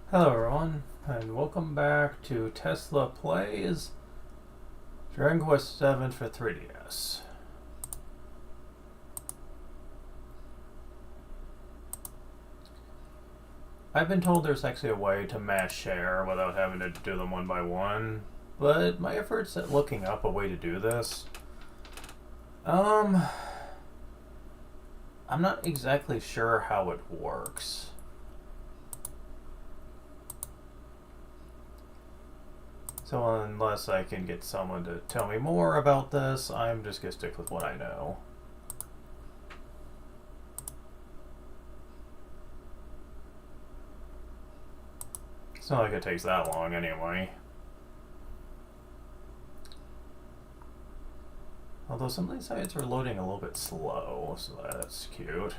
Hello everyone, and welcome back to Tesla Plays Dragon Quest VII for 3DS. I've been told there's actually a way to mass share without having to do them one by one, but my efforts at looking up a way to do this, I'm not exactly sure how it works. So unless I can get someone to tell me more about this, I'm just going to stick with what I know. It's not like it takes that long anyway. Although some of these sites are loading a little bit slow, so that's cute.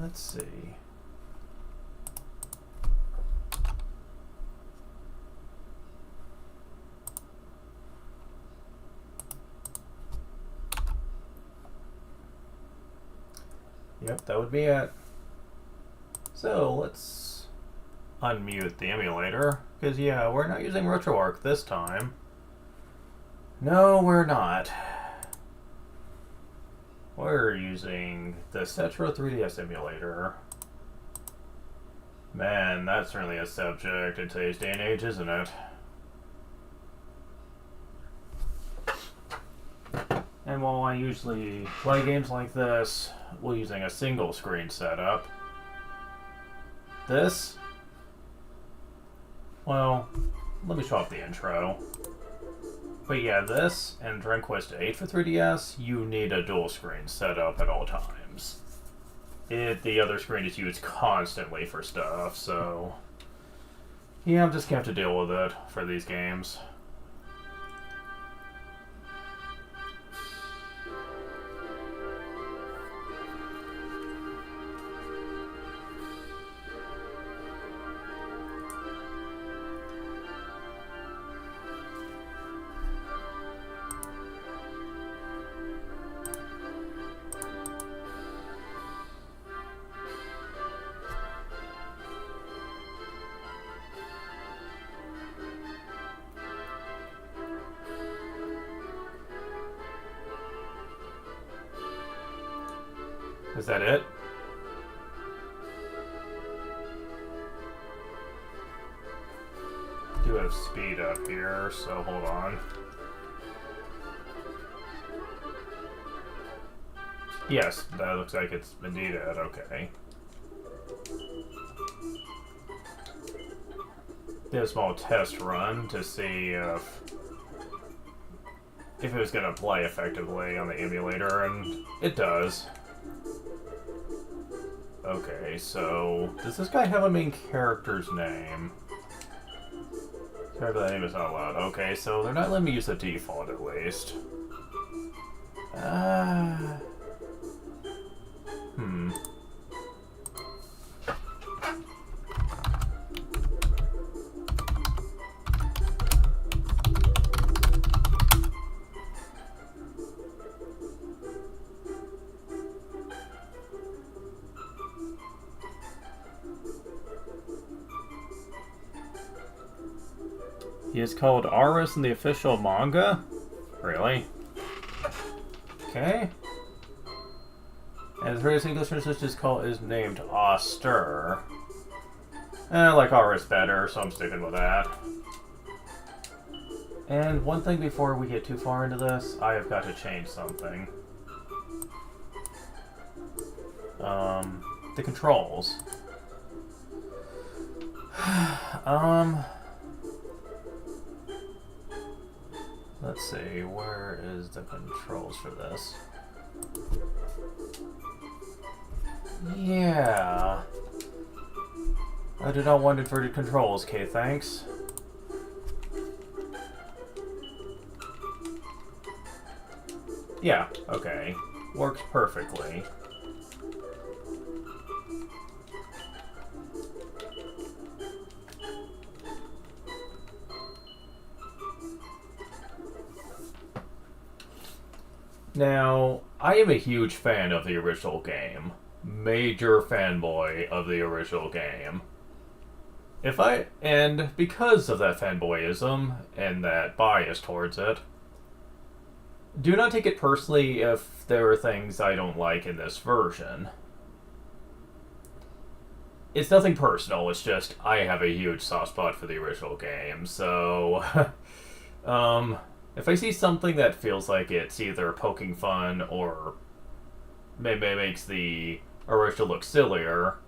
Let's see. Yep, that would be it. So let's unmute the emulator, because yeah, we're not using RetroArch this time. No, we're not. We're using the Cetro 3DS emulator. Man, that's certainly a subject in today's day and age, isn't it? And while I usually play games like this while using a single screen setup, this, well, let me show off the intro. But yeah, this and Dragon Quest VIII for 3DS, you need a dual screen setup at all times. The other screen is used constantly for stuff, so yeah, I'm just gonna have to deal with it for these games. Is that it? Do have speed up here, so hold on. Yes, that looks like it's indeed it. Okay. Did a small test run to see if it was going to play effectively on the emulator, and it does. Okay, so does this guy have a main character's name? Sorry, but that name is not allowed. Okay, so they're not letting me use the default at least. He is called Aris in the official manga? Really? Okay. And the various English translation is named Auster. I like Aris better, so I'm sticking with that. And one thing before we get too far into this, I have got to change something. The controls. Let's see, where is the controls for this? Yeah. I do not want inverted controls, okay, thanks. Yeah, okay. Works perfectly. Now, I am a huge fan of the original game. Major fanboy of the original game. And because of that fanboyism and that bias towards it, do not take it personally if there are things I don't like in this version. It's nothing personal, it's just I have a huge soft spot for the original game, so if I see something that feels like it's either poking fun or maybe makes the original look sillier,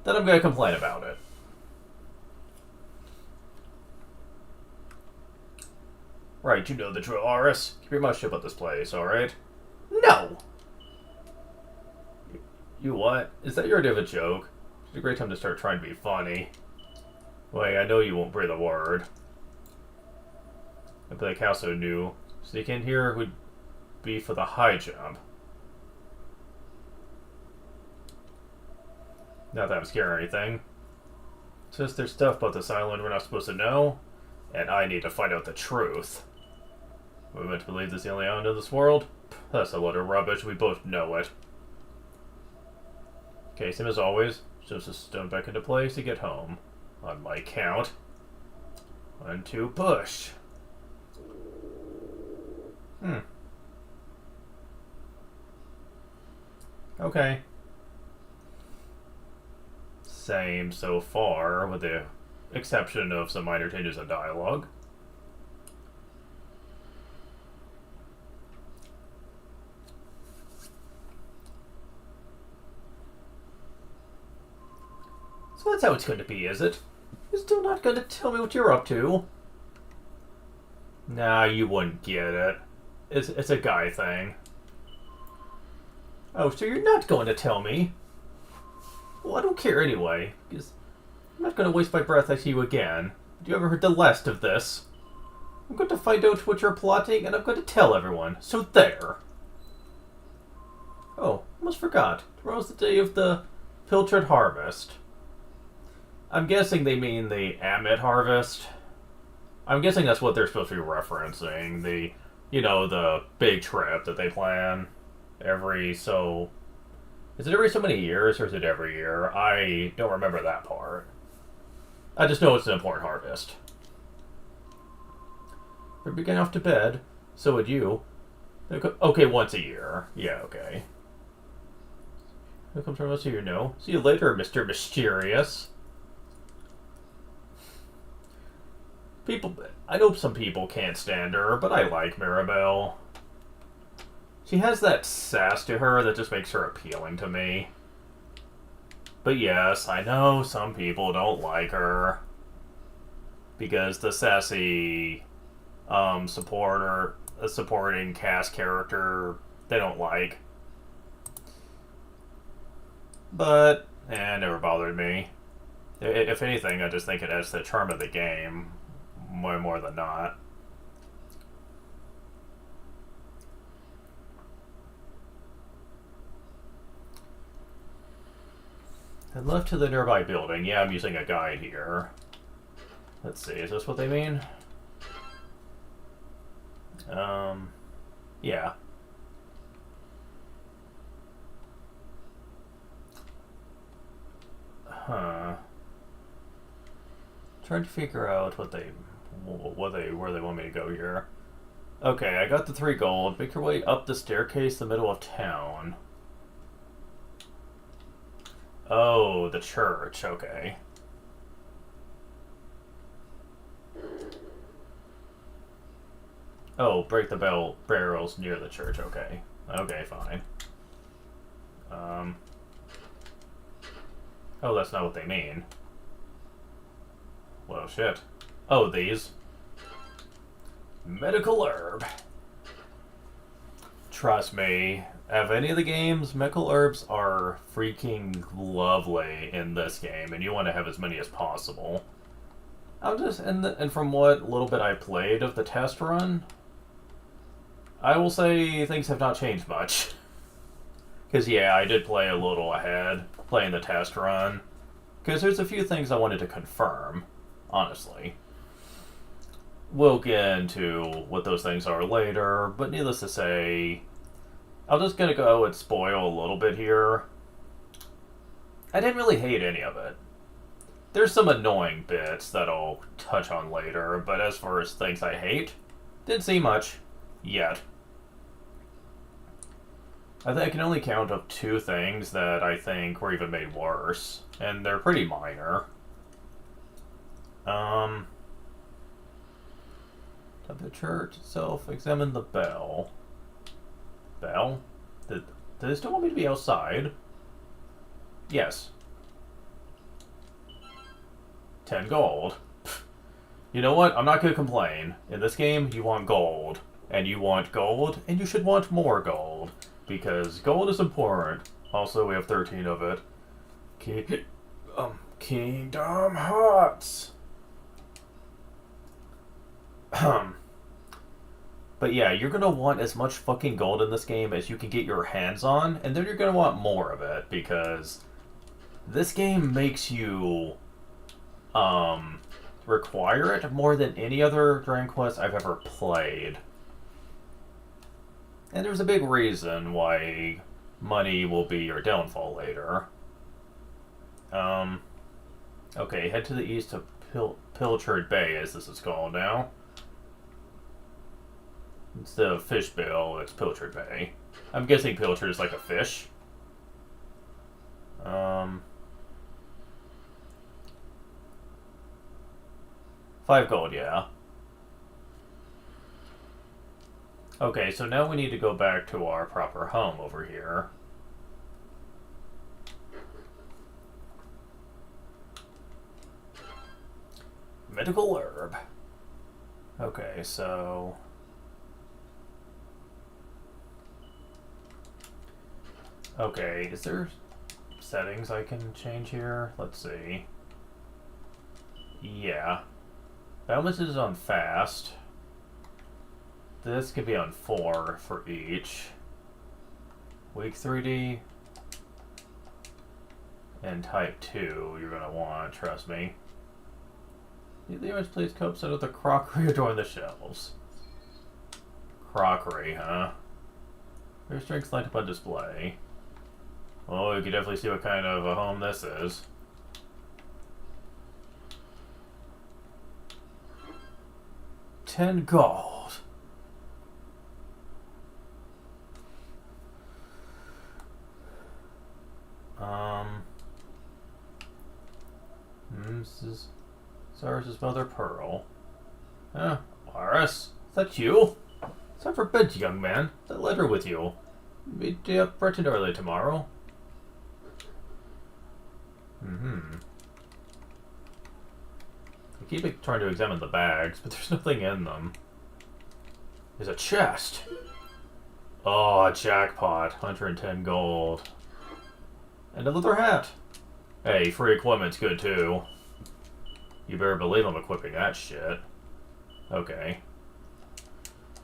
then I'm gonna complain about it. Right, you know the drill, Aris. Keep your mouth shut about this place, alright? No! You what? Is that your idea of a joke? It's a great time to start trying to be funny. Wait, I know you won't breathe a word. I like how so new. Sneak in here would be for the high jump. Not that I'm scared or anything. It's just there's stuff about this island we're not supposed to know, and I need to find out the truth. We're meant to believe this is the only island in this world? That's a load of rubbish, we both know it. Okay, same as always. Just a stone back into place to get home. On my count. 1, 2, push. Okay. Same so far, with the exception of some minor changes in dialogue. So that's how it's going to be, is it? You're still not going to tell me what you're up to? Nah, you wouldn't get it. It's a guy thing. Oh, so you're not going to tell me? Well, I don't care anyway, because I'm not going to waste my breath at you again. Have you ever heard the last of this? I'm going to find out what you're plotting, and I'm going to tell everyone. So there! Oh, almost forgot. Tomorrow's the day of the Pilchard Harvest. I'm guessing they mean the Amit Harvest. I'm guessing that's what they're supposed to be referencing. The big trip that they plan every so... Is it every so many years, or is it every year? I don't remember that part. I just know it's an important harvest. We're getting off to bed. So would you. Okay, once a year. Yeah, okay. Who comes from once a year? No. See you later, Mr. Mysterious. I know some people can't stand her, but I like Mirabelle. She has that sass to her that just makes her appealing to me. But yes, I know some people don't like her. Because the sassy supporting cast character, they don't like. But, it never bothered me. If anything, I just think it adds to the charm of the game. More than not. And left to the nearby building. Yeah, I'm using a guide here. Let's see, is this what they mean? Yeah. Huh. Trying to figure out where they want me to go here. Okay, I got the 3 gold. Make your way up the staircase in the middle of town. Oh, the church. Okay. Oh, break the barrels near the church. Okay. Okay, fine. Oh, that's not what they mean. Well, shit. Oh, these. Medical herb. Trust me, of any of the games, medical herbs are freaking lovely in this game, and you want to have as many as possible. And from what little bit I played of the test run, I will say things have not changed much. Because, yeah, I did play a little ahead, playing the test run. Because there's a few things I wanted to confirm, honestly. We'll get into what those things are later, but needless to say, I'm just gonna go and spoil a little bit here. I didn't really hate any of it. There's some annoying bits that I'll touch on later, but as far as things I hate, didn't see much yet. I think I can only count up 2 things that I think were even made worse, and they're pretty minor. The church itself, examine the bell. Bell? Did they still want me to be outside? Yes. 10 gold. You know what? I'm not going to complain. In this game, you want gold. And you want gold, and you should want more gold. Because gold is important. Also, we have 13 of it. Keep it... Kingdom Hearts! But yeah, you're going to want as much fucking gold in this game as you can get your hands on, and then you're going to want more of it, because this game makes you require it more than any other Dragon Quest I've ever played. And there's a big reason why money will be your downfall later. Okay, head to the east of Pilchard Bay, as this is called now. Instead of Fishbill, it's Pilchard Bay. I'm guessing Pilchard is like a fish. 5 gold, yeah. Okay, so now we need to go back to our proper home over here. Medical herb. Okay, so... Okay, is there settings I can change here? Let's see. Yeah. Balance is on fast. This could be on 4 for each. Weak 3D. And type 2 you're going to want, trust me. The image plays cups out of the crockery adorn the shelves. Crockery, huh? There's drinks lined up on display. Oh, you can definitely see what kind of a home this is. $10 gold. Mrs. Cyrus's mother, Pearl. Aris, is that you? It's time for bed, young man. That letter with you. Meet you up bright and early tomorrow. I keep trying to examine the bags, but there's nothing in them. There's a chest. Oh, jackpot. 110 gold. And a leather hat. Hey, free equipment's good too. You better believe I'm equipping that shit. Okay.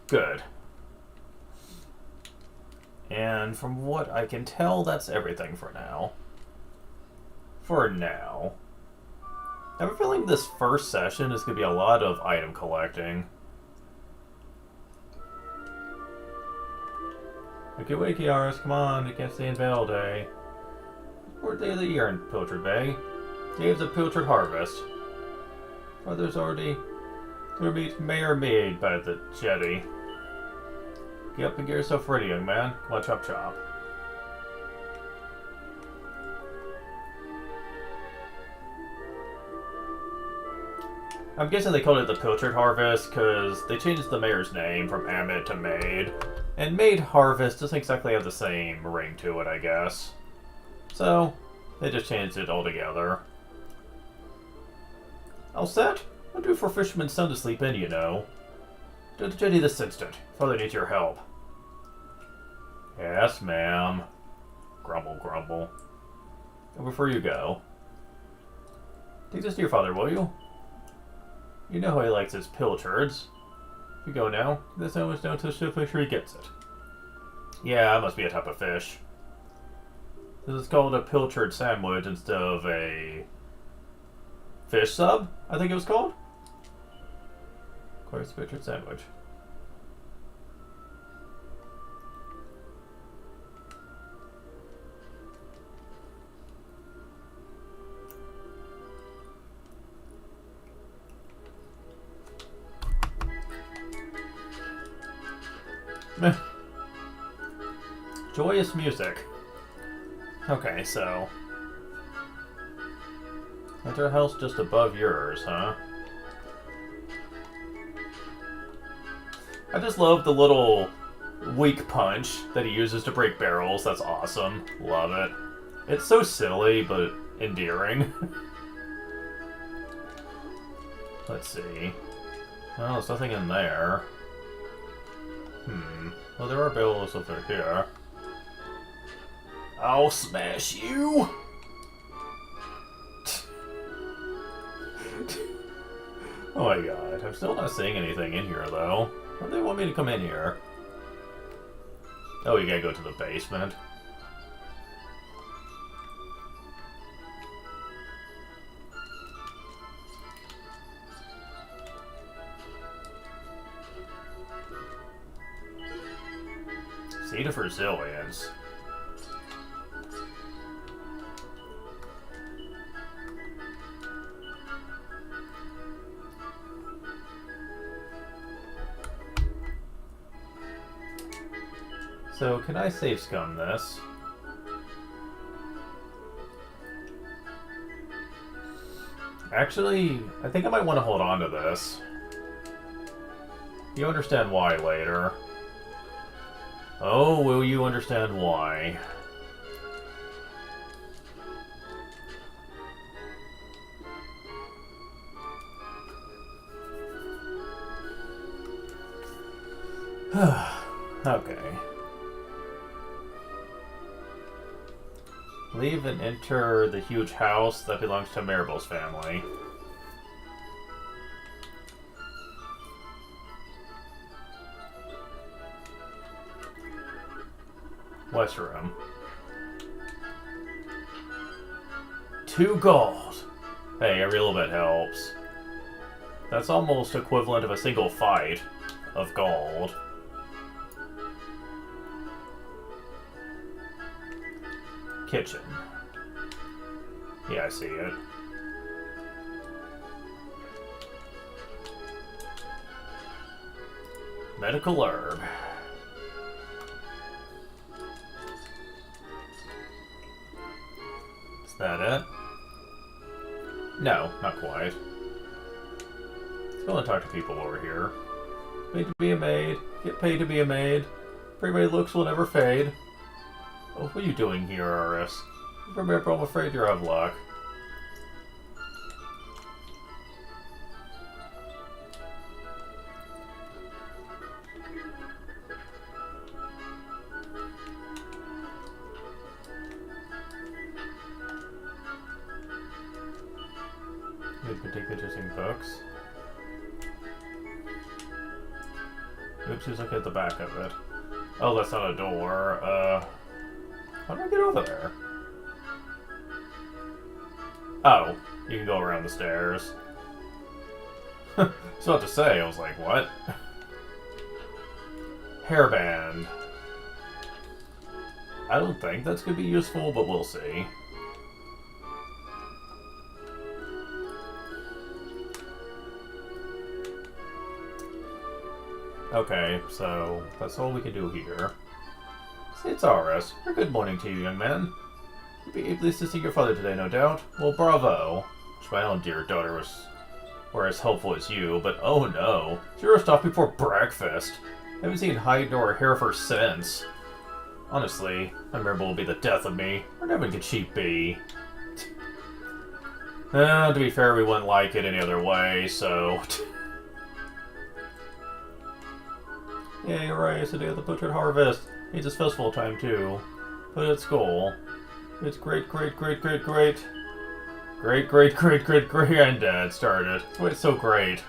Good. And from what I can tell, that's everything for now. For now. I have a feeling this first session is going to be a lot of item collecting. Wakey wakey, Aris, come on, you can't stay in Veil Day. Fourth day of the year in Pilchard Bay. Days of Pilchard Harvest. Father's already gonna meet Mayor Mead by the jetty. Get up and get yourself ready, young man. Come on, chop chop. I'm guessing they called it the Pilchard Harvest because they changed the mayor's name from Amit to Maid. And Maid Harvest doesn't exactly have the same ring to it, I guess. So, they just changed it altogether. All set? I'm due for Fisherman's son to sleep in, you know. To the jetty this instant. Father needs your help. Yes, ma'am. Grumble, grumble. And before you go, take this to your father, will you? You know how he likes his pilchards. If you go now, this almost down to the ship, make sure he gets it. Yeah, that must be a type of fish. This is called a pilchard sandwich instead of a fish sub, I think it was called. Of course, pilchard sandwich. Meh. Joyous music. Okay, so... Enter a house just above yours, huh? I just love the little weak punch that he uses to break barrels. That's awesome. Love it. It's so silly, but endearing. Let's see. Well, there's nothing in there. Well, there are barrels over here. I'll smash you! Oh my god, I'm still not seeing anything in here, though. Why do they want me to come in here? Oh, you gotta go to the basement. Seed of Resilience. So, can I save scum this? Actually, I think I might want to hold on to this. You understand why later. Oh, will you understand why? Okay. Leave and enter the huge house that belongs to Maribel's family. West room. 2 gold. Hey, every little bit helps. That's almost equivalent of a single fight of gold. Kitchen. Yeah, I see it. Medical herb. Is that it? No, not quite. Let's go and talk to people over here. Paid to be a maid. Get paid to be a maid. Pretty looks will never fade. Oh, what are you doing here, Aris? Remember, I'm afraid you're out of luck. Good particular interesting books. Oops, who's looking at the back of it? Oh, that's not a door. How do I get over there? Oh, you can go around the stairs. I was about to say, I was like, what? Hairband. I don't think that's going to be useful, but we'll see. Okay, so that's all we can do here. It's Aris. Good morning to you, young man. You'll be pleased to see your father today, no doubt. Well, bravo. Wish my own dear daughter were as helpful as you, but oh no. She rushed off before breakfast. I haven't seen hide nor hair of her since. Honestly, my Maribel will be the death of me. Where heaven could she be? To be fair, we wouldn't like it any other way, so... Yeah, you're right. It's the day of the butchered harvest. Means it's festival time, too. But at school, it's great-great-great-great-great-great-great-great-granddad started. That's why it's so great.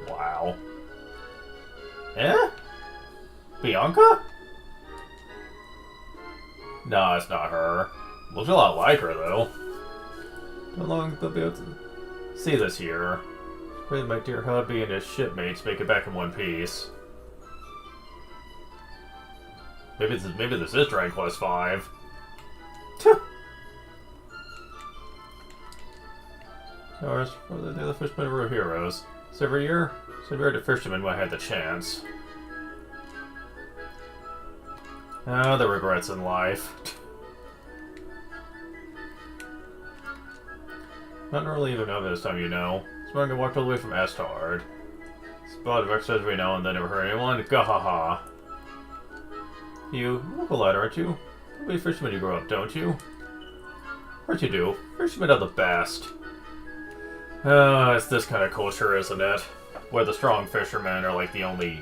Wow. Eh? Bianca? No, it's not her. Looks a lot like her, though. How long they'll be able to see this year? Pray that my dear hubby and his shipmates make it back in one piece. Maybe this is Dragon Quest V. Ours for the other fishermen were heroes. So every year, so we were the fishermen when I had the chance. Ah, the regrets in life. Not really even know this time, you know. Spartan walked all the way from Astard. Spot of exercise every now and then, never heard anyone. Gahaha. You local lad, aren't you? You'll be a fisherman you grow up, don't you? Of course you do. Fishermen are the best. It's this kind of culture, isn't it? Where the strong fishermen are like the only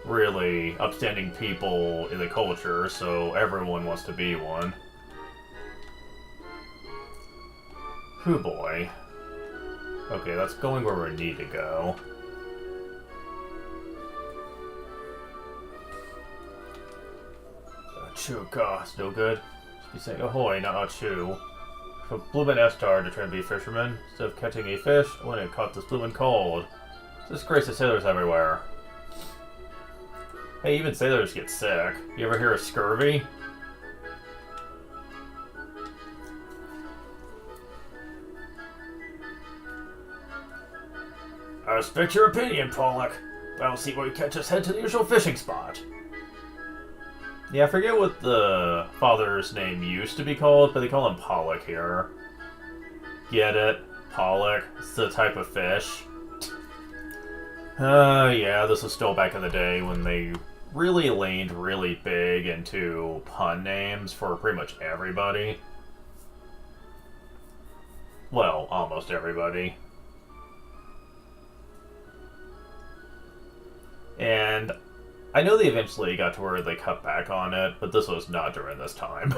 really upstanding people in the culture, so everyone wants to be one. Hoo boy. Okay, that's going where we need to go. Chuka, still good? Should be saying ahoy, not achoo. From Bloomin' Estar to try to be a fisherman. Instead of catching a fish, I went and caught this bloomin' cold. It's disgrace of sailors everywhere. Hey, even sailors get sick. You ever hear of scurvy? I respect your opinion, Pollock, but I don't see why you can't just head to the usual fishing spot. Yeah, I forget what the father's name used to be called, but they call him Pollock here. Get it? Pollock. It's the type of fish. Yeah, this was still back in the day when they really leaned really big into pun names for pretty much everybody. Well, almost everybody. And I know they eventually got to where they cut back on it, but this was not during this time.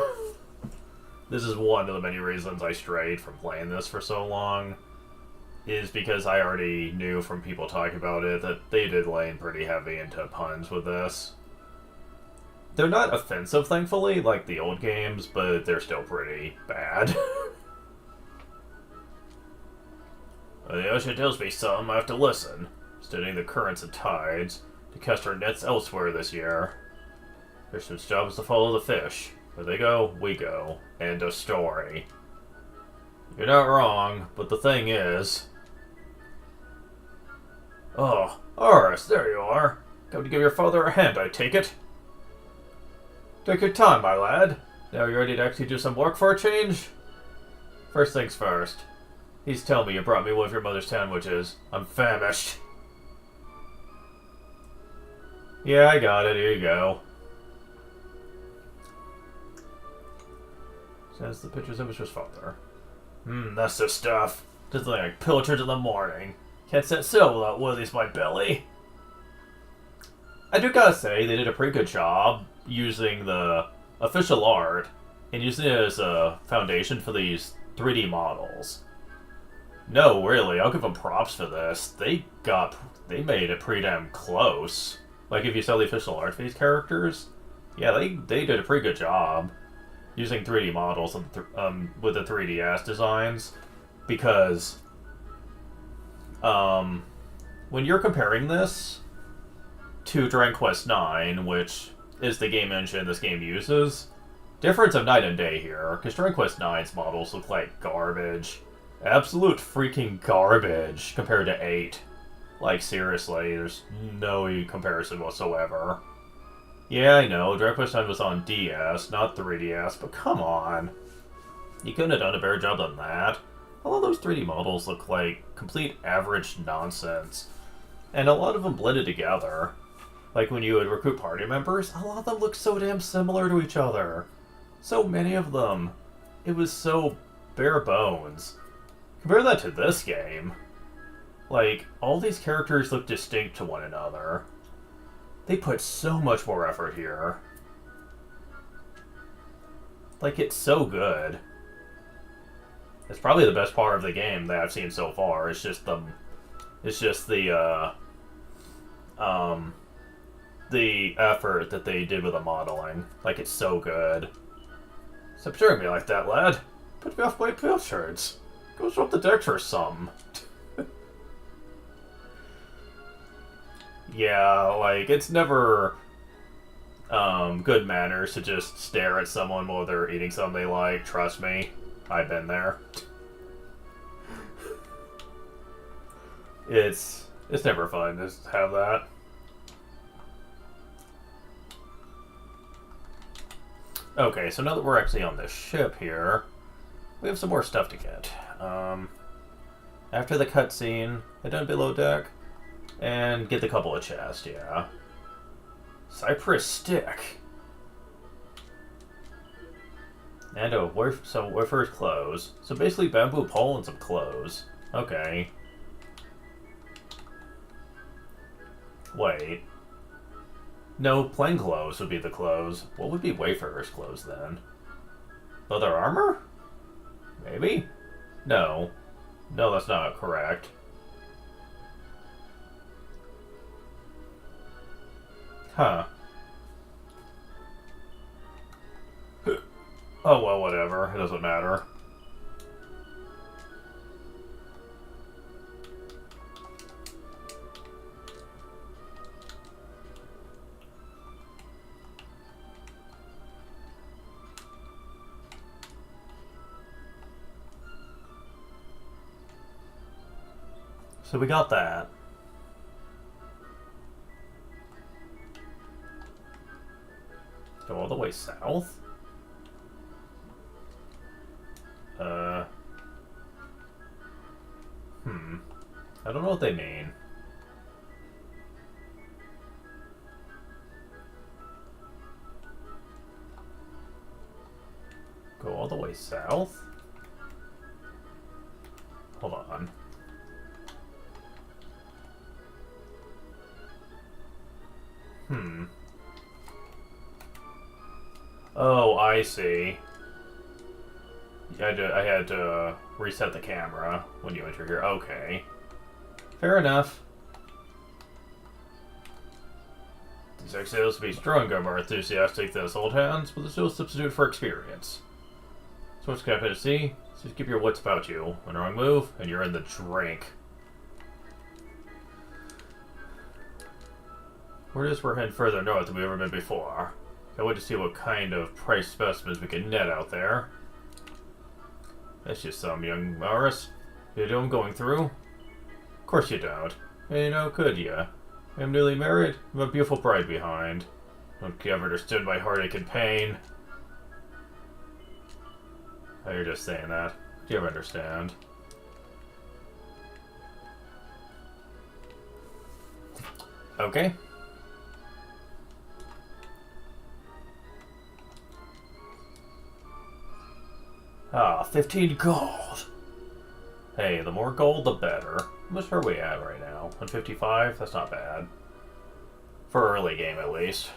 This is one of the many reasons I strayed from playing this for so long, is because I already knew from people talking about it that they did lean pretty heavy into puns with this. They're not offensive, thankfully, like the old games, but they're still pretty bad. The ocean tells me something, I have to listen. Studying the currents and tides to cast our nets elsewhere this year. Fisherman's job is to follow the fish. Where they go, we go. End of story. You're not wrong, but the thing is... Oh, Horace, there you are. Come to give your father a hand, I take it. Take your time, my lad. Now you're ready to actually do some work for a change? First things first. Please tell me you brought me one of your mother's sandwiches. I'm famished. Yeah, I got it. Here you go. Sends the pictures of his father. That's the stuff. Just like pilchards in the morning. Can't sit still without Willie's my belly. I do gotta say, they did a pretty good job using the official art and using it as a foundation for these 3D models. No, really, I'll give them props for this. They made it pretty damn close. Like, if you saw the official art for these characters, yeah, they did a pretty good job using 3D models with the 3DS designs, because when you're comparing this to Dragon Quest IX, which is the game engine this game uses, difference of night and day here, because Dragon Quest IX's models look like garbage. Absolute freaking garbage compared to 8. Like, seriously, there's no comparison whatsoever. Yeah, I know, Dragon Quest IX was on DS, not 3DS, but come on. You couldn't have done a better job than that. All of those 3D models look like complete average nonsense. And a lot of them blended together. Like, when you would recruit party members, a lot of them look so damn similar to each other. So many of them. It was so bare bones. Compare that to this game. Like, all these characters look distinct to one another. They put so much more effort here. Like, it's so good. It's probably the best part of the game that I've seen so far. It's just the effort that they did with the modeling. Like, it's so good. Stop staring at me like that, lad. Put me off my pilchards. Go swap the deck for some. Yeah, like, it's never good manners to just stare at someone while they're eating something they like. Trust me, I've been there. It's never fun to have that. Okay, so now that we're actually on this ship here, we have some more stuff to get. After the cutscene, head down below deck and get the couple of chests, yeah. Cypress stick. And wafer's clothes. So basically bamboo pole and some clothes. Okay. Wait. No, plain clothes would be the clothes. What would be Wayfarer's clothes then? Leather armor? Maybe? No. No, that's not correct. Huh. Oh, well, whatever. It doesn't matter. So we got that. Go all the way south? I don't know what they mean. Go all the way south? Hold on. Oh, I see. I had to reset the camera when you enter here. Okay. Fair enough. These exiles to be stronger, more enthusiastic than his old hands, but there's no substitute for experience. So what's happy to see? So just keep your wits about you. When wrong move, and you're in the drink. Word is we're heading further north than we've ever been before. Can't wait to see what kind of price specimens we can net out there. That's just some, young Maris. You know I'm going through? Of course you don't. And how could ya? I'm newly married, I have a beautiful bride behind. Don't you ever understood my heartache and pain? Oh, you're just saying that. Do you ever understand? Okay. Ah, 15 gold! Hey, the more gold, the better. How much are we at right now? 155? That's not bad. For early game, at least.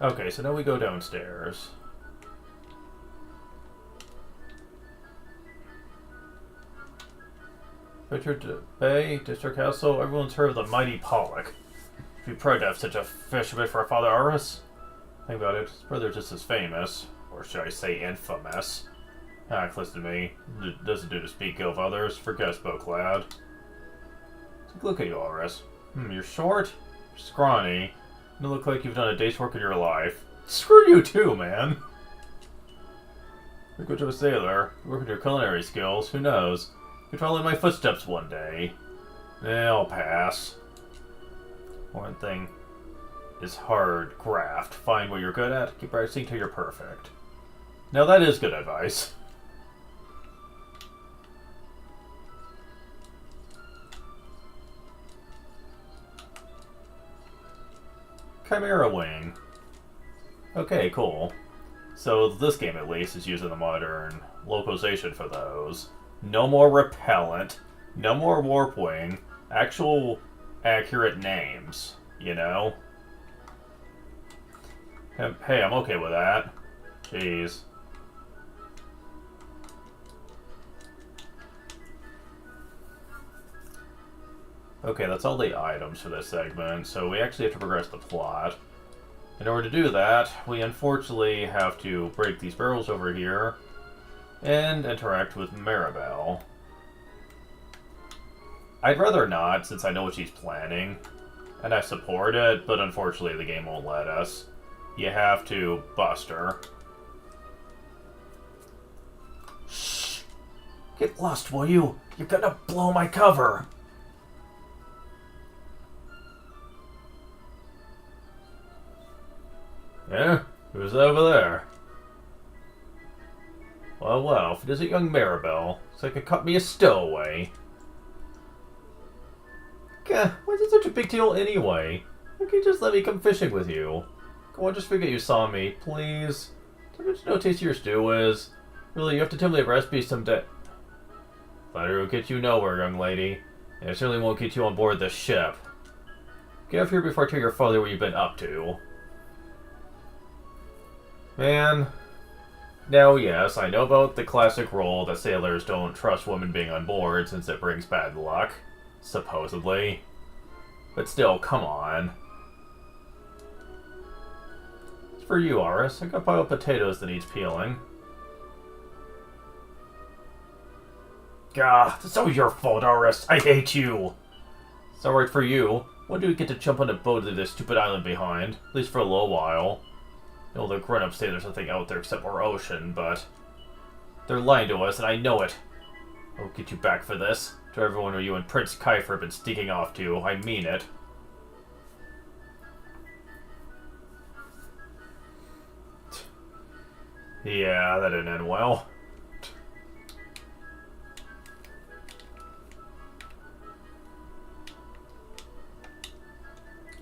Okay, so now we go downstairs. Richard Bay, District Castle, everyone's heard of the mighty Pollock. If you proud to have such a fisherman for a father Aris. Think about it, his brother's just as famous, or should I say infamous. Listen to me, it doesn't do to speak ill of others, forget spoke loud. Take a look at you, Aris. You're short, you're scrawny, you look like you've done a day's work in your life. Screw you too, man! You're good to a sailor, work on your culinary skills, who knows? You could follow in my footsteps one day. I'll pass. One thing is hard graft. Find what you're good at, keep practicing till you're perfect. Now that is good advice. Chimera Wing. Okay, cool. So this game at least is using the modern localization for those. No more repellent, no more warp wing, actual accurate names, you know? Hey, I'm okay with that. Jeez. Okay, that's all the items for this segment, so we actually have to progress the plot. In order to do that, we unfortunately have to break these barrels over here and interact with Maribel. I'd rather not, since I know what she's planning, and I support it, but unfortunately the game won't let us. You have to bust her. Get lost, will you? You're gonna blow my cover! Yeah? Who's over there? Well, if it isn't young Maribel, so I could cut me a stowaway. Gah, why is it such a big deal anyway? Why can't you just let me come fishing with you? Come on, just forget you saw me, please. Tell me what no taste your stew is. Really, you have to tell me the recipe someday. Flattery will get you nowhere, young lady. And it certainly won't get you on board the ship. Get up here before I tell your father what you've been up to. Man. Now, yes, I know about the classic rule that sailors don't trust women being on board since it brings bad luck. Supposedly. But still, come on. It's for you, Aris. I got a pile of potatoes that needs peeling. Gah, it's all your fault, Aris. I hate you. It's alright for you. When do we get to jump on a boat to this stupid island behind? At least for a little while. You know, the grown-ups say there's nothing out there except more ocean, but... they're lying to us, and I know it. I'll get you back for this. To everyone who you and Prince Kiefer have been sneaking off to. I mean it. Yeah, that didn't end well.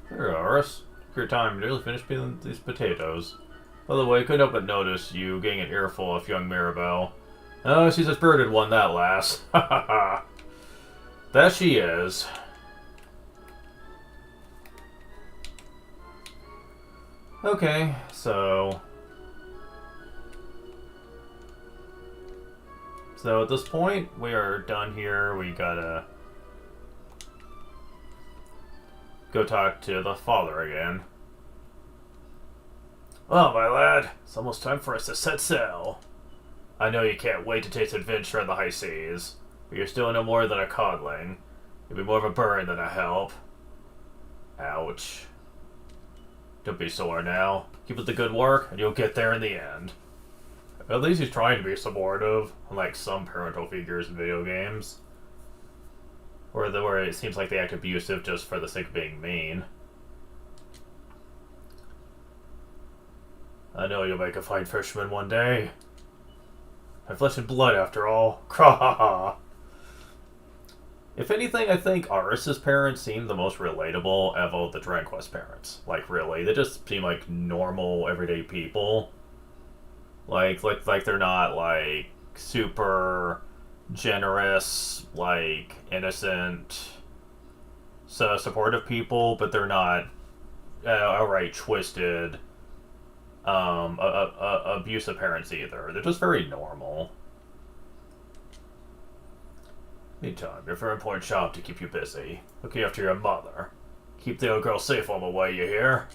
Here, Aris. Took your time. Nearly finished peeling these potatoes. By the way, I couldn't help but notice you getting an earful of young Maribel. Oh, she's a spirited one, that lass. Ha ha ha. That she is. Okay, so... so at this point, we are done here. We gotta... go talk to the father again. Well, my lad, it's almost time for us to set sail. I know you can't wait to taste adventure on the high seas, but you're still no more than a codling. You'll be more of a burn than a help. Ouch. Don't be sore now. Keep up the good work, and you'll get there in the end. At least he's trying to be supportive, unlike some parental figures in video games. Where it seems like they act abusive just for the sake of being mean. I know you'll make a fine fisherman one day. My flesh and blood, after all. Krahaha. If anything, I think Aris's parents seem the most relatable of all the Dragon Quest parents. Like, really, they just seem like normal, everyday people. Like they're not, like, super generous, like, innocent, so supportive people, but they're not outright twisted, abusive parents either. They're just very normal. Meantime, you're a very important job to keep you busy. Looking after your mother. Keep the old girl safe on the way, you hear?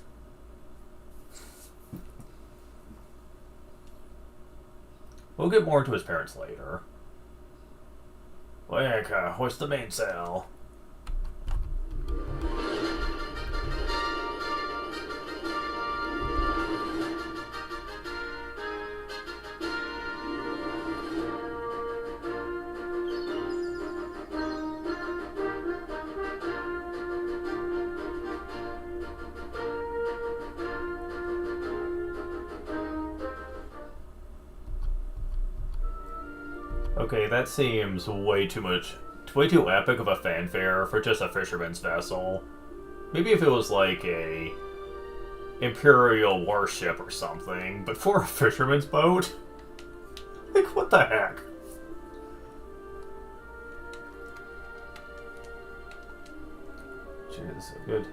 We'll get more into his parents later. Wayanka, hoist the mainsail. Okay, that seems way too epic of a fanfare for just a fisherman's vessel. Maybe if it was like a Imperial warship or something, but for a fisherman's boat? Like, what the heck? Gee, this is so good.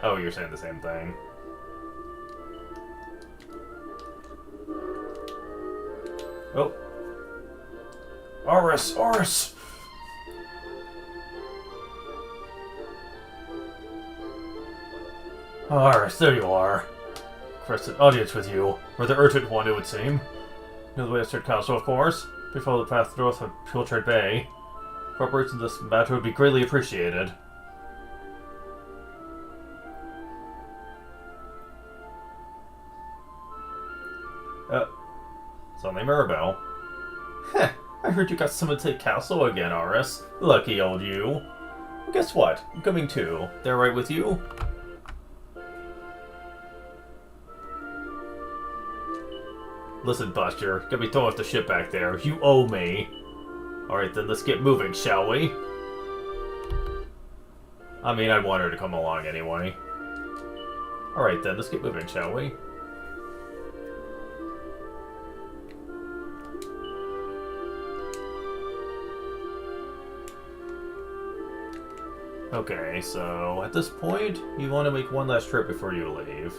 Oh, you're saying the same thing. Oh. Aris! Aris! Aris, there you are. Requested audience with you. Or the urgent one, it would seem. You know the Western Council, of course. We follow the path north of Pilchard Bay. Cooperation in this matter would be greatly appreciated. It's only Maribel. Heh, I I heard you got summoned to the castle again, Aris. Lucky old you. Well, guess what? I'm coming too. They're right with you? Listen, Buster, get me thrown off the ship back there. You owe me. Alright then, let's get moving, shall we? I mean, I want her to come along anyway. Alright then, let's get moving, shall we? Okay, so at this point, you want to make one last trip before you leave.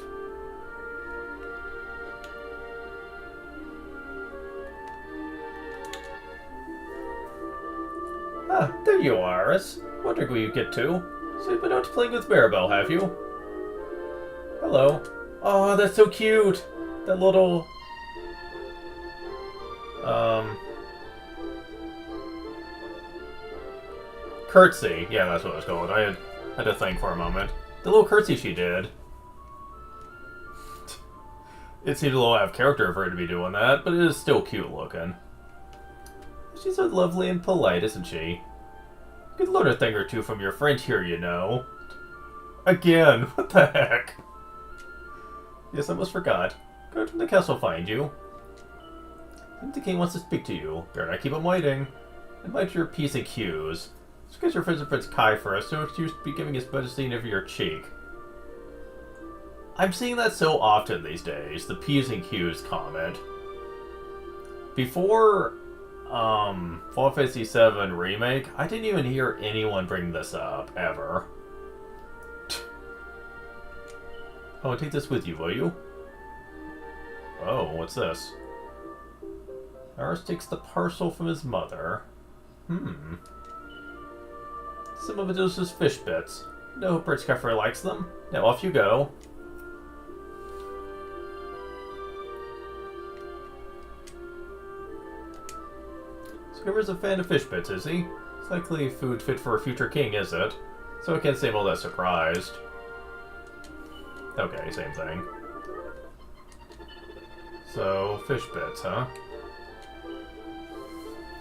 Ah, there you are, Aris. Wondering where you get to. So you've been out playing with Maribel, have you? Hello. Oh, that's so cute! That little... curtsy. Yeah, that's what it was called. I had to think for a moment. The little curtsy she did. It seemed a little out of character for her to be doing that, but it is still cute looking. She's so lovely and polite, isn't she? You could learn a thing or two from your friend here, you know. Again, what the heck? Yes, I almost forgot. Guard from the castle find you. I think the king wants to speak to you. Better not keep him waiting. Invite your P's and Q's. Just get your friends and Prince Kai first, so you should be giving his medicine over your cheek. I'm seeing that so often these days, the P's and Q's comment. Before Final Fantasy VII Remake, I didn't even hear anyone bring this up, ever. Oh, take this with you, will you? Oh, what's this? Aris takes the parcel from his mother. Some of it is just fish bits. No, Prince Kefir likes them. Now off you go. So Kevir's a fan of fish bits, is he? It's likely food fit for a future king, is it? So I can't say I'm all that surprised. Okay, same thing. So, fish bits, huh?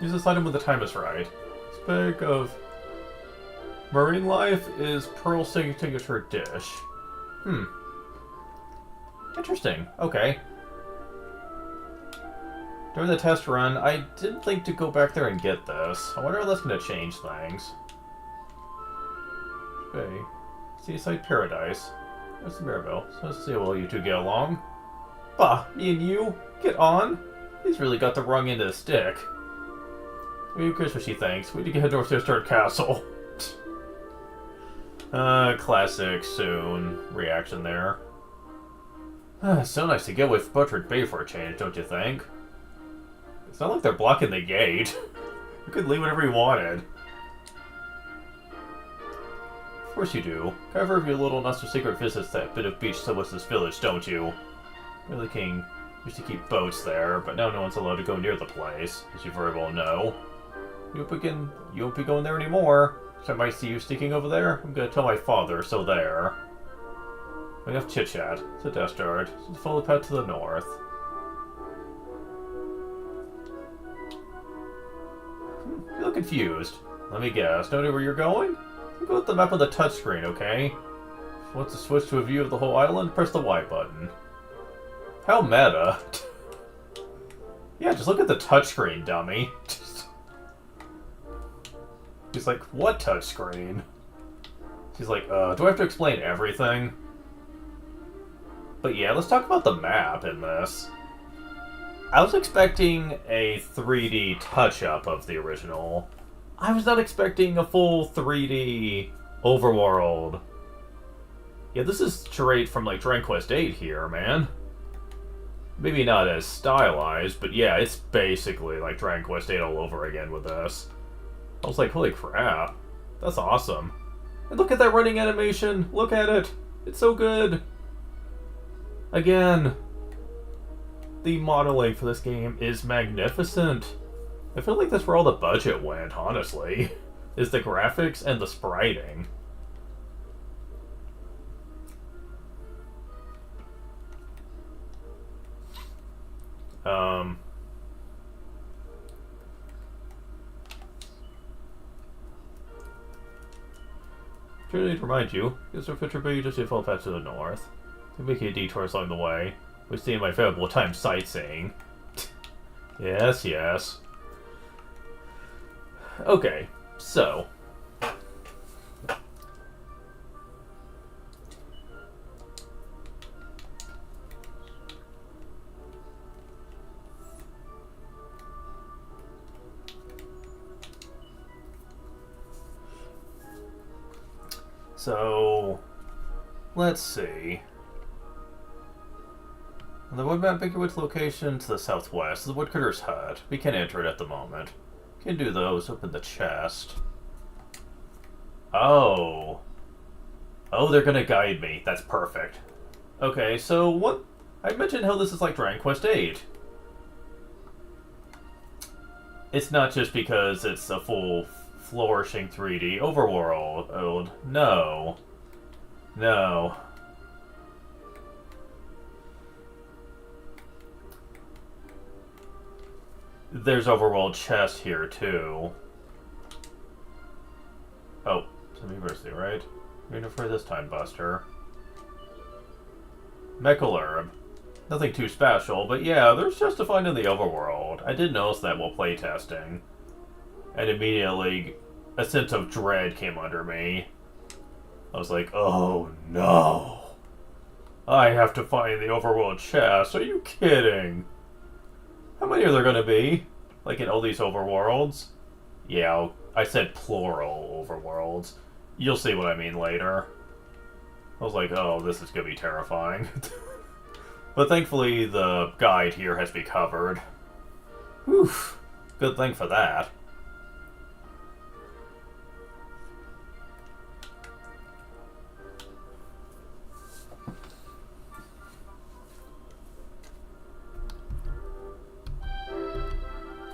Use this item when the time is right. Speak of marine life is pearl signature dish. Interesting. Okay. During the test run, I didn't think to go back there and get this. I wonder how that's going to change things. Okay. Seaside Paradise. There's the Maribel. So let's see how well you two get along. Bah, me and you? Get on? He's really got the wrong end of the stick. Who cares what she thinks? We need to get north to the Start Castle. Classic soon reaction there. So nice to get with Buttered Bay for a change, don't you think? It's not like they're blocking the gate. You could leave whenever you wanted. Of course you do. Cover of your little not-so-secret visits that bit of beach to this village, don't you? Really King used to keep boats there, but now no one's allowed to go near the place, as you very well know. You won't be going there anymore. So I might see you sneaking over there. I'm gonna tell my father, so there. Enough chit-chat. It's a Death Guard. So follow the path to the north. You look confused. Let me guess. Don't know where you're going? Go with the map on the touchscreen, okay? If you want to switch to a view of the whole island, press the Y button. How meta. Yeah, just look at the touchscreen, dummy. He's like, what touchscreen? She's like, do I have to explain everything? But yeah, let's talk about the map in this. I was expecting a 3D touch-up of the original. I was not expecting a full 3D overworld. Yeah, this is straight from, like, Dragon Quest VIII here, man. Maybe not as stylized, but yeah, it's basically like Dragon Quest VIII all over again with this. I was like, holy crap. That's awesome. And look at that running animation! Look at it! It's so good! Again, the modeling for this game is magnificent. I feel like that's where all the budget went, honestly. Is the graphics and the spriting. Should need to remind you, is there future be just a full path to the north? To make a detours along the way. We see my valuable time sightseeing. Yes, yes. Okay, so. So, let's see. The woodmap Bigwood's location to the southwest, the woodcutter's hut. We can't enter it at the moment. Can do those. Open the chest. Oh. Oh, they're gonna guide me. That's perfect. Okay, so what? I mentioned how this is like Dragon Quest VIII. It's not just because it's a full flourishing 3D overworld. No. No. There's overworld chest here too. Oh, some university, right? You're gonna for this time, Buster. Mechalurb. Nothing too special, but yeah, there's just to find in the overworld. I did notice that while playtesting. And immediately, a sense of dread came under me. I was like, oh no. I have to find the overworld chest. Are you kidding? How many are there going to be? Like in all these overworlds? Yeah, I said plural overworlds. You'll see what I mean later. I was like, oh, this is going to be terrifying. But thankfully, the guide here has me covered. Whew. Good thing for that.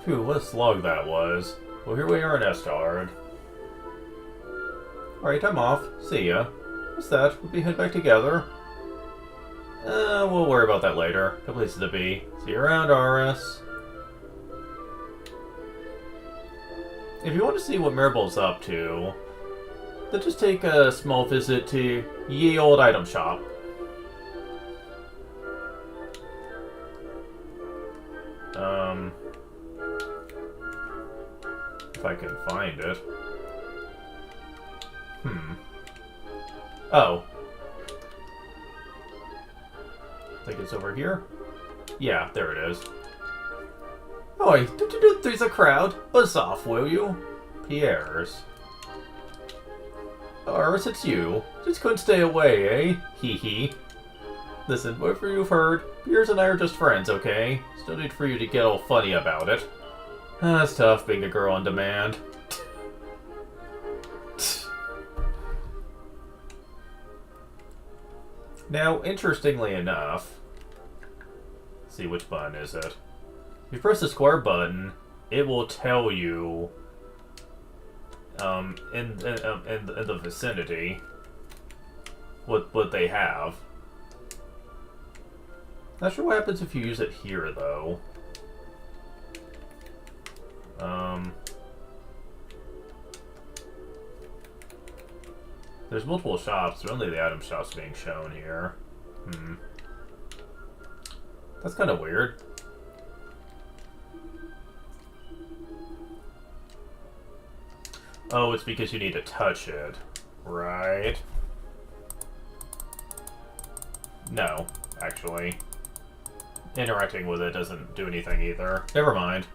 Phew, what a slog that was. Well, here we are in Estard. Alright, I'm off. See ya. What's that? We'll be head back together. We'll worry about that later. Good places to be. See you around, RS. If you want to see what Mirabel's up to, then just take a small visit to Ye Old Item Shop. If I can find it. Oh. I think it's over here? Yeah, there it is. Oi, there's a crowd. Buzz off, will you? Pierre's. Iris, it's you. Just couldn't stay away, eh? Hee hee. Listen, whatever you've heard, Pierre's and I are just friends, okay? Still need for you to get all funny about it. It's tough being a girl on demand. Now, interestingly enough, let's see which button is it. If you press the square button, it will tell you in the vicinity what they have. Not sure what happens if you use it here though. There's multiple shops, but only the item shop's being shown here. That's kind of weird. Oh, it's because you need to touch it. Right. No, actually. Interacting with it doesn't do anything either. Never mind.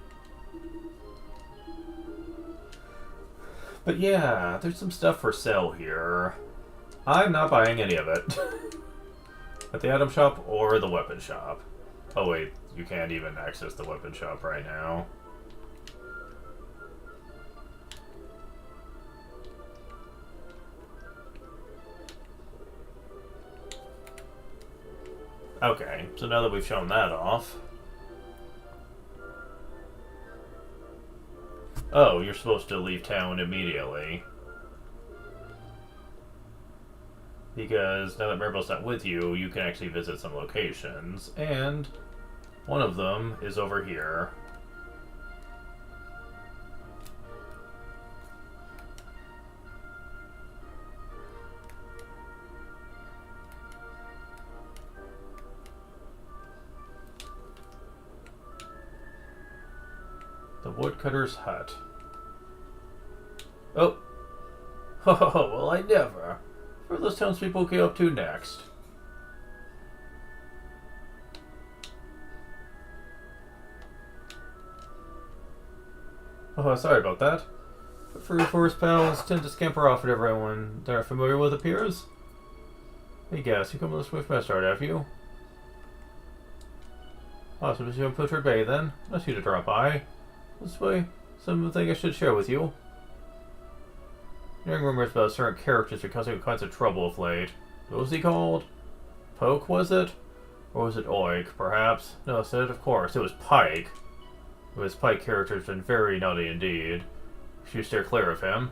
But yeah, there's some stuff for sale here. I'm not buying any of it. At the item shop or the weapon shop. Oh wait, you can't even access the weapon shop right now. Okay, so now that we've shown that off... Oh, you're supposed to leave town immediately. Because now that Mirabel's not with you, you can actually visit some locations. And one of them is over here. woodcutter's hut. Oh! Well, I never. What are those townspeople get up to next? Oh, sorry about that. But furry forest pals tend to scamper off at everyone they're familiar with appears. Hey, guess you come with a swift bastard, have you? Awesome, so you're in Pilchard Bay then. Nice of you to drop by. This way, something I should share with you. Hearing rumors about certain characters are causing all kinds of trouble of late. What was he called? Poke, was it? Or was it Oik, perhaps? No, I said, of course, it was Pike. His Pike character has been very naughty indeed. You should steer clear of him.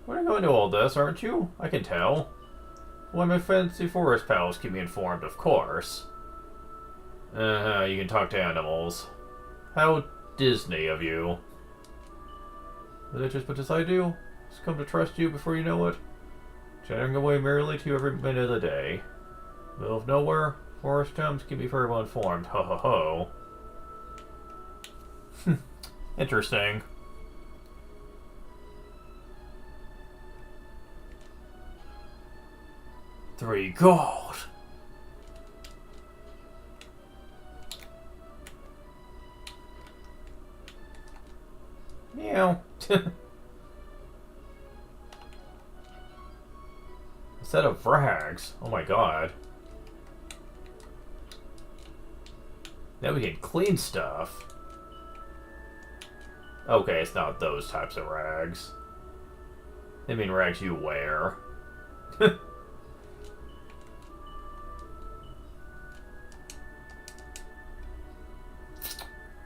We're going to all this, aren't you? I can tell. Why, my fancy forest pals keep me informed, of course. You can talk to animals. How Disney of you. Is that just what I do? Just come to trust you before you know it? Chattering away merrily to you every minute of the day. Middle of nowhere, forest towns keep me very well informed. Ho ho ho. Interesting. $3 gold. Meow. A set of frags. Oh my god. Now we can clean stuff. Okay, it's not those types of rags. I mean rags you wear.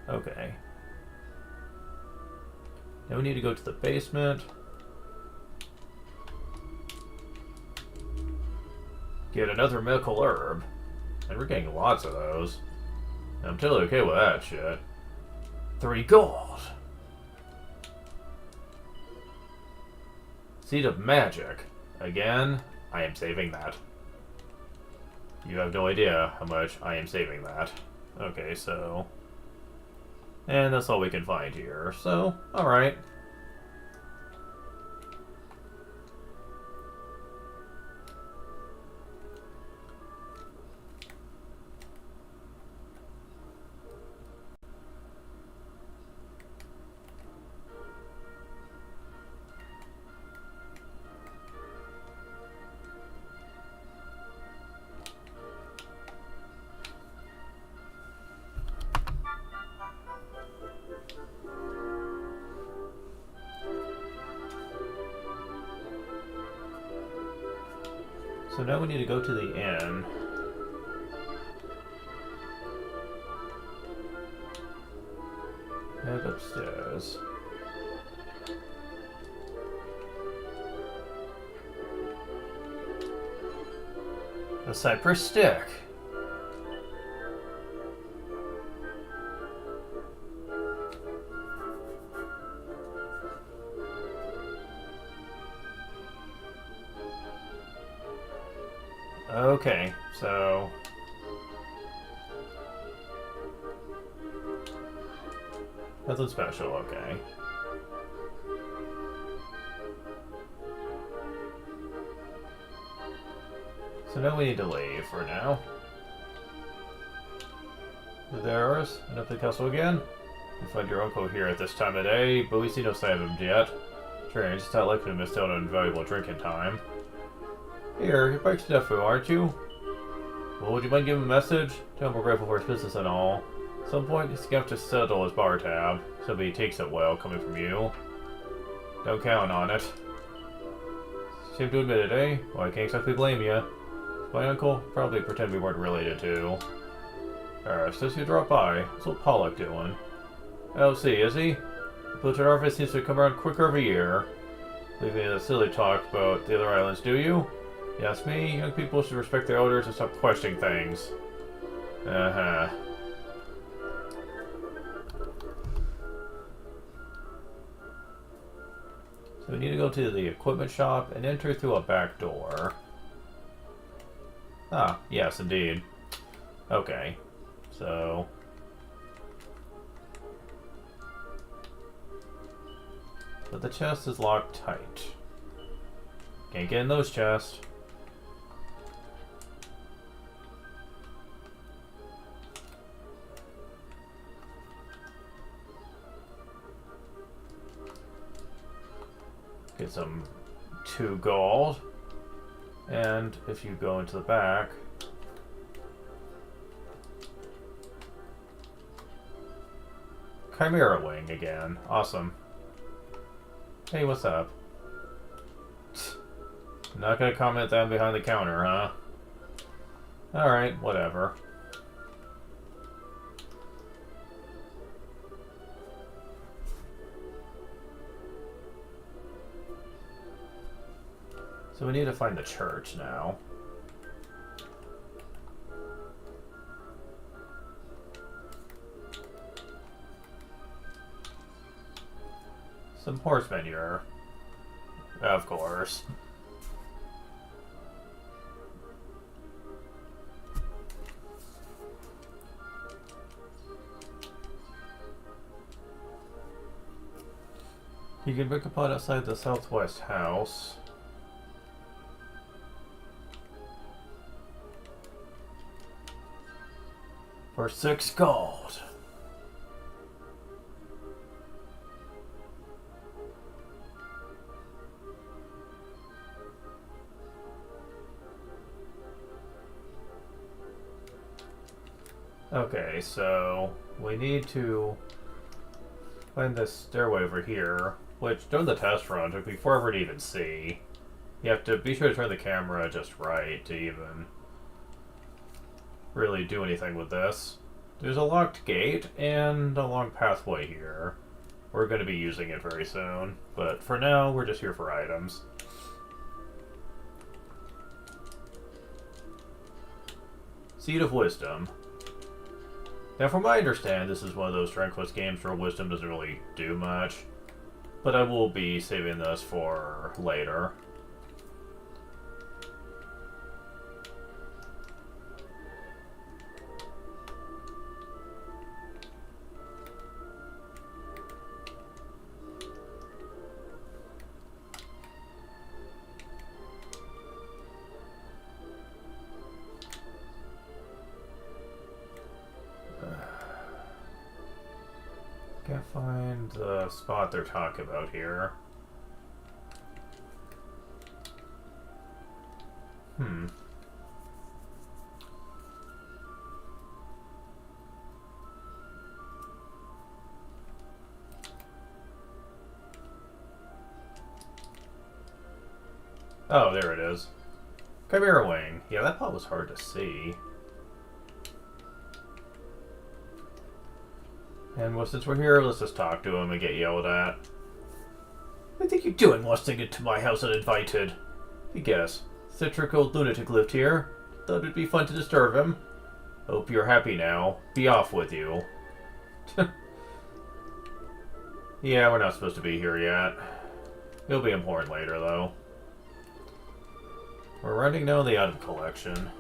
Okay. Now we need to go to the basement. Get another medical herb. And we're getting lots of those. I'm totally okay with that shit. $3 gold. Seed of Magic. Again, I am saving that. You have no idea how much I am saving that. Okay, so... And that's all we can find here, so, alright. So now we need to go to the inn. Head upstairs. A cypress stick. Okay, so... Nothing special, okay. So now we need to leave for now. There's and up to the castle again. You find your uncle here at this time of day, but we see no sign of him yet. Strange, it's not likely to miss out on invaluable drinking time. Here, your bike's nephew, aren't you? Well, would you mind giving him a message? Tell him we're grateful for his business and all. At some point, he's gonna have to settle his bar tab, so he takes it well coming from you. Don't count on it. Shame to admit it, eh? Well, I can't exactly blame you. My uncle probably pretend we weren't related to. Says you drop by. What's old Pollock doing? Oh, see, is he? The Pilchard harvest seems to come around quicker every year. Leaving the silly talk about the other islands, do you? Yes, me? Young people should respect their elders and stop questioning things. Uh-huh. So we need to go to the equipment shop and enter through a back door. Ah, yes, indeed. Okay, so... But the chest is locked tight. Can't get in those chests. Get some 2 gold. And if you go into the back, Chimera Wing again. Awesome. Hey, what's up? Not gonna comment that behind the counter, huh? Alright, whatever. So we need to find the church now. Some horse manure. Of course. You can pick a pot outside the southwest house. For 6 gold. Okay, so we need to find this stairway over here, which during the test run took me forever to even see. You have to be sure to turn the camera just right to even really do anything with this. There's a locked gate and a long pathway here. We're going to be using it very soon, but for now we're just here for items. Seed of Wisdom. Now from what I understand, this is one of those Dragon Quest games where wisdom doesn't really do much, but I will be saving this for later. Can't find the spot they're talking about here. Oh, there it is. Chimera Wing. Yeah, that part was hard to see. And well, since we're here, let's just talk to him and get yelled at. What do you think you're doing lusting into my house uninvited? I guess. Citric old lunatic lived here. Thought it'd be fun to disturb him. Hope you're happy now. Be off with you. Yeah, we're not supposed to be here yet. It'll be important later, though. We're running down the item collection.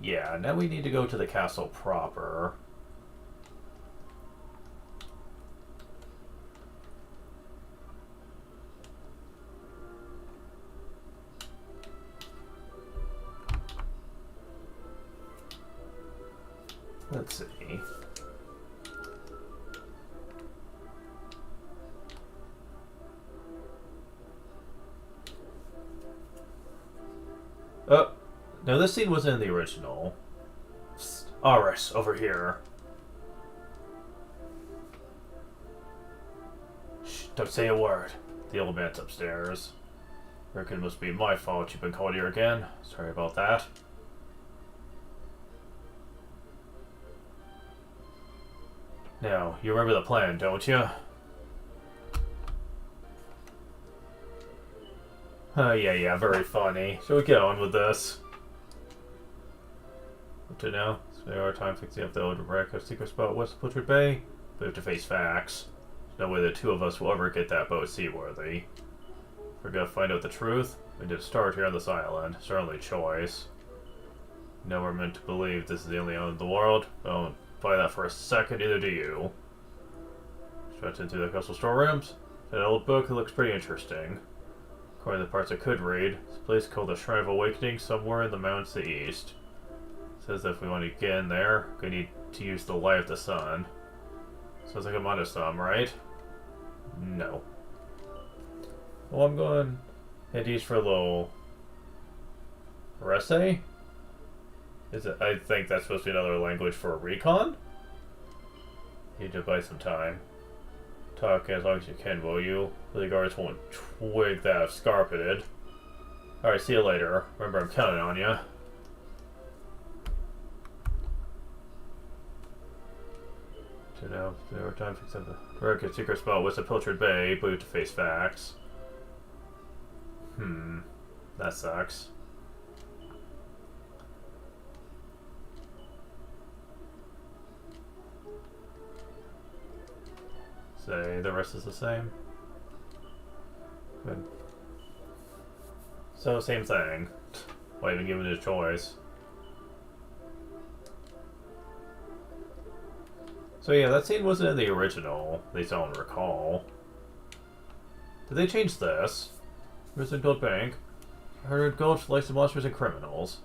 Yeah, now we need to go to the castle proper. Let's see. Oh, now this scene wasn't in the original. Aris, over here. Shh, don't say a word. The old man's upstairs. Reckon it must be my fault you've been called here again. Sorry about that. Now, you remember the plan, don't you? Yeah, very funny. Shall we get on with this? Up to now, spending our time fixing up the old wreck of secret spot west of Butchered Bay. We have to face facts. There's no way the two of us will ever get that boat seaworthy. If we're gonna find out the truth, we need to start here on this island. It's our only choice. No, we're meant to believe this is the only island in the world. Don't buy that for a second, either do you. Stretched into the castle storerooms. That old book looks pretty interesting. According to the parts I could read, it's a place called the Shrine of Awakening somewhere in the mountains to the east. It says that if we want to get in there, we need to use the light of the sun. Sounds like I'm onto some, right? No. Well, I'm going head east for a little Resse? Is it? I think that's supposed to be another language for a recon? Need to buy some time. Talk as long as you can, will you? The guards won't twig that I've scarpeted. Alright, see you later. Remember, I'm counting on you. To know, there were time to fix up the American secret spot was a Pilchard Bay, but we have to face facts. That sucks. Say the rest is the same. Good. So, same thing. Why even give it a choice? So yeah, that scene wasn't in the original, at least I don't recall. Did they change this? Missing Gold Bank. 100 gold for licensed monsters and criminals.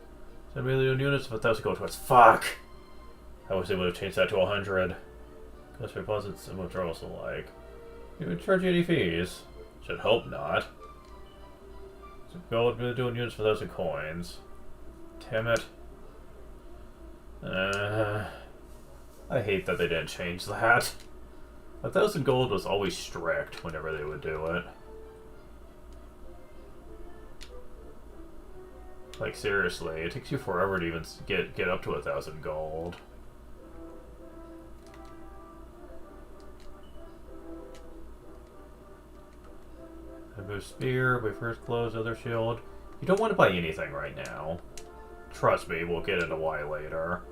10 million units of 1,000 gold towards. Fuck! I wish they would have changed that to 100. Cost deposits and withdrawals alike. You would charge any fees. Should hope not. Some gold, really doing units for 1,000 coins. Damn it. I hate that they didn't change that. 1,000 gold was always strict whenever they would do it. Like, seriously, it takes you forever to even get up to 1,000 gold. Bamboo spear, Wafer's clothes, other shield. You don't want to buy anything right now. Trust me, we'll get into why later.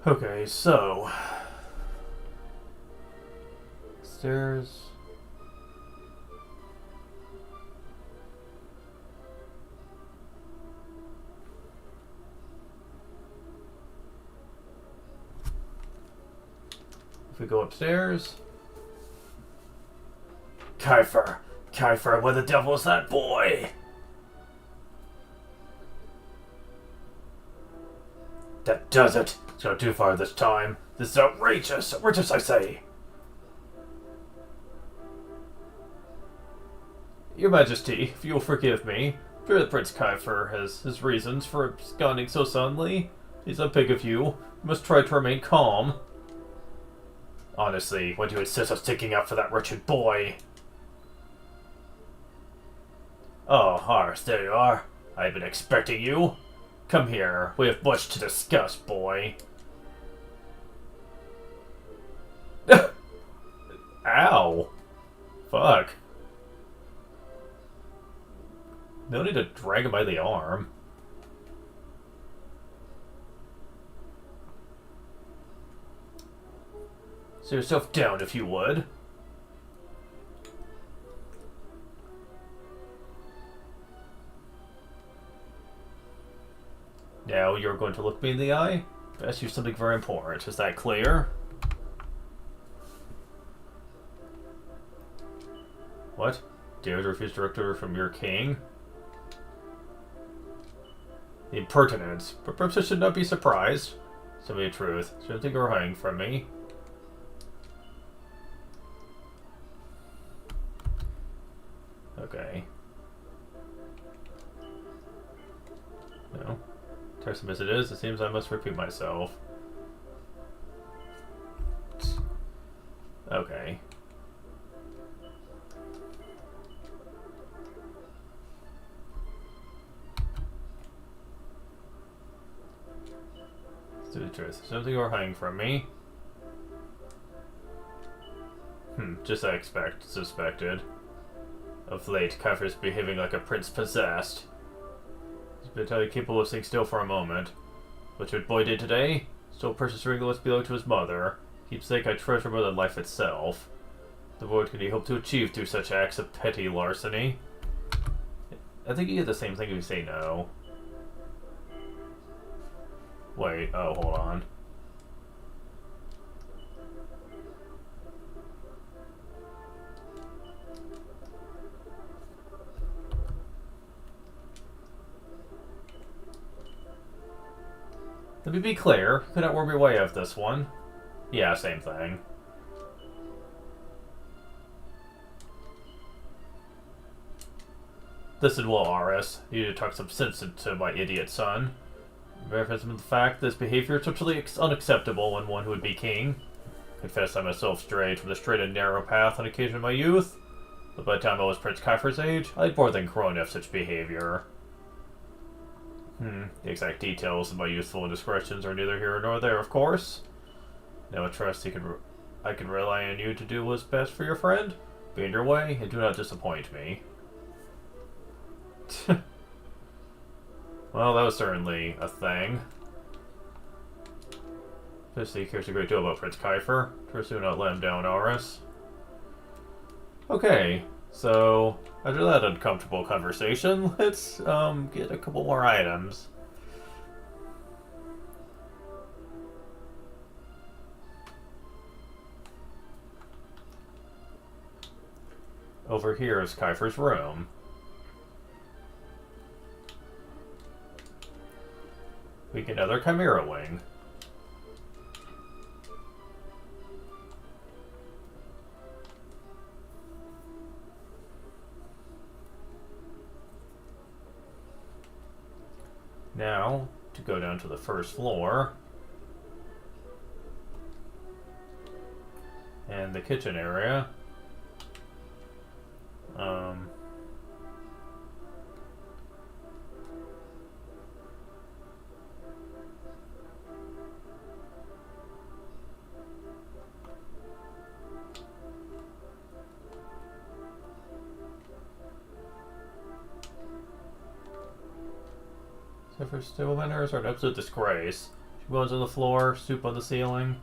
Okay, so... Stairs... If we go upstairs... Kiefer! Kiefer, where the devil is that boy? That does it! It's gone too far this time. This is outrageous! Outrageous, I say! Your Majesty, if you'll forgive me, I'm sure that Prince Kiefer has his reasons for absconding so suddenly. He's unbig of you. You must try to remain calm. Honestly, why do you insist on sticking up for that wretched boy? Oh, Horace, there you are. I've been expecting you. Come here, we have much to discuss, boy. Ow. Fuck. No need to drag him by the arm. Sit yourself down if you would. Now you're going to look me in the eye? I've asked you something very important. Is that clear? What? Dare to refuse director from your king? Impertinence. But perhaps I should not be surprised. Tell me the truth. Is there anything you're hiding from me? Okay. No. Tiresome as it is, it seems I must repeat myself. Okay. Let's do the truth. Something you're hiding from me? Just I suspected. Of late, Kiefer's behaving like a prince possessed. He's been entirely capable of staying still for a moment. What your boy did today? Stole precious ringlets belonging to his mother. Keepsake I treasure more than life itself. What could he hope to achieve through such acts of petty larceny? I think you get the same thing if you say no. Wait, oh, hold on. Let me be clear. Could not worm your way out of this one. Yeah, same thing. Listen well, Aris. You need to talk some sense into my idiot son. Reference him to the fact this behavior is totally unacceptable when one who would be king. Confess I myself strayed from the straight and narrow path on occasion of my youth, but by the time I was Prince Kiefer's age, I had more than grown of such behavior. The exact details of my youthful indiscretions are neither here nor there, of course. Now I trust I can rely on you to do what's best for your friend. Be in your way, and do not disappoint me. Well, that was certainly a thing. He cares a great deal about Prince Kiefer. Trust do not let him down, Aris. Okay, so after that uncomfortable conversation, let's get a couple more items. Over here is Kiefer's room. We get another Chimera Wing. Now, to go down to the first floor. And the kitchen area. So for stable manners are an absolute disgrace. She bones on the floor, soup on the ceiling.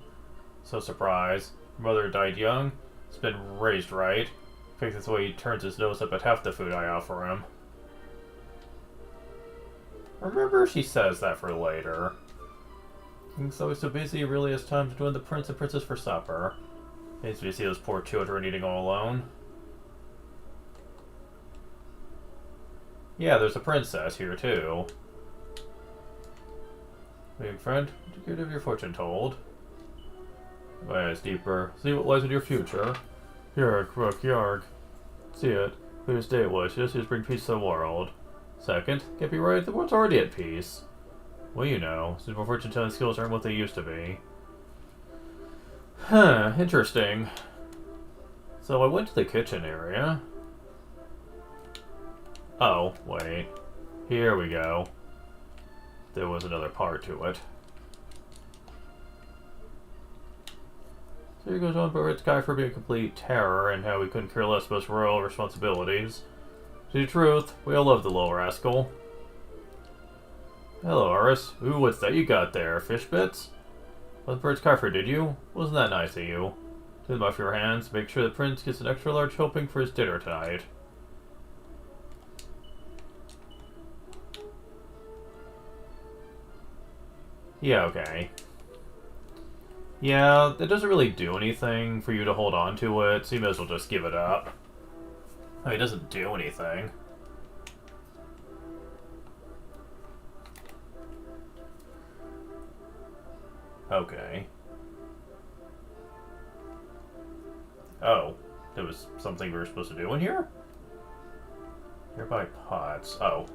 So surprised. Her mother died young. It's been raised right. In fact, that's why he turns his nose up at half the food I offer him. Remember, she says that for later. King's always so busy, he really has time to join the prince and princess for supper. Pains me to see those poor children eating all alone. Yeah, there's a princess here too. Big friend, would you care to have your fortune told? My eyes deeper. See what lies in your future. Yarg, rook, yarg. See it. Whose day it was, just to bring peace to the world. Second, can't be right, the world's already at peace. Well, you know, since my fortune telling skills aren't what they used to be. Huh, interesting. So I went to the kitchen area. Oh, wait. Here we go. There was another part to it. So here goes on about Red Sky for being a complete terror and how we couldn't care less about his royal responsibilities. To the truth, we all love the little rascal. Hello, Aris. Ooh, what's that you got there? Fish bits? Let Prince Kiefer, did you? Wasn't that nice of you? Take them off your hands. Make sure the prince gets an extra large helping for his dinner tonight. Yeah, okay. Yeah, it doesn't really do anything for you to hold on to it, so you may as well just give it up. I mean, it doesn't do anything. Okay. Oh, there was something we were supposed to do in here? Nearby pots. Oh.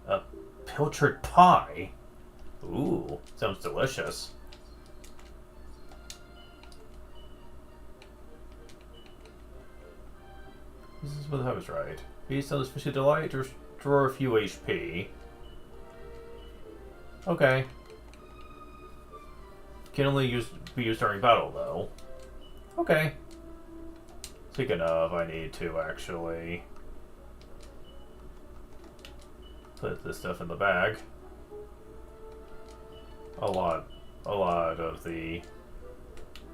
A pilchard pie? Ooh, sounds delicious. This is what I was right. Feast on this fishy delight to restore a few HP. Okay. Can only be used during battle, though. Okay. Speaking of, I need to actually put this stuff in the bag. A lot of the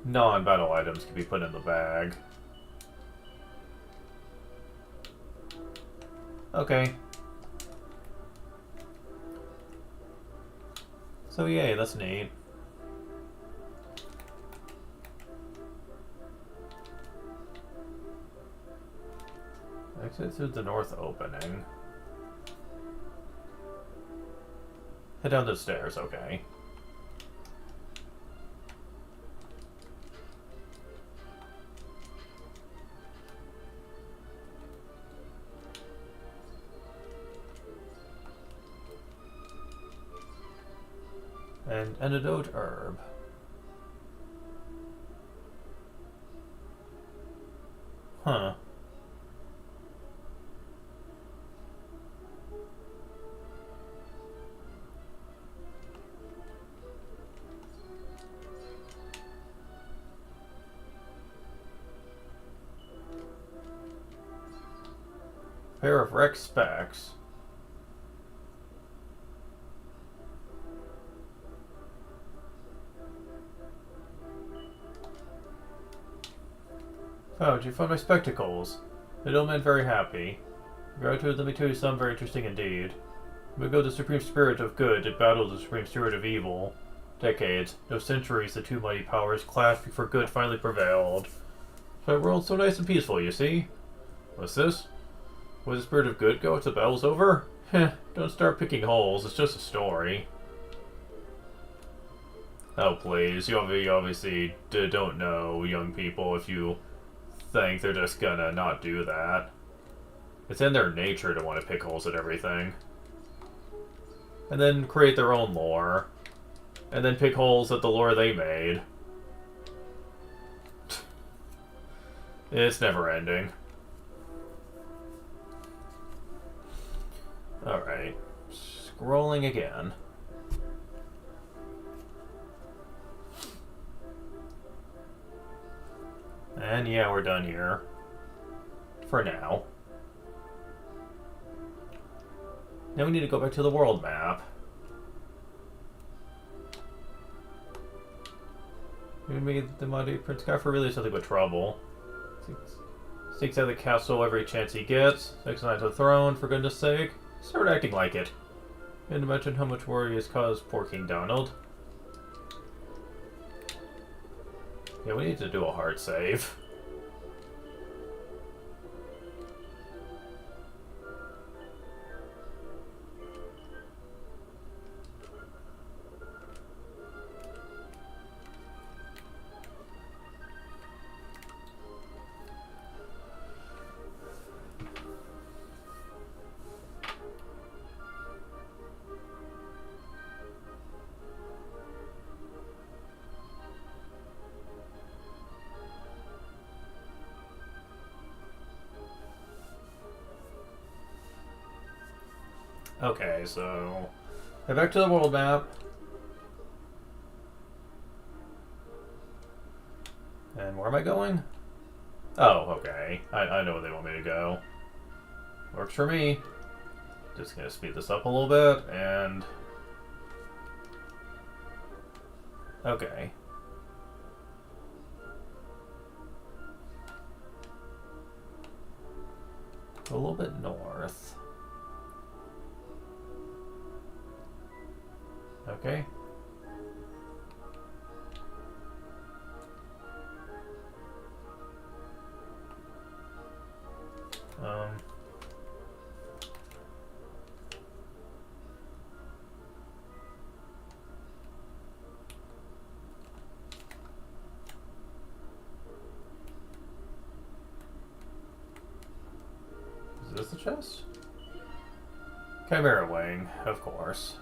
non-battle items can be put in the bag. Okay. So yay, that's neat. Exit through the north opening. Head down the stairs, okay. And antidote herb. Huh. Pair of Rex specs. Found you found my spectacles. They don't make very happy. Gratitude, let me tell you something very interesting indeed. Ago, the supreme spirit of good did battle the supreme spirit of evil. Decades, no centuries, the two mighty powers clashed before good finally prevailed. So a world so nice and peaceful, you see? What's this? Where the spirit of good go if the battle's over? Heh, don't start picking holes, it's just a story. Oh please, you obviously don't know young people if you think they're just gonna not do that. It's in their nature to want to pick holes at everything. And then create their own lore. And then pick holes at the lore they made. It's never ending. Alright. Scrolling again. And yeah, we're done here. For now. Now we need to go back to the world map. We made the mighty Prince Kafir really something but trouble. Seeks out the castle every chance he gets. Takes on the throne, for goodness sake. Start acting like it. And imagine how much worry has caused poor King Donald. Yeah, we need to do a hard save. Okay, so head back to the world map. And where am I going? Oh, okay. I know where they want me to go. Works for me. Just gonna speed this up a little bit, and... Okay. Go a little bit north. Okay. Is this the chest? Chimera Wing, of course.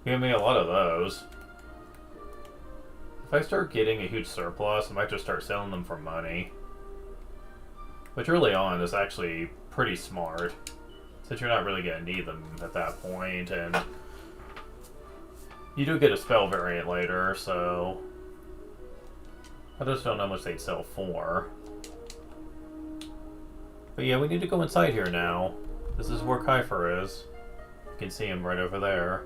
Give me a lot of those. If I start getting a huge surplus, I might just start selling them for money. Which early on is actually pretty smart, since you're not really going to need them at that point, and you do get a spell variant later, so I just don't know how much they'd sell for. But yeah, we need to go inside here now. This is where Kiefer is. You can see him right over there.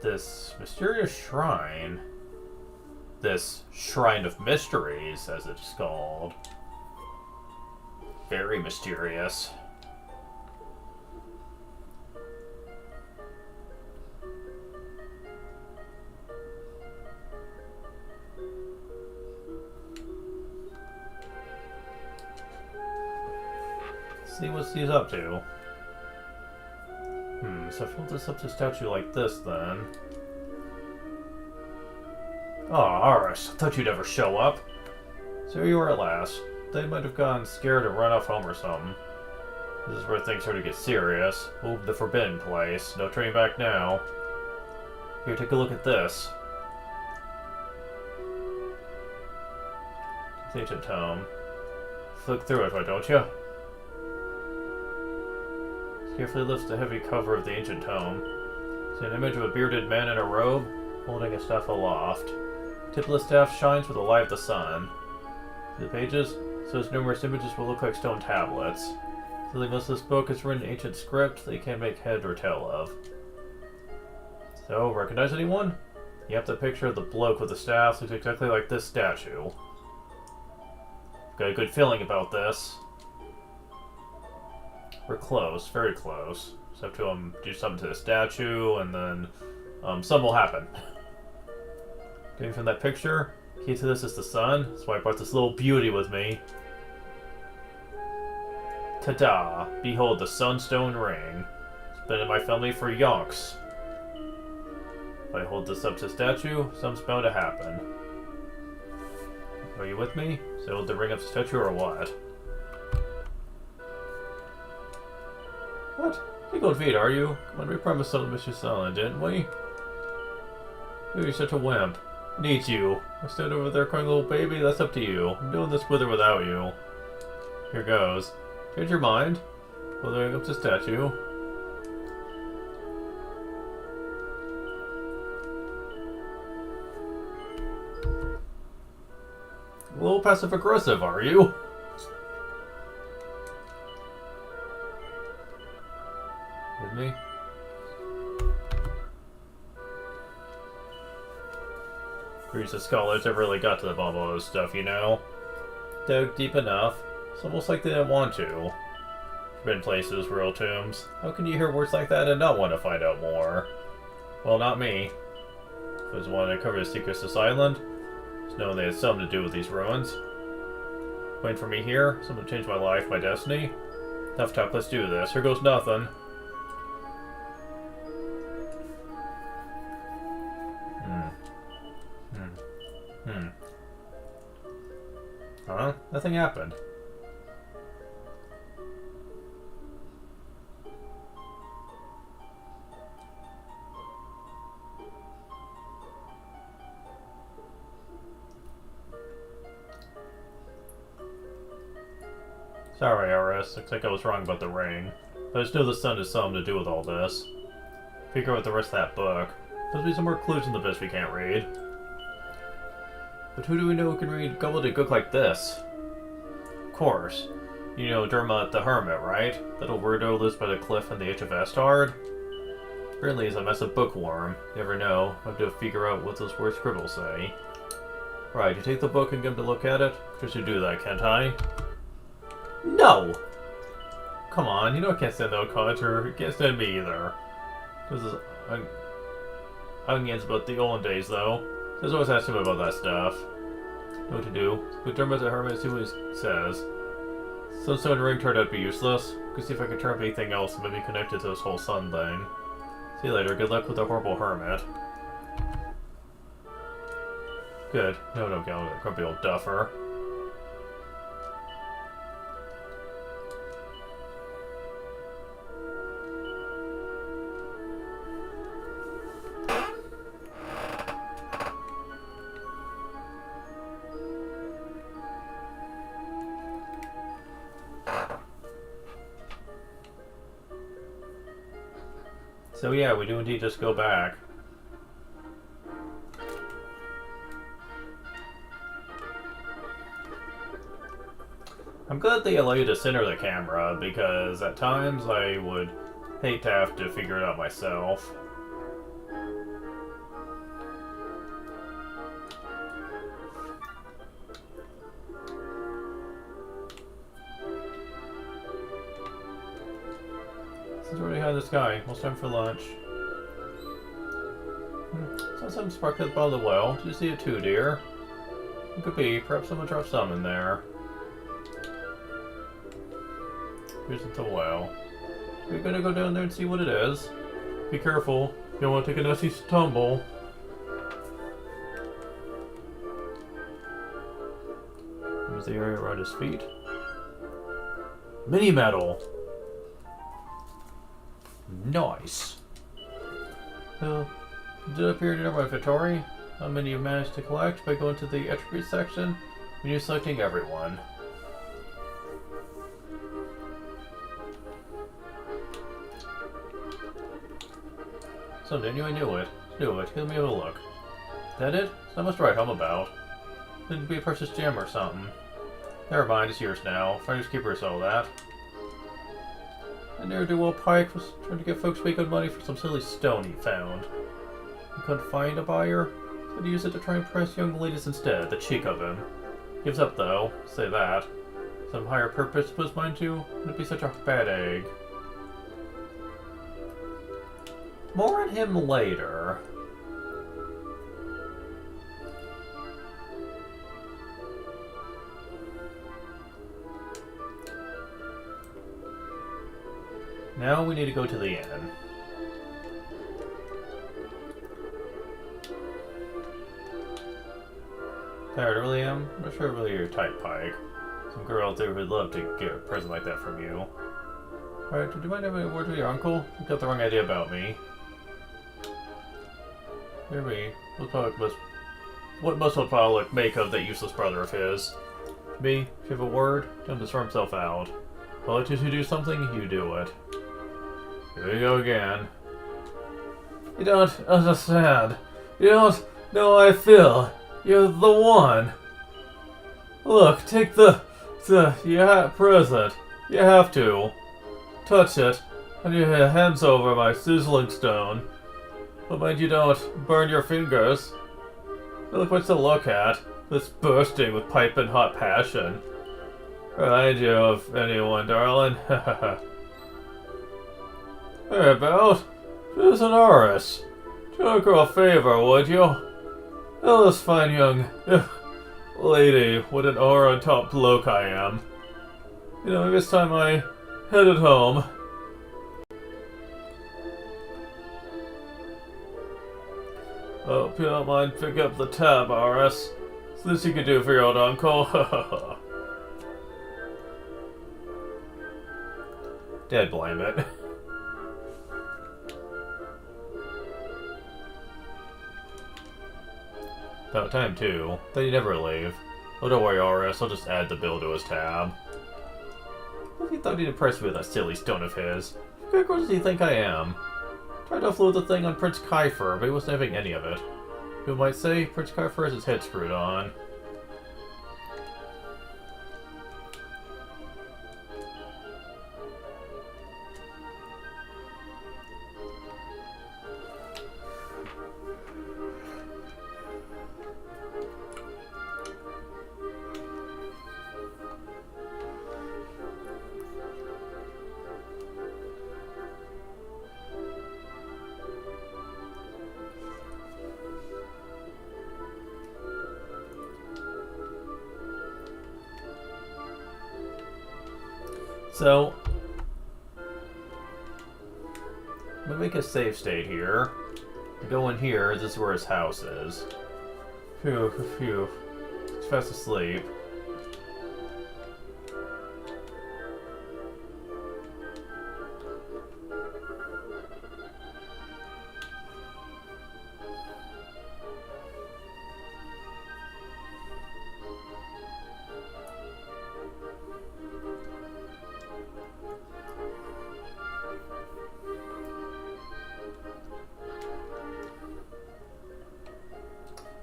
this mysterious shrine, this Shrine of Mysteries, as it's called, very mysterious. See what he's up to. So if I hold this up to a statue like this, then... Oh, Aris, I thought you'd ever show up. So here you are at last. They might have gotten scared and run off home or something. This is where things start to get serious. Move the forbidden place. No turning back now. Here, take a look at this. It's ancient tome. Flick through it, why don't you? Carefully lifts the heavy cover of the ancient tome. See an image of a bearded man in a robe, holding a staff aloft. The tip of the staff shines with the light of the sun. See the pages? Those numerous images will look like stone tablets. So most of this book is written in ancient script that you can't make head or tail of. So, recognize anyone? Yep, the picture of the bloke with the staff looks exactly like this statue. Got a good feeling about this. We're close, very close. Just have to do something to the statue, and then something will happen. Getting from that picture, key to this is the sun. That's why I brought this little beauty with me. Ta-da! Behold the Sunstone Ring. It's been in my family for yonks. If I hold this up to the statue, something's bound to happen. Are you with me? So hold the ring up to the statue or what? What? You cold feet, are you? Come on, we promised something to Mr. Silent, didn't we? You're such a wimp. Need you. I stand over there crying little baby, that's up to you. I'm doing this with or without you. Here goes. Change your mind. Holding up the statue. A little passive aggressive, are you? With me? Greece of scholars have really got to the bottom of this stuff, you know? Dug deep enough. It's almost like they didn't want to. Forbidden places, royal tombs. How can you hear words like that and not want to find out more? Well, not me. If I was one to cover the secrets of this island, just knowing they had something to do with these ruins. Waiting for me here, something to change my life, my destiny. Tough talk, let's do this. Here goes nothing. Huh? Nothing happened. Sorry, Aris. Looks like I was wrong about the ring. But I just know the sun has something to do with all this. Figure out the rest of that book. There's be some more clues in the bits we can't read. But who do we know who can read gobbledygook like this? Of course. You know Dermot the Hermit, right? That old weirdo lives by the cliff in the Age of Astard? Apparently he's a massive bookworm. You never know. I have to figure out what those weird scribbles say. Right, you take the book and get him to look at it? Just to do that, can't I? No! Come on, you know I can't stand that culture. You can't stand me either. This is onions about the olden days, though. There's always asking him about that stuff. Know what to do. Put Dermot the Hermit and see what he says. Sunstone Ring turned out to be useless. Could see if I could turn up anything else that may be connected to this whole sun thing. See you later. Good luck with the horrible hermit. Good. No, don't get a grumpy old duffer. So yeah, we do indeed just go back. I'm glad they allow you to center the camera, because at times I would hate to have to figure it out myself. in the sky. Almost time for lunch. Saw something sparkling by the well. Did you see it too, dear? It could be. Perhaps someone dropped some in there. Here's the well. We're gonna go down there and see what it is. Be careful. You don't want to take a nasty tumble. Here's the area around his feet. Mini metal. Nice. Did it appear near my inventory? How many you've managed to collect by going to the attributes section when you're selecting everyone? Someday I knew it. Let me have a look. That it? That must right I'm about. It'd be a precious gem or something. Never mind, it's yours now. Finders keepers all that. And ne'er-do-well Pike was trying to get folks make good money for some silly stone he found. He couldn't find a buyer, so he used it to try and impress young ladies instead. The cheek of him. Gives up though, say that. Some higher purpose was mine too, wouldn't be such a bad egg. More on him later. Now we need to go to the inn. Tired, really am? I'm not sure really your type, Pike. Some girl out there who'd love to get a present like that from you. Alright, do you mind having a word with your uncle? You got the wrong idea about me. Hear me. What must Pollock make of that useless brother of his? Me, if you have a word, tell him to throw himself out. If I let you do something, you do it. Here we go again. You don't understand. You don't know how I feel. You're the one. Look, take the present. You have to. Touch it, and your hands over my sizzling stone. But mind you don't burn your fingers. They look much to look at. It's bursting with piping hot passion. Remind you of anyone, darling? Hey, about? She's an heiress. Do a girl a favor, would you? Tell this fine young lady what an over-on-top bloke I am. You know, maybe it's time I headed home. Oh, if you don't mind, pick up the tab, Aris. It's this you can do for your old uncle. Dead blame it. About time too. Then you never leave. Oh, don't worry, Aris. I'll just add the bill to his tab. What if he thought he'd impress me with that silly stone of his? What good does he think I am? Tried to offload the thing on Prince Kiefer, but he wasn't having any of it. Who might say Prince Kiefer has his head screwed on. So, I'm gonna make a save state here. Go in here, this is where his house is. Phew, phew. He's fast asleep.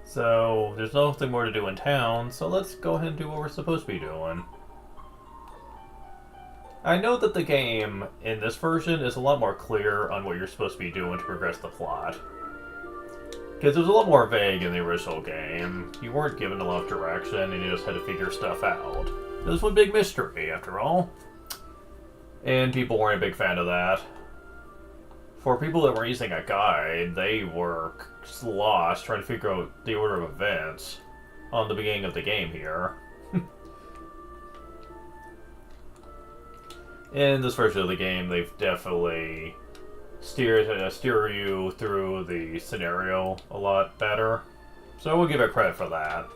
So, there's nothing more to do in town, so let's go ahead and do what we're supposed to be doing. I know that the game, in this version, is a lot more clear on what you're supposed to be doing to progress the plot. Because it was a lot more vague in the original game. You weren't given a lot of direction, and you just had to figure stuff out. It was one big mystery, after all. And people weren't a big fan of that. For people that were using a guide, they were just lost trying to figure out the order of events on the beginning of the game here. In this version of the game, they've definitely steer you through the scenario a lot better. So we'll give it credit for that.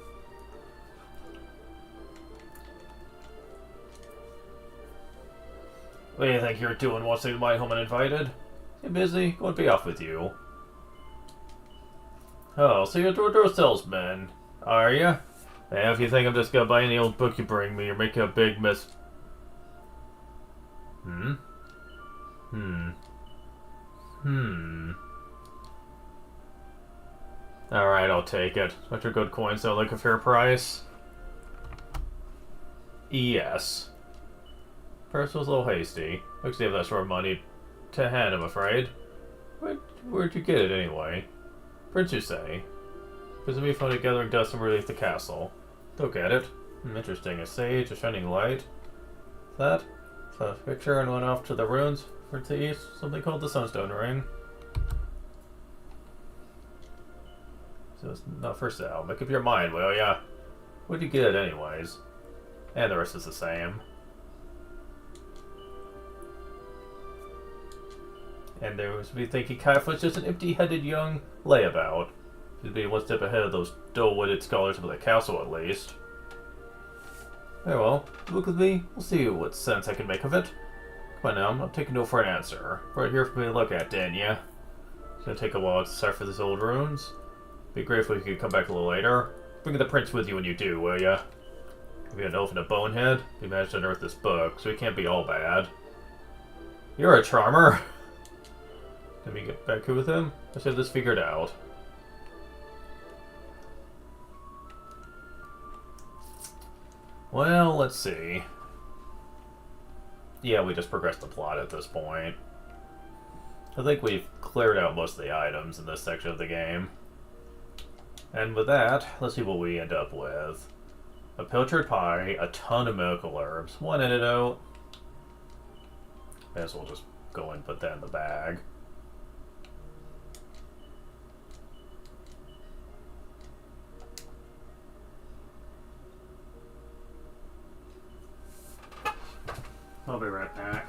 What do you think you're doing watching my home uninvited? You busy? Go and be off with you. Oh, so you're a door-to-door salesman, are you? And if you think I'm just gonna buy any old book you bring me, you're making a big miss... Alright, I'll take it. Such a good coin sound like a fair price? Yes. First was a little hasty. Looks like you have that sort of money to hand, I'm afraid. Where'd you get it, anyway? Prince, you say? Presumably from the gathering dust and relief the castle. Don't get it. Interesting. A sage, a shining light. That? A picture and went off to the ruins for the east. Something called the Sunstone Ring. So it's not for sale. Make up your mind, will ya? What'd you get, anyways? And the rest is the same. And there was me thinking Kaifa was just an empty-headed young layabout. He'd be one step ahead of those dull-witted scholars of the castle, at least. Very well, look with me. We'll see what sense I can make of it. Come on now, I'm taking no for an answer. Right here for me to look at, didn't ya? It's gonna take a while to decipher these old runes. Be grateful if you could come back a little later. Bring the prince with you when you do, will ya? If you're an elf and a bonehead, we managed to unearth this book, so he can't be all bad. You're a charmer! Let me get back here with him. Let's have this figured out. Well, let's see. Yeah, we just progressed the plot at this point. I think we've cleared out most of the items in this section of the game. And with that, let's see what we end up with. A pilchard pie, a ton of miracle herbs, one antidote. I guess we'll just go and put that in the bag. I'll be right back.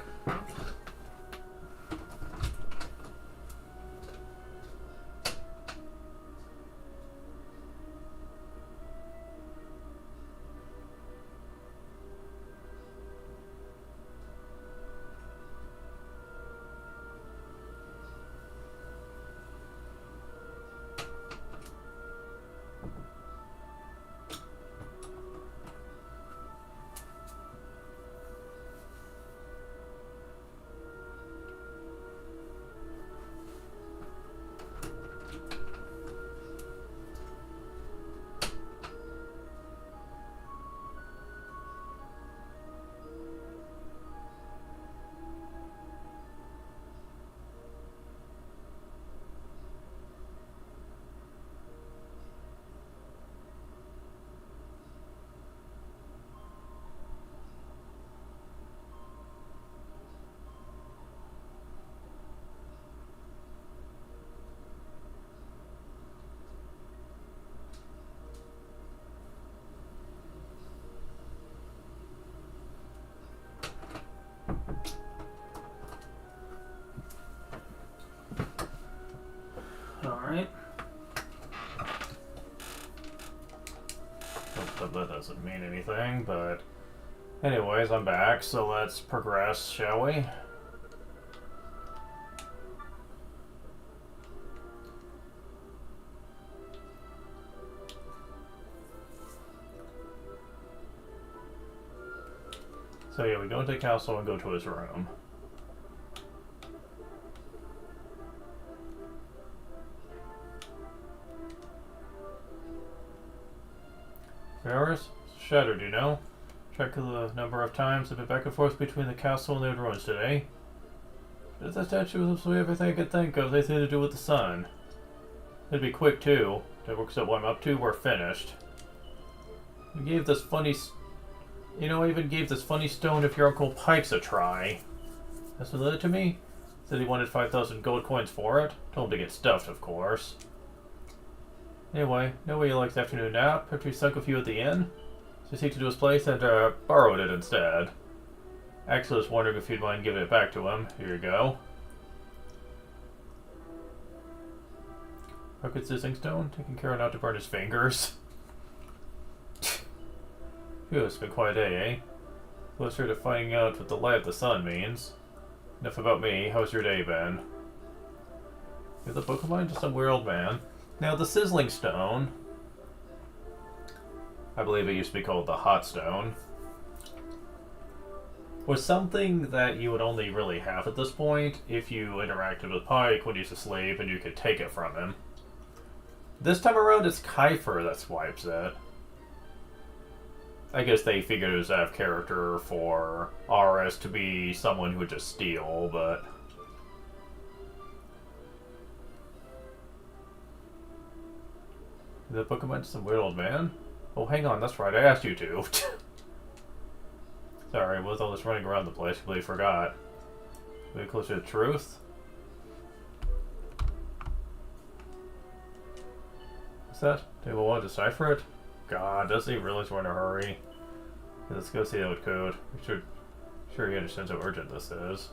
Alright. That doesn't mean anything, but... Anyways, I'm back, so let's progress, shall we? So yeah, we go into the castle and go to his room. Ferris? Shattered, you know? Check the number of times I've been back and forth between the castle and the ruins today. But that statue was absolutely everything I could think of, anything to do with the sun. It'd be quick too. That works out what I'm up to, we're finished. You gave this funny... You know, I even gave this funny stone of your Uncle Pike's a try. That's what led it to me? Said he wanted 5,000 gold coins for it. Told him to get stuffed, of course. Anyway, know where he likes afternoon nap after he sunk a few at the inn? So he took it to his place and borrowed it instead. Axel was wondering if he'd mind giving it back to him. Here you go. Rocket sizzling stone, taking care not to burn his fingers. Phew, it's been quite a day, eh? Closer to finding out what the light of the sun means. Enough about me, how's your day been? You're the book of mine, just some weird old man. Now, the sizzling stone, I believe it used to be called the hot stone, was something that you would only really have at this point if you interacted with Pike when he was asleep and you could take it from him. This time around, it's Kiefer that swipes it. I guess they figured it was out of character for RS to be someone who would just steal, but... The book of some weird old man? Oh, hang on, that's right, I asked you to. Sorry, with all this running around the place, I completely forgot. Way closer to the truth? What's that? Table 1, decipher it? God, does he realize we're in a hurry? Okay, let's go see that with code. Sure he understands how urgent this is.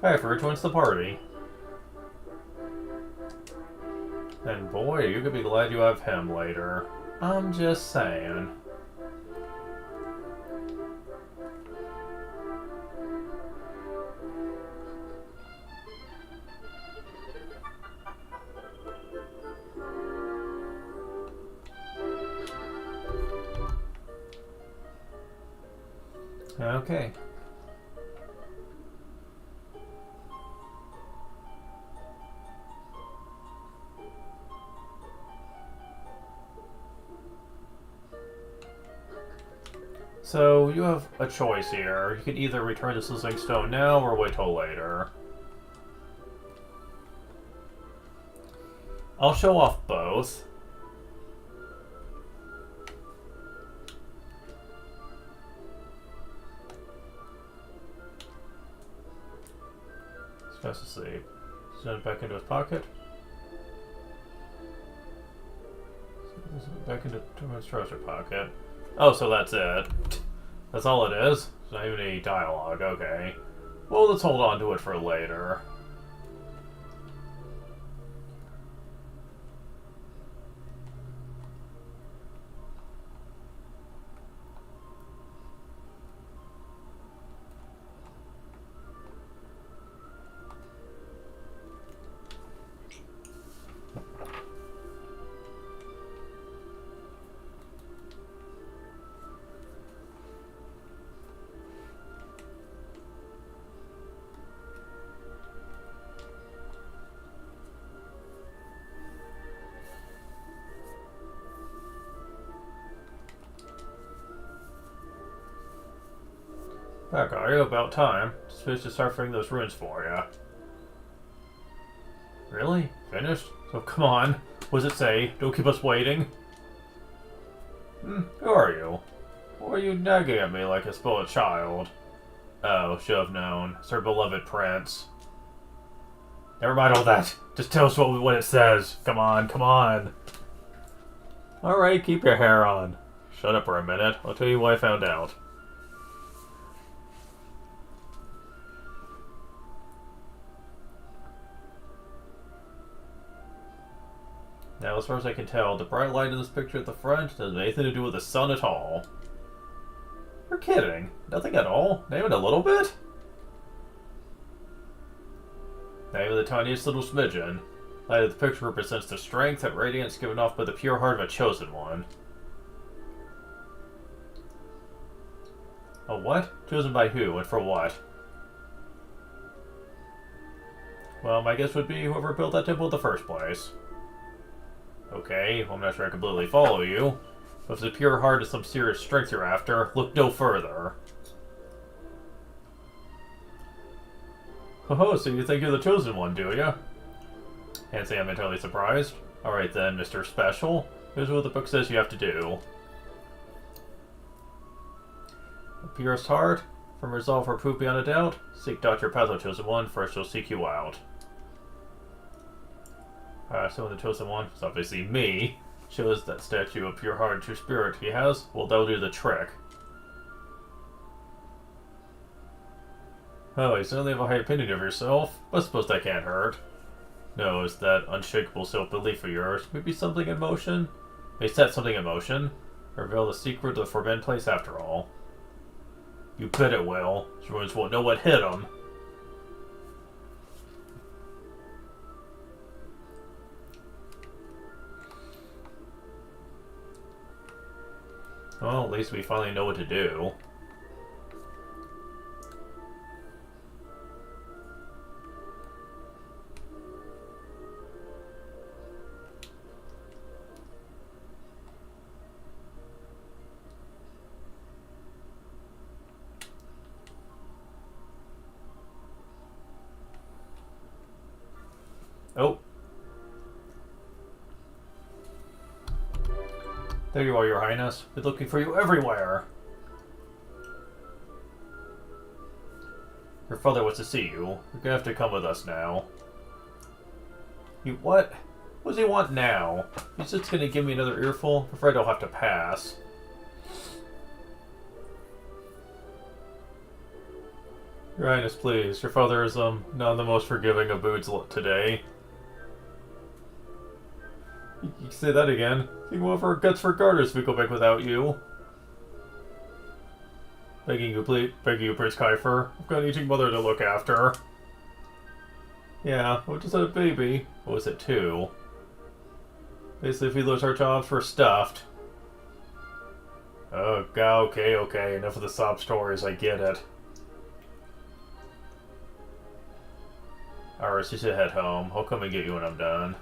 Kiefer joins the party. And boy, you could be glad you have him later. I'm just saying. Okay. So, you have a choice here. You can either return the sizzling stone now or wait till later. I'll show off both. He's fast asleep. Send it back into his pocket. Back into his trouser pocket. Oh, so that's it. That's all it is? It's not even any dialogue, okay. Well, let's hold on to it for later. Back, are you? About time. Supposed to start filling those runes for ya. Really? Finished? So come on. What does it say? Don't keep us waiting. Who are you? Why are you nagging at me like a spoiled child? Oh, should have known. It's our beloved prince. Never mind all that. Just tell us what it says. Come on, come on. Alright, keep your hair on. Shut up for a minute. I'll tell you what I found out. Now, as far as I can tell, the bright light in this picture at the front doesn't have anything to do with the sun at all. You're kidding. Nothing at all? Not even a little bit? Not even the tiniest little smidgen. Light of the picture represents the strength and radiance given off by the pure heart of a chosen one. A what? Chosen by who, and for what? Well, my guess would be whoever built that temple in the first place. Okay, well, I'm not sure I completely follow you. But if the pure heart is some serious strength you're after, look no further. Oh, so you think you're the chosen one, do you? Can't say I'm entirely surprised. Alright then, Mr. Special. Here's what the book says you have to do. The purest heart, from resolve or proof beyond a doubt, seek Dr. Pazzo, Chosen One, first she'll seek you out. So when the Chosen One, it's obviously me, shows that statue of pure heart and true spirit he has, well, that'll do the trick. Oh, you certainly have a high opinion of yourself, but I suppose that can't hurt. No, is that unshakable self-belief of yours maybe something in motion? May set something in motion. Reveal the secret of the forbidden place after all. You bet it will. Ruins won't know what hit them. Well, at least we finally know what to do. Oh. There you are, Your Highness. Been looking for you everywhere. Your father wants to see you. You're gonna have to come with us now. You what? What does he want now? He's just gonna give me another earful? I'm afraid I'll have to pass. Your Highness, please. Your father is, not the most forgiving of moods today. You can say that again. Think we'll have our guts for garters if we go back without you. Begging you, Prince Kiefer. I've got an aging mother to look after. Yeah, we just had a baby. What was it, 2? Basically, if we lose our jobs, we're stuffed. Oh, okay. Enough of the sob stories, I get it. Alright, you should head home. I'll come and get you when I'm done.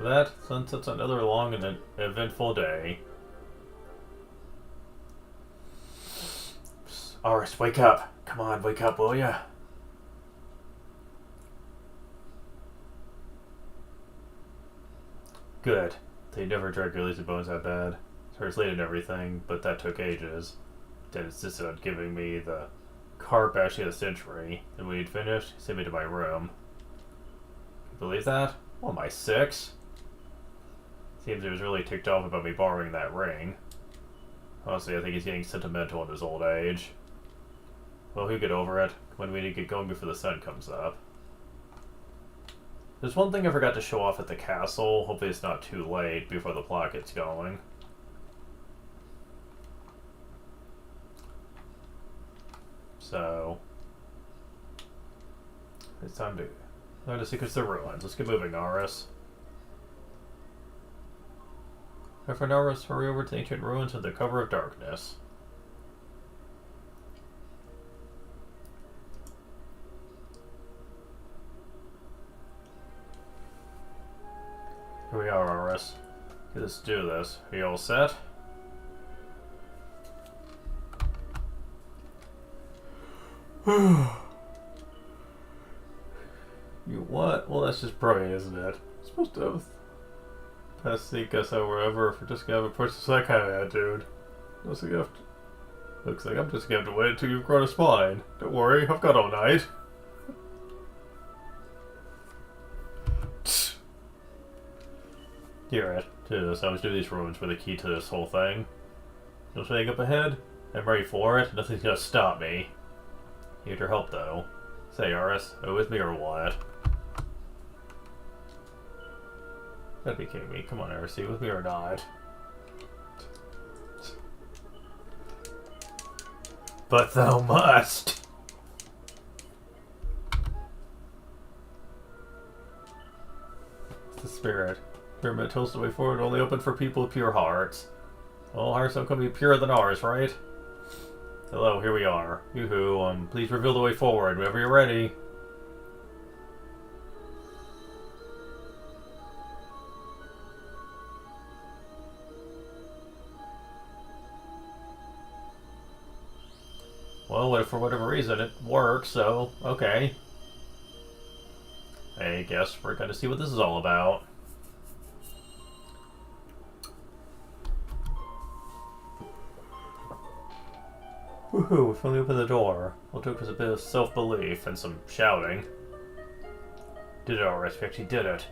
That sunsets another long and eventful day. Aris, wake up. Come on, wake up, will ya? Good. They never dragged your lazy bones that bad. It's late and everything, but that took ages. Dad insisted on giving me the car bashing of the century. And when he'd finished, he sent me to my room. Can you believe that? What am I, 6? Seems he was really ticked off about me borrowing that ring. Honestly, I think he's getting sentimental in his old age. Well, he'll get over it when we need to get going before the sun comes up. There's one thing I forgot to show off at the castle. Hopefully it's not too late before the plot gets going. So it's time to sequence the ruins. Let's get moving, Aris. Aris, hurry over to the ancient ruins under the cover of darkness. Here we are, Aris. Let's do this. Are you all set? You what? Well, that's just brilliant, isn't it? I'm supposed to have past seek us out wherever if we're just gonna have a push that kind of attitude. Looks like I'm just gonna have to wait until you've grown a spine. Don't worry, I've got all night. Here, do this. I was doing these ruins for the key to this whole thing. No saying up ahead. I'm ready for it. Nothing's gonna stop me. Need your help, though. Say, Aris, are you with me or what? Gotta be kidding me. Come on, Aris, are you with me or not? But thou must! The spirit. Pyramid tells the way forward only open for people with pure hearts. All hearts don't come to be purer than ours, right? Hello, here we are. Yoo-hoo, please reveal the way forward whenever you're ready. Well, for whatever reason, it works, so, okay. I guess we're gonna see what this is all about. Woohoo, we finally opened the door. What took was a bit of self-belief and some shouting. Did it alright, we actually did it.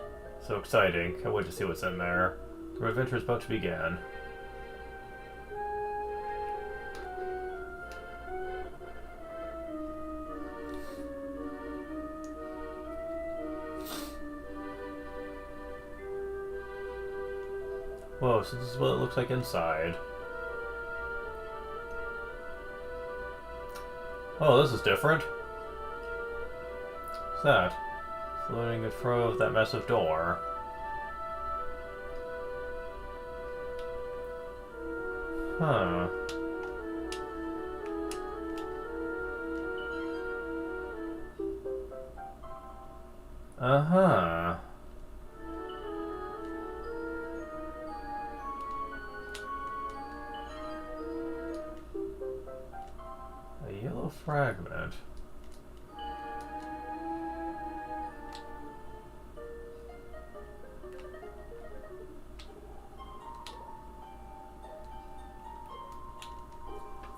So exciting, can't wait to see what's in there. The adventure is about to begin. Whoa, so this is what it looks like inside. Oh, this is different. What's that? Floating in front of that massive door. Huh. Uh-huh. A yellow fragment.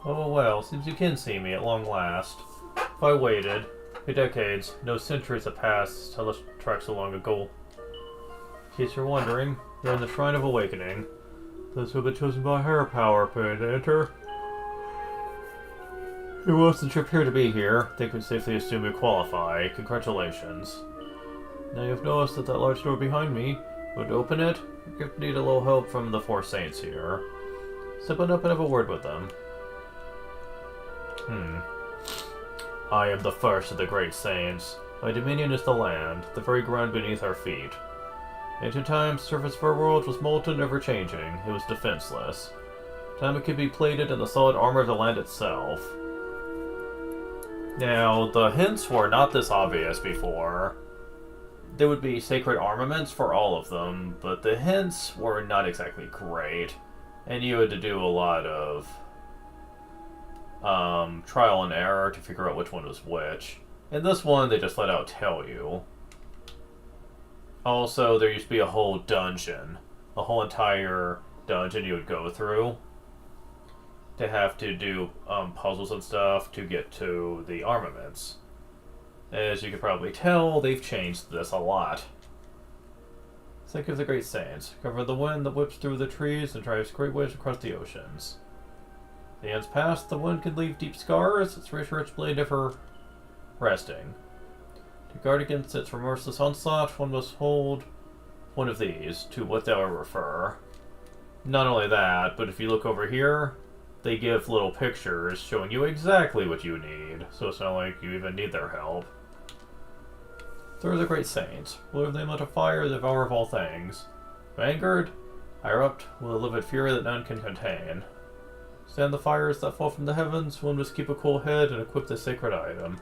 Oh well, seems you can see me at long last. If I waited, for decades, no centuries have passed till the tracks so long ago. In case you're wondering, you're in the Shrine of Awakening. Those who have been chosen by higher power permit to enter. Who wants the trip here to be here? They can safely assume you qualify. Congratulations. Now you've noticed that large door behind me. Would open it? You need a little help from the four saints here. Step on up and have a word with them. I am the first of the great saints. My dominion is the land, the very ground beneath our feet. Ancient times, the surface of our world was molten, ever-changing. It was defenseless. Time it could be plated in the solid armor of the land itself. Now, the hints were not this obvious before. There would be sacred armaments for all of them, but the hints were not exactly great. And you had to do a lot of trial and error to figure out which one was which. In this one, they just let out tell you. Also, there used to be a whole dungeon. A whole entire dungeon you would go through to have to do puzzles and stuff to get to the armaments. As you can probably tell, they've changed this a lot. Think of the great saints. Cover the wind that whips through the trees and drives great waves across the oceans. The ends past, the wind can leave deep scars, its rich blade never resting. To guard against its remorseless onslaught, one must hold one of these, to what thou refer. Not only that, but if you look over here, they give little pictures showing you exactly what you need, so it's not like you even need their help. They're the great saints, ruler of the element of fire, the devourer of all things. Vanguard, I erupt with a livid fury that none can contain. Stand the fires that fall from the heavens, one must keep a cool head and equip the sacred item.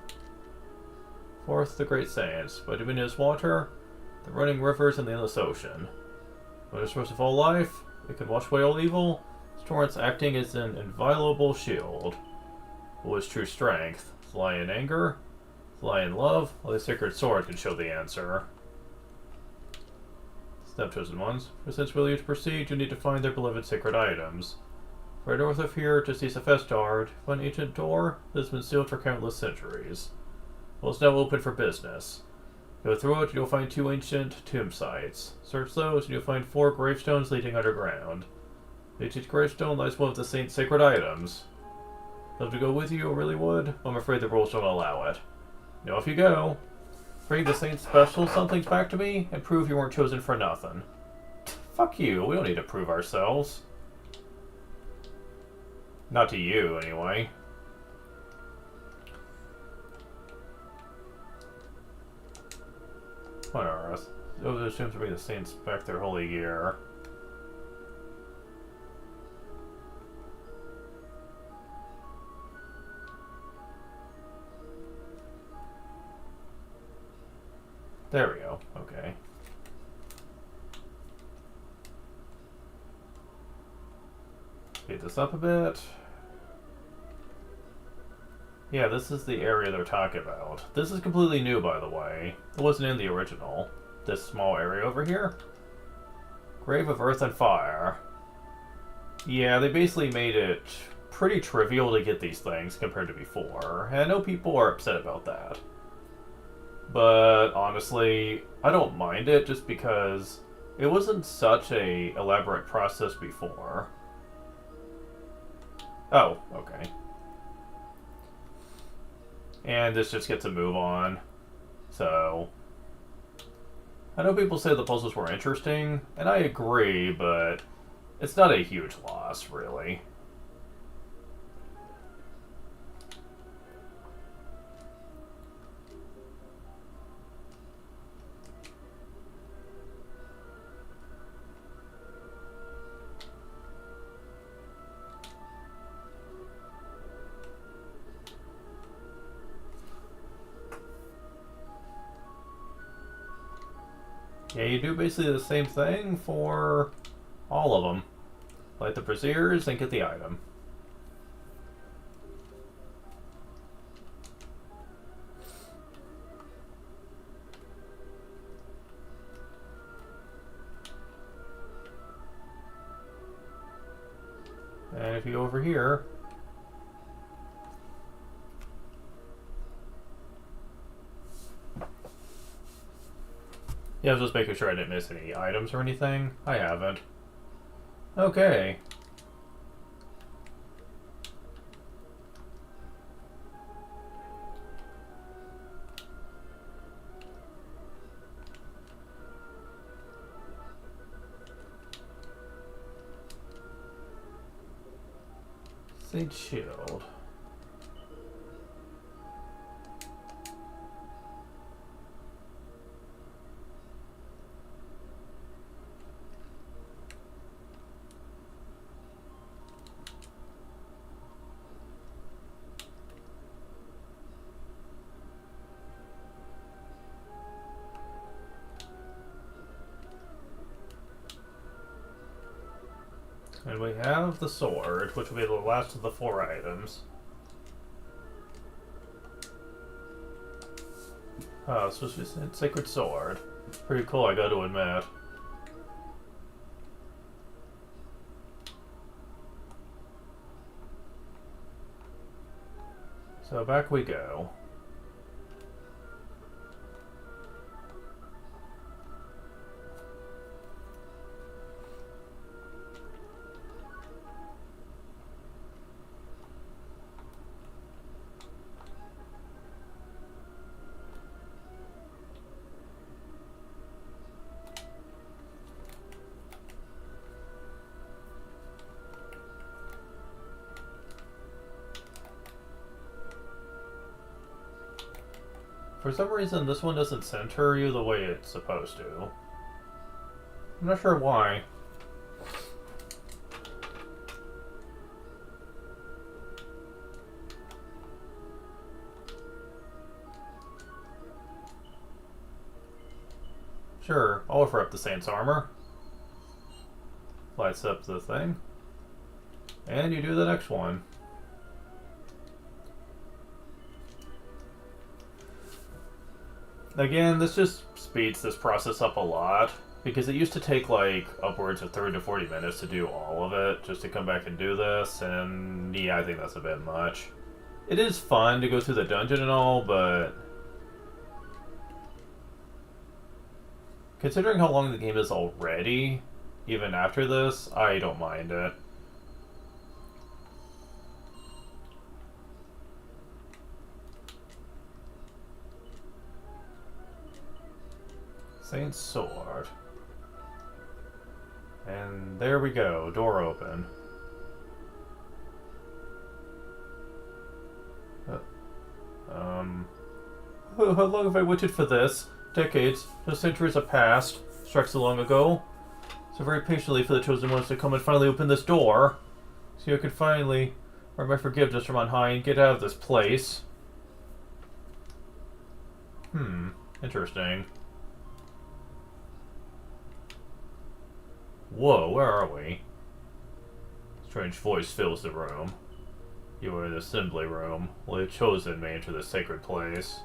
Fourth, the great saints, by dominion is water, the running rivers, and the endless ocean. When the source of all life, it can wash away all evil, its torrents acting as an inviolable shield. What is true strength? Lie in anger? Lie in love? Well, the sacred sword can show the answer. Step chosen ones. For since will you to proceed, you need to find their beloved sacred items. Right north of here, just east of Festard, find an ancient door that has been sealed for countless centuries. Well, it's now open for business. Go through it, you'll find 2 ancient tomb sites. Search those, and you'll find 4 gravestones leading underground. Each gravestone lies one of the saint's sacred items. Love to go with you, I really would. I'm afraid the rules don't allow it. Now off you go. Bring the saint's special somethings back to me, and prove you weren't chosen for nothing. Fuck you, we don't need to prove ourselves. Not to you, anyway. What on earth? Those assumes to bring the saints back their holy gear. There we go. Okay. Speed this up a bit. Yeah, this is the area they're talking about. This is completely new, by the way. It wasn't in the original. This small area over here. Grave of Earth and Fire. Yeah, they basically made it pretty trivial to get these things compared to before. And I know people are upset about that. But honestly, I don't mind it just because it wasn't such a elaborate process before. Oh, okay. And this just gets a move on. So, I know people say the puzzles were interesting, and I agree, but it's not a huge loss, really. Yeah, you do basically the same thing for all of them. Light the braziers and get the item. And if you go over here, yeah, I was just making sure I didn't miss any items or anything. I haven't. Okay. Sage Shield. And we have the sword, which will be the last of the 4 items. Oh, it's supposed to be Sacred Sword. Pretty cool, I gotta admit. So back we go. For some reason, this one doesn't center you the way it's supposed to. I'm not sure why. Sure, I'll offer up the Saint's Armor. Lights up the thing. And you do the next one. Again, this just speeds this process up a lot, because it used to take like upwards of 30 to 40 minutes to do all of it, just to come back and do this, and yeah, I think that's a bit much. It is fun to go through the dungeon and all, but considering how long the game is already, even after this, I don't mind it. Saint's Sword. And there we go, door open. How long have I waited for this? Decades, no centuries have passed. Strikes so long ago. So very patiently for the chosen ones to come and finally open this door. So you could finally earn my forgiveness from on high and get out of this place. Interesting. Whoa, where are we? Strange voice fills the room. You are in the assembly room. Only the chosen may enter the sacred place.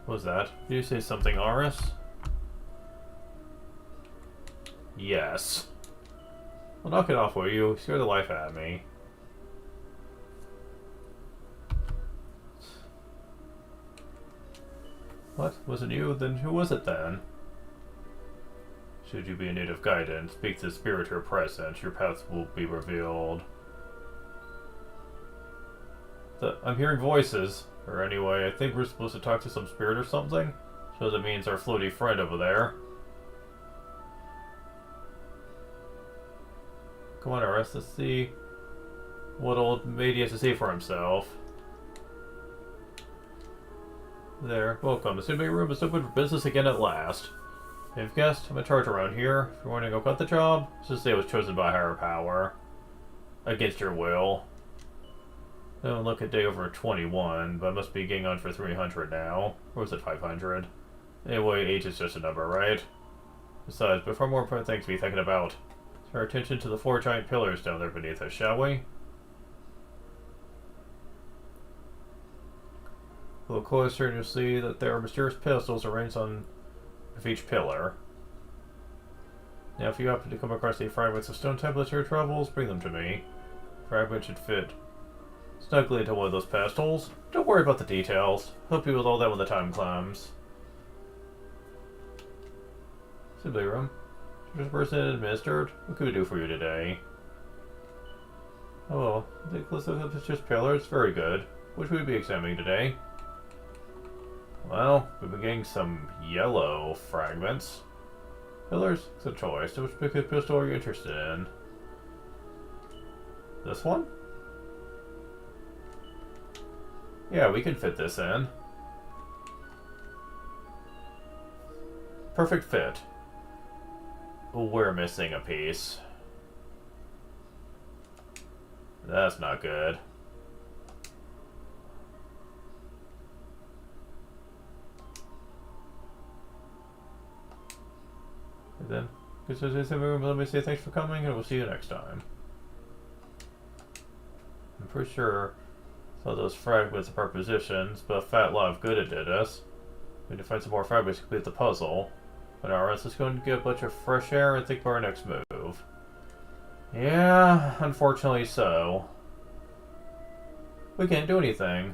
What was that? Did you say something, Aris? Yes. Well, knock it off, will you? Scare the life out of me. What? Wasn't you? Then who was it then? Should you be in need of guidance, speak to the spirit here present. Your path will be revealed. I'm hearing voices. Or anyway, I think we're supposed to talk to some spirit or something. So that means our floaty friend over there. Come on, Aris, let's see what old matey has to say for himself. There, welcome. The Sunbay room is open for business again at last. You've guessed, I'm in charge around here. If you want to go cut the job, just say I was chosen by higher power. Against your will. Don't look at day over 21, but I must be getting on for 300 now. Or was it 500? Anyway, age is just a number, right? Besides, before more important things to be thinking about, turn our attention to the 4 giant pillars down there beneath us, shall we? A little closer and you'll see that there are mysterious pedestals arranged on each pillar. Now, if you happen to come across any fragments of stone tablets or troubles, bring them to me. Fragments should fit snugly into one of those pedestals. Don't worry about the details. Help you with all that when the time comes. Assembly room. Just person administered. What can we do for you today? Oh, let's look at just pillars. Very good. Which would we be examining today? Well, we've been getting some yellow fragments. Pillars? It's a choice. So which particular pistol are you interested in? This one? Yeah, we can fit this in. Perfect fit. We're missing a piece. That's not good. And then, let me say thanks for coming, and we'll see you next time. I'm pretty sure some of those fragments are positions, but a fat lot of good it did us. We need to find some more fragments to complete the puzzle. But alright, let's go and get a bunch of fresh air and think of our next move. Yeah, unfortunately so. We can't do anything.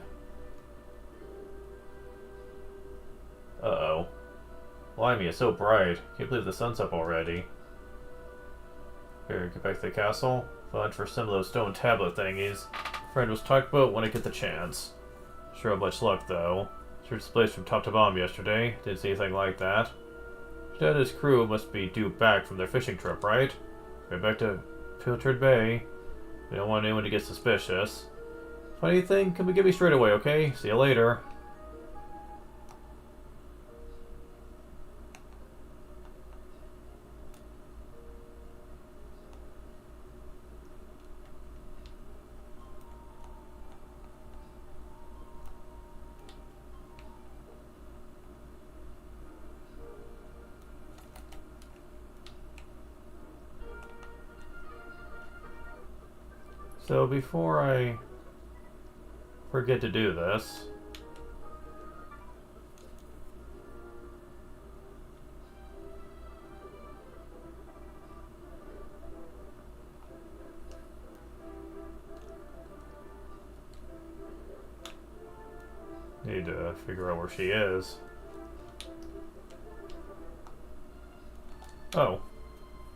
Uh-oh. Blimey, it's so bright. Can't believe the sun's up already. Here, get back to the castle. Fudge for some of those stone tablet thingies. Friend was talking about when I get the chance. Sure have much luck, though. Searched the place from top to bottom yesterday. Didn't see anything like that. Dad and his crew must be due back from their fishing trip, right? Right back to Pilchard Bay. We don't want anyone to get suspicious. Funny thing, can we get me straight away, okay? See you later. So before I forget to do this, need to figure out where she is. Oh,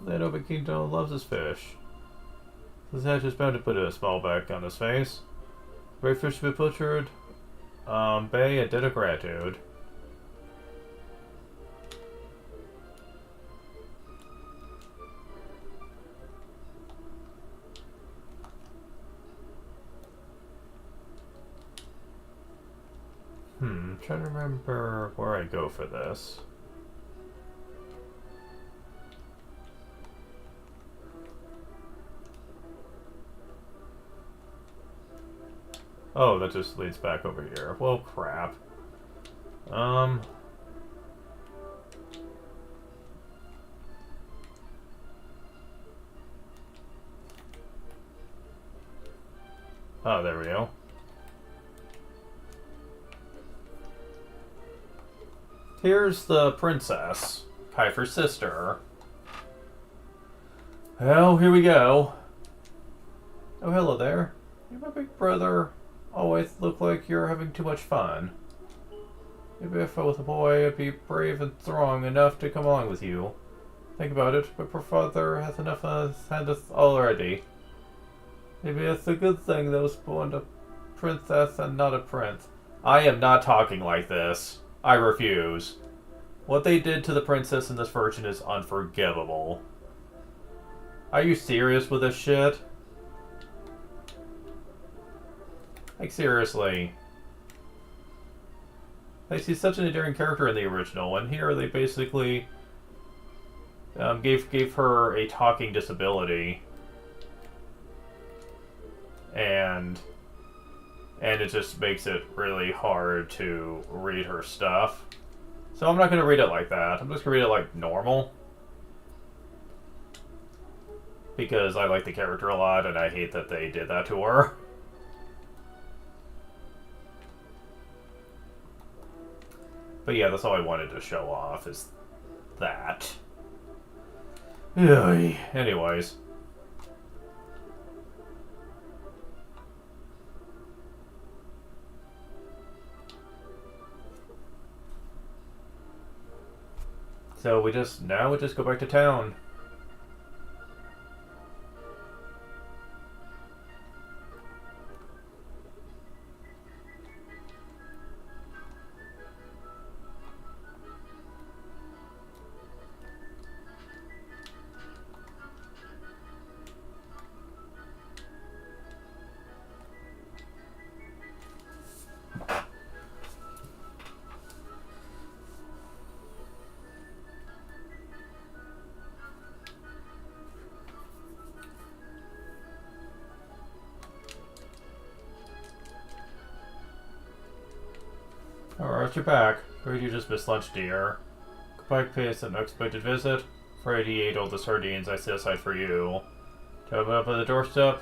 Lando Bikito loves his fish. This hatch is bound to put a smile back on his face. Great fish to be butchered. Bay, a debt of gratitude. Trying to remember where I go for this. Oh, that just leads back over here. Well, crap. Oh, there we go. Here's the princess, Kiefer's sister. Well, here we go. Oh, hello there. You, my big brother, always look like you're having too much fun. Maybe if I was a boy, I'd be brave and strong enough to come along with you. Think about it, my poor father has enough on his hands already. Maybe it's a good thing that I was born a princess and not a prince. I am not talking like this. I refuse. What they did to the princess in this version is unforgivable. Are you serious with this shit? Like, seriously. Like, she's such an endearing character in the original, and here they basically gave her a talking disability. And it just makes it really hard to read her stuff. So I'm not going to read it like that. I'm just going to read it like normal. Because I like the character a lot, and I hate that they did that to her. But yeah, that's all I wanted to show off, is that. Anyways. So we just go back to town. Alright, you're back. Afraid you just missed lunch, dear. Pike pays an unexpected visit. Afraid he ate all the sardines I set aside for you. To open up on the doorstep.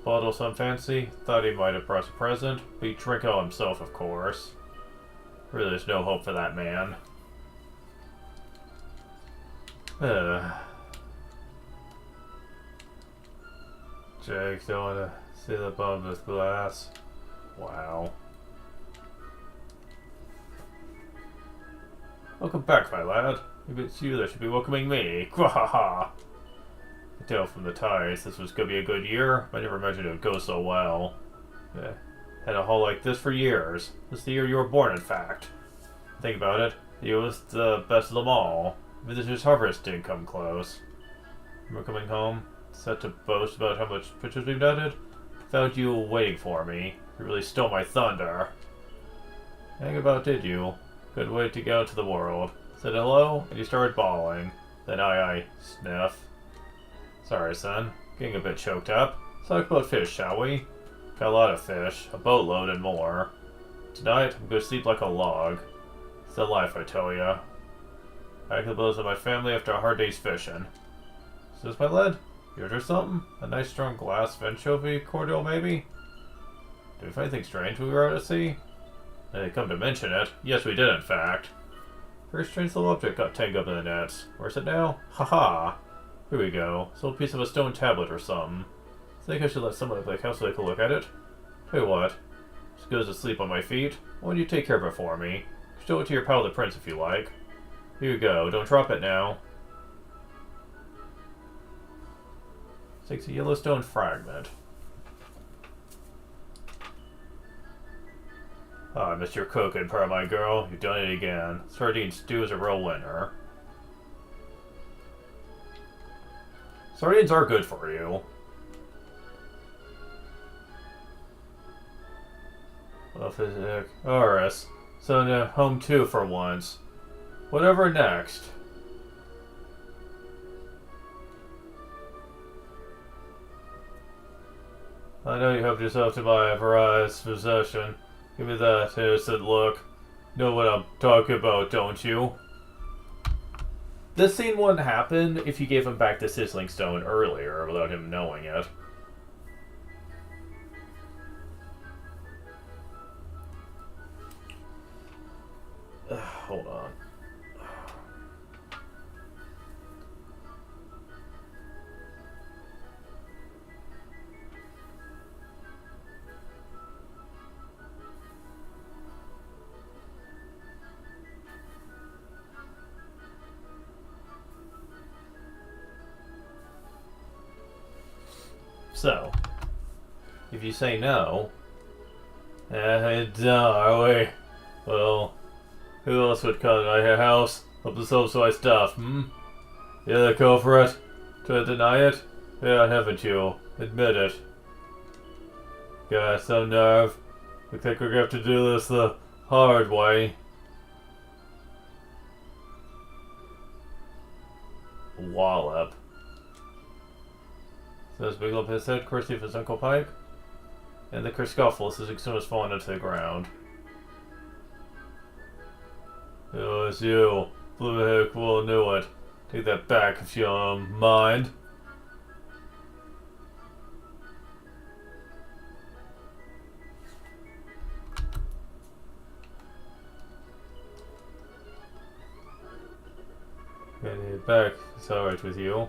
Bottle some fancy. Thought he might have brought a present. But he drank all himself, of course. Really, there's no hope for that man. Jake, don't want to see the bottomless glass. Wow. Welcome back, my lad. Maybe it's you that should be welcoming me. Quahaha! I could tell from the ties this was gonna be a good year. I never imagined it would go so well. Yeah. Had a haul like this for years. This is the year you were born, in fact. Think about it. You was the best of them all. Visitor's Harvest didn't come close. Remember coming home, set to boast about how much pictures we've netted? Found you waiting for me. You really stole my thunder. Hang about, did you? Good way to go to the world. Said hello, and you started bawling. Then I sniff. Sorry, son. Getting a bit choked up. Let's talk about fish, shall we? Got a lot of fish. A boatload and more. Tonight, I'm gonna sleep like a log. It's the life, I tell ya. I can boast of my family after a hard day's fishing. Is this my lad? You order something? A nice strong glass of anchovy cordial, maybe? Did we find anything strange when we were out at sea? Come to mention it. Yes, we did, in fact. Very strange little object got tangled up in the nets. Where's it now? Haha! Here we go. It's a little piece of a stone tablet or something. Think I should let someone at the house take a look at it? Tell you what. Just goes to sleep on my feet. Why don't you take care of it for me? Show it to your pal the prince if you like. Here you go. Don't drop it now. Takes a Yellowstone fragment. Ah, Mr. Cookin, part of my girl. You've done it again. Sardine stew is a real winner. Sardines are good for you. Oris. So home too for once. Whatever next. I know you helped yourself to my Varai's possession. Give me that innocent look. Know what I'm talking about, don't you? This scene wouldn't happen if you gave him back the Sizzling Stone earlier without him knowing it. hold on. So, if you say no, are we? Well, who else would come to my house? Help themselves to my stuff, Yeah, go for it. Try to deny it? Yeah, haven't you? Admit it. Got some nerve. Looks like we're gonna have to do this the hard way. Wallop. Says Big Lump his head, cursive his Uncle Pike. And the Kerskophilus is soon as falling into the ground. Oh, it's you. Blue heck, well, knew it. Take that back if you mind. Getting it back. It's alright with you.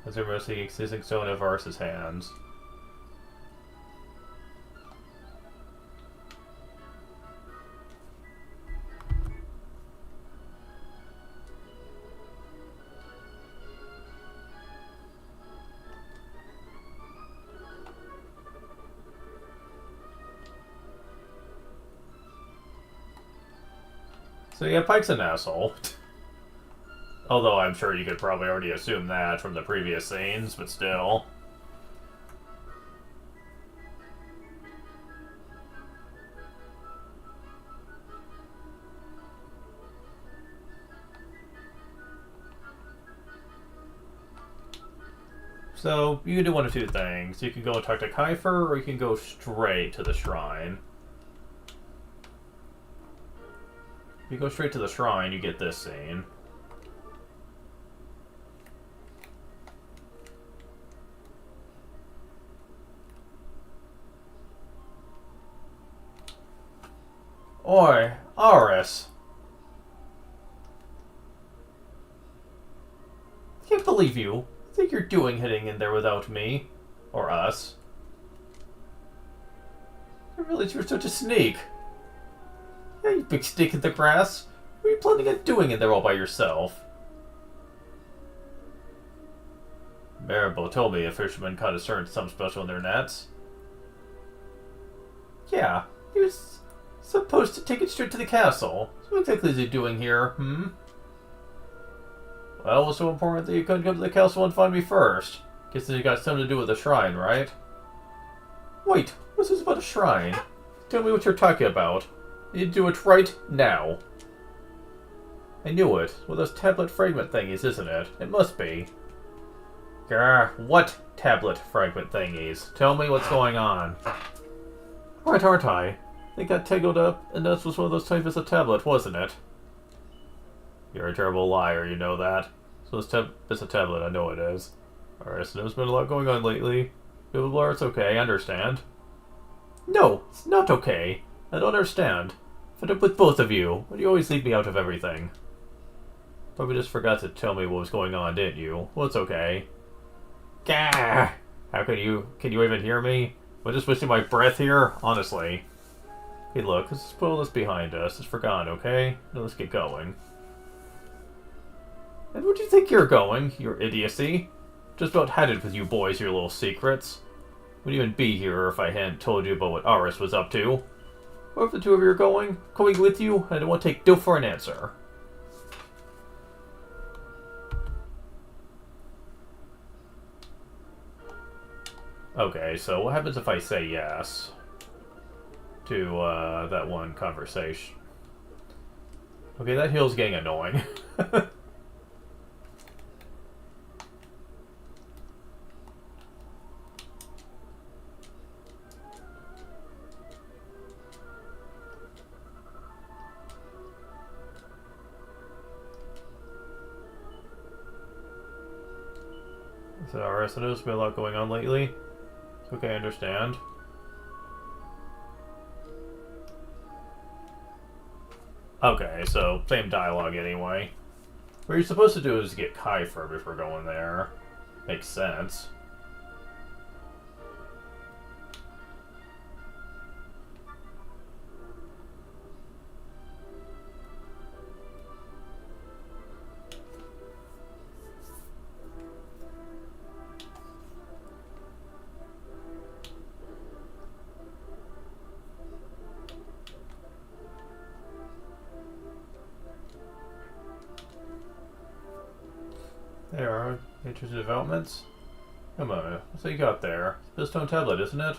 As a mercy existing stone of Ars's hands. So yeah, Pike's an asshole. Although I'm sure you could probably already assume that from the previous scenes, but still. So, you can do one of two things. You can go and talk to Kiefer, or you can go straight to the shrine. If you go straight to the shrine, you get this scene. Oi, Aris. I can't believe you. I think you're doing hitting in there without me. Or us. I realized you were such a sneak. Yeah, you big stick in the grass. What are you planning on doing in there all by yourself? Maribel told me a fisherman caught a certain something special in their nets. Yeah, he was supposed to take it straight to the castle. So what exactly is he doing here, Well, it was so important that you couldn't come to the castle and find me first. Guess you got something to do with the shrine, right? Wait, what's this about a shrine? Tell me what you're talking about. You do it right now. I knew it. Well, those tablet fragment thingies, isn't it? It must be. Grr, what tablet fragment thingies? Tell me what's going on. Right, aren't I? They got tangled up, and that was one of those types of tablet, wasn't it? You're a terrible liar, you know that. So it's a tablet, I know it is. Alright, so there's been a lot going on lately. Blah blah blah, it's okay, I understand. No, it's not okay. I don't understand. Fed up with both of you. Why do you always leave me out of everything? Probably just forgot to tell me what was going on, didn't you? Well, it's okay. Gah! How can you even hear me? Am I just wasting my breath here? Honestly. Hey look, let's put all this behind us. It's forgotten, okay? Now let's get going. And where do you think you're going? Your idiocy? Just about had it with you boys, your little secrets. Wouldn't even be here if I hadn't told you about what Aris was up to. Wherever the two of you are going with you, I don't want to take no for an answer. Okay, so what happens if I say yes to that one conversation? Okay, that hill's getting annoying. So, alright, so there's been a lot going on lately. Okay, I understand. Okay, so same dialogue anyway. What you're supposed to do is get Kai first before going there. Makes sense. There are interesting developments. Come on, what's that you got there? Stone tablet, isn't it?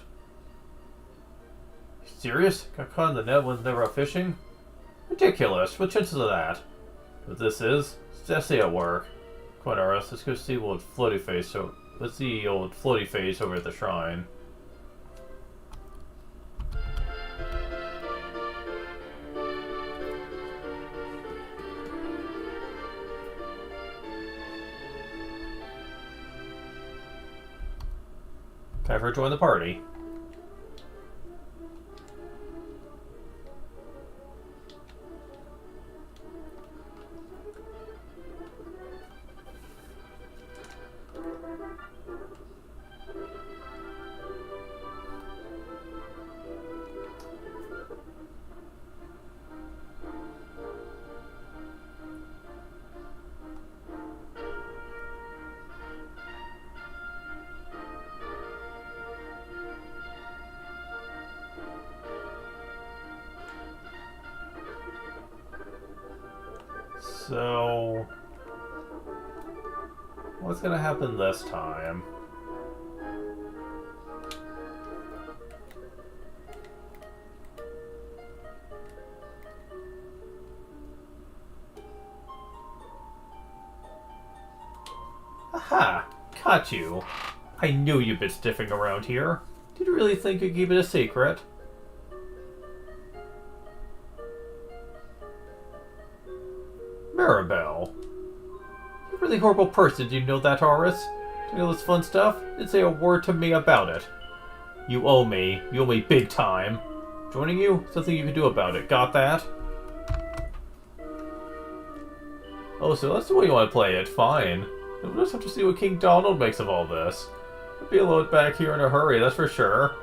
Serious? Got caught in the net when they were out fishing? Ridiculous. What chances of that? What this is? It's Jesse at work. Come on, Aris. Let's go see old floaty face. So let's see old floaty face over at the shrine. Time for her to join the party. So, what's gonna happen this time? Aha! Caught you! I knew you'd been stiffing around here. Did you really think you'd keep it a secret? Mirabelle. You're a really horrible person, do you know that, Horace? Doing all this fun stuff? Didn't say a word to me about it. You owe me. You owe me big time. Joining you? Something you can do about it. Got that? Oh, so that's the way you want to play it. Fine. We'll just have to see what King Donald makes of all this. I'll be a load back here in a hurry, that's for sure.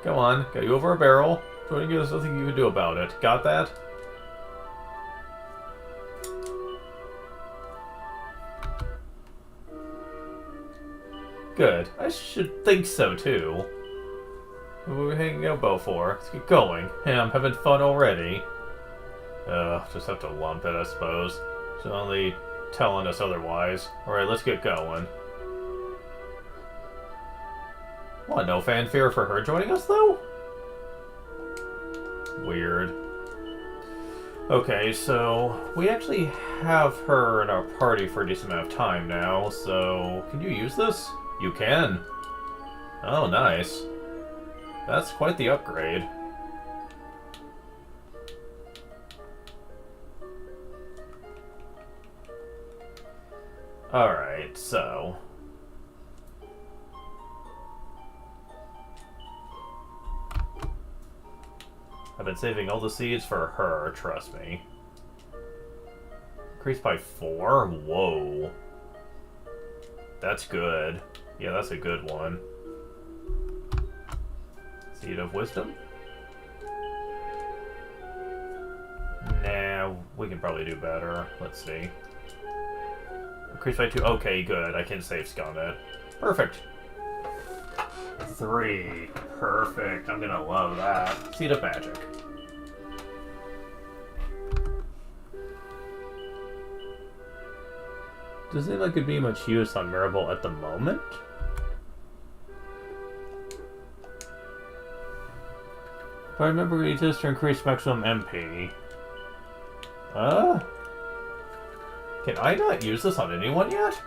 Come on, got you over a barrel. Joining you, there's nothing you can do about it. Got that? Good. I should think so, too. What are we hanging out for? Let's get going. Hey, I'm having fun already. Just have to lump it, I suppose. She's only telling us otherwise. Alright, let's get going. What, no fanfare for her joining us, though? Weird. Okay, so we actually have her in our party for a decent amount of time now, so can you use this? You can. Oh, nice. That's quite the upgrade. Alright, so... I've been saving all the seeds for her, trust me. Increased by 4? Whoa. That's good. Yeah, that's a good one. Seed of Wisdom? Nah, we can probably do better. Let's see. Increased by 2. Okay, good. I can save scum it. Perfect. 3. Perfect. I'm gonna love that. Seed of Magic. Doesn't seem like it'd be much use on Mirabelle at the moment. If I remember, we need this to increase maximum MP. Can I not use this on anyone yet?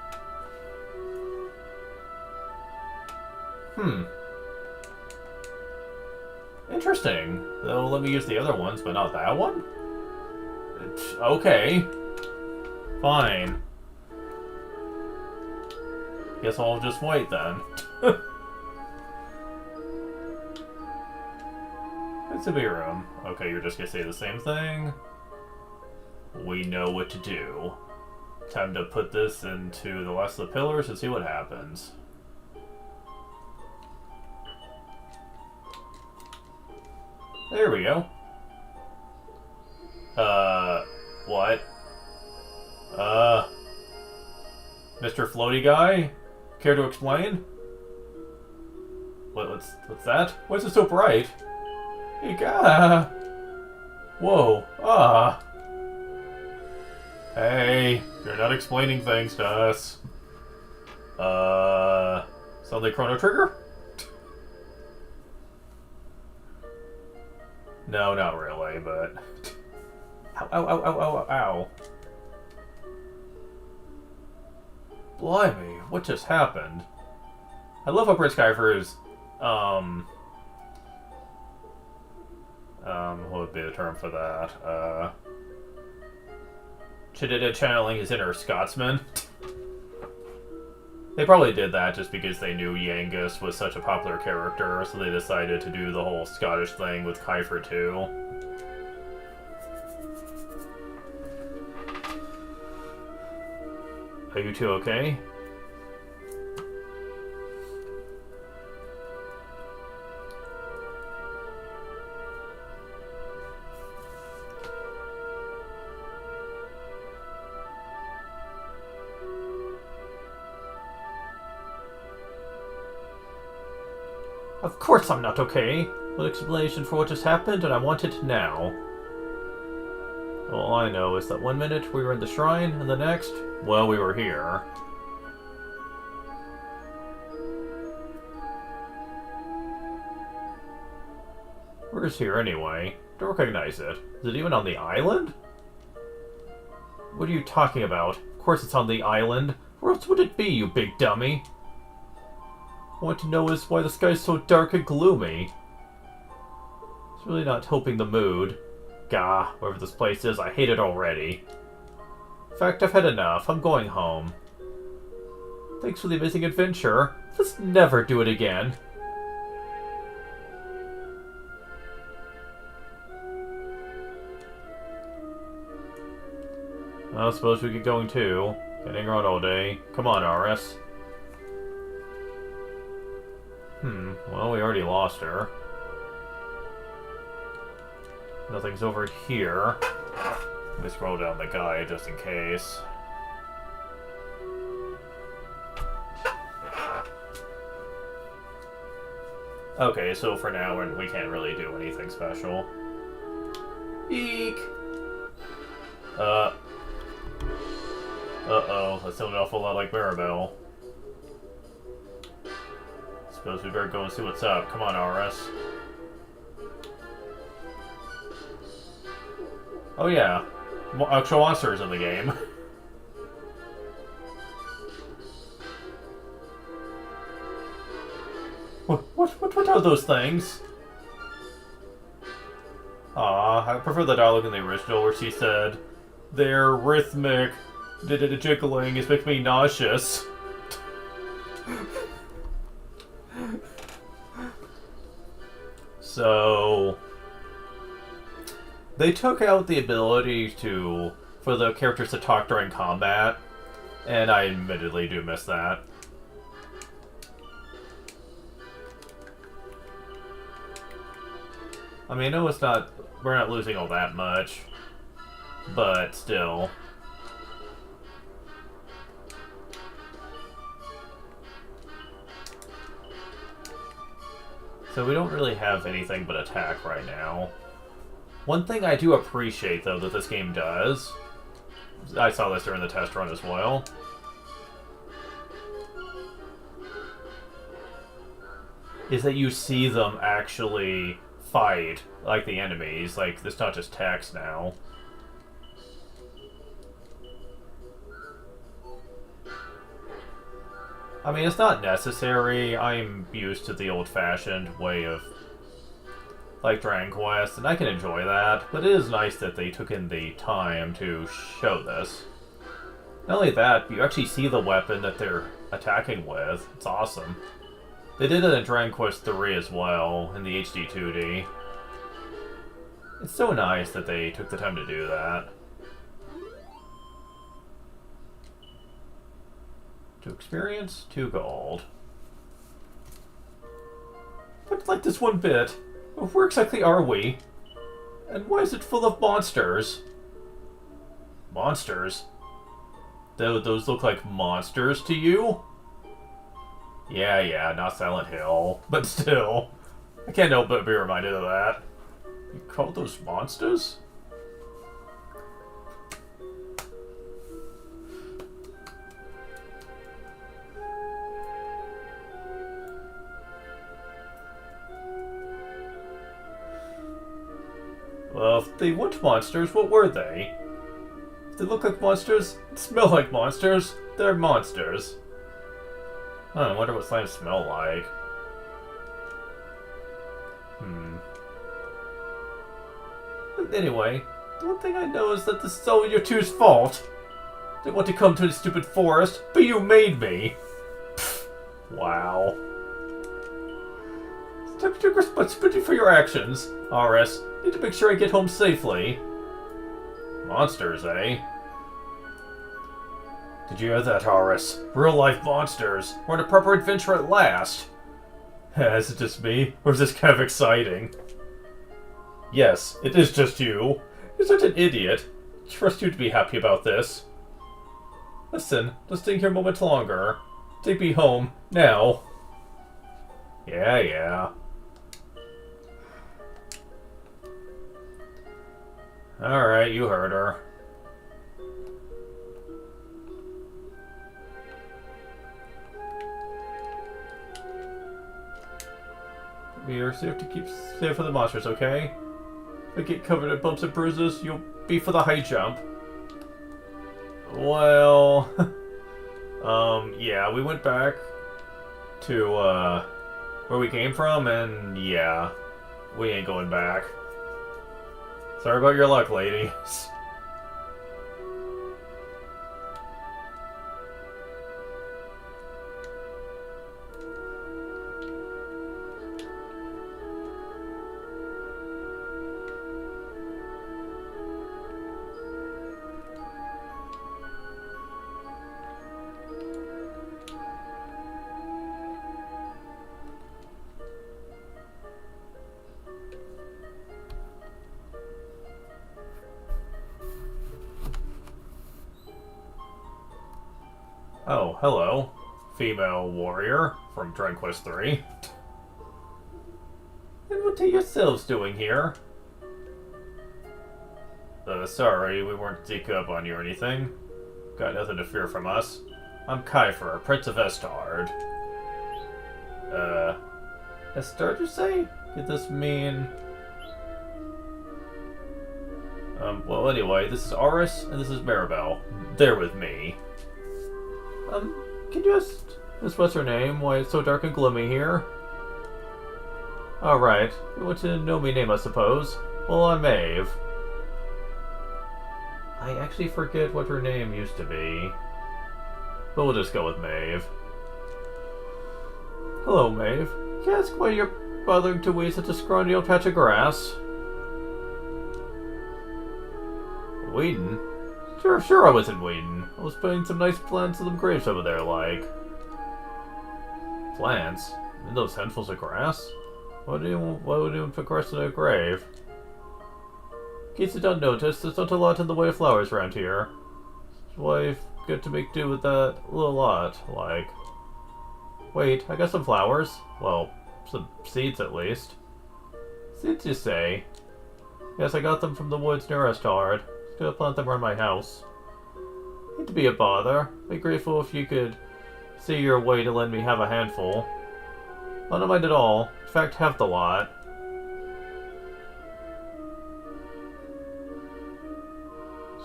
Interesting. They'll let me use the other ones, but not that one? Okay. Fine. Guess I'll just wait then. It's a big room. Okay, you're just gonna say the same thing. We know what to do. Time to put this into the last of the pillars and see what happens. There we go. What? Mr. Floaty Guy? Care to explain? What's that? Why is it so bright? Whoa. Hey, you're not explaining things to us. Something Chrono Trigger? No, not really, but... Ow. Blimey, what just happened? I love how Brett Skyver's, what would be the term for that? Channeling his inner Scotsman. They probably did that just because they knew Yangus was such a popular character, so they decided to do the whole Scottish thing with Kiefer too. Are you two okay? Of course I'm not okay. One explanation for what just happened, and I want it now. All I know is that one minute we were in the shrine, and the next, well, we were here. Where's here anyway? Don't recognize it. Is it even on the island? What are you talking about? Of course it's on the island. Where else would it be, you big dummy? I want to know is why the sky's so dark and gloomy. It's really not helping the mood. Gah, wherever this place is, I hate it already. In fact, I've had enough. I'm going home. Thanks for the amazing adventure. Let's never do it again. I suppose we get going too. Getting around all day. Come on, RS. Well, we already lost her. Nothing's over here. Let me scroll down the guide just in case. Okay, so for now we can't really do anything special. Eek! Uh-oh, that sounded an awful lot like Maribel. Suppose we better go and see what's up. Come on, RS. Oh yeah, actual monsters in the game. What are those things? I prefer the dialogue in the original where she said, "Their rhythmic jiggling is making me nauseous." So they took out the ability for the characters to talk during combat, and I admittedly do miss that. I mean, I know we're not losing all that much, but still. So we don't really have anything but attack right now. One thing I do appreciate, though, that this game does, I saw this during the test run as well, is that you see them actually fight like the enemies. Like, it's not just text now. I mean, it's not necessary. I'm used to the old-fashioned way of, like, Dragon Quest, and I can enjoy that, but it is nice that they took in the time to show this. Not only that, you actually see the weapon that they're attacking with. It's awesome. They did it in Dragon Quest III as well, in the HD 2D. It's so nice that they took the time to do that. 2 experience, 2 gold. But like this one bit, where exactly are we? And why is it full of monsters? Monsters? Those look like monsters to you? Yeah, not Silent Hill. But still, I can't help but be reminded of that. You call those monsters? Well, if they weren't monsters, what were they? If they look like monsters, smell like monsters, they're monsters. I wonder what slimes smell like. Anyway, the one thing I know is that this is all your two's fault. Didn't want to come to this stupid forest, but you made me. Pfft, wow. Take responsibility for your actions, RS. Need to make sure I get home safely. Monsters, eh? Did you hear that, RS? Real-life monsters. We're on a proper adventure at last. Is it just me? Or is this kind of exciting? Yes, it is just you. You're such an idiot. I trust you to be happy about this. Listen, just staying here a moment longer. Take me home, now. Yeah. Alright, you heard her. We are safe to keep safe from the monsters, okay? If I get covered in bumps and bruises, you'll be for the high jump. Well... yeah, we went back to, where we came from, and yeah, we ain't going back. Sorry about your luck, ladies. Oh, hello. Female warrior from Dragon Quest III. And what are yourselves doing here? Sorry, we weren't to take up on you or anything. Got nothing to fear from us. I'm Kiefer, Prince of Estard. Estard, you say? Could this mean... well, anyway, this is Aris, and this is Maribel. They're with me. Can you just what's her name? Why it's so dark and gloomy here? Alright, you want to know me name, I suppose? Well, I'm Maeve. I actually forget what her name used to be. But we'll just go with Maeve. Hello, Maeve. Can I ask why you're bothering to weed such a scrawny old patch of grass? Weeding? Sure I wasn't waiting. I was putting some nice plants in them graves over there, like. Plants? And those handfuls of grass? Why would anyone put grass in a grave? In case you don't notice, there's not a lot in the way of flowers around here. That's why I've got to make do with that little lot, like. Wait, I got some flowers? Well, some seeds at least. Seeds, you say? Yes, I got them from the woods near Estard. Gonna plant them around my house. Hate to be a bother. Be grateful if you could see your way to lend me half a handful. I don't mind at all. In fact, half the lot.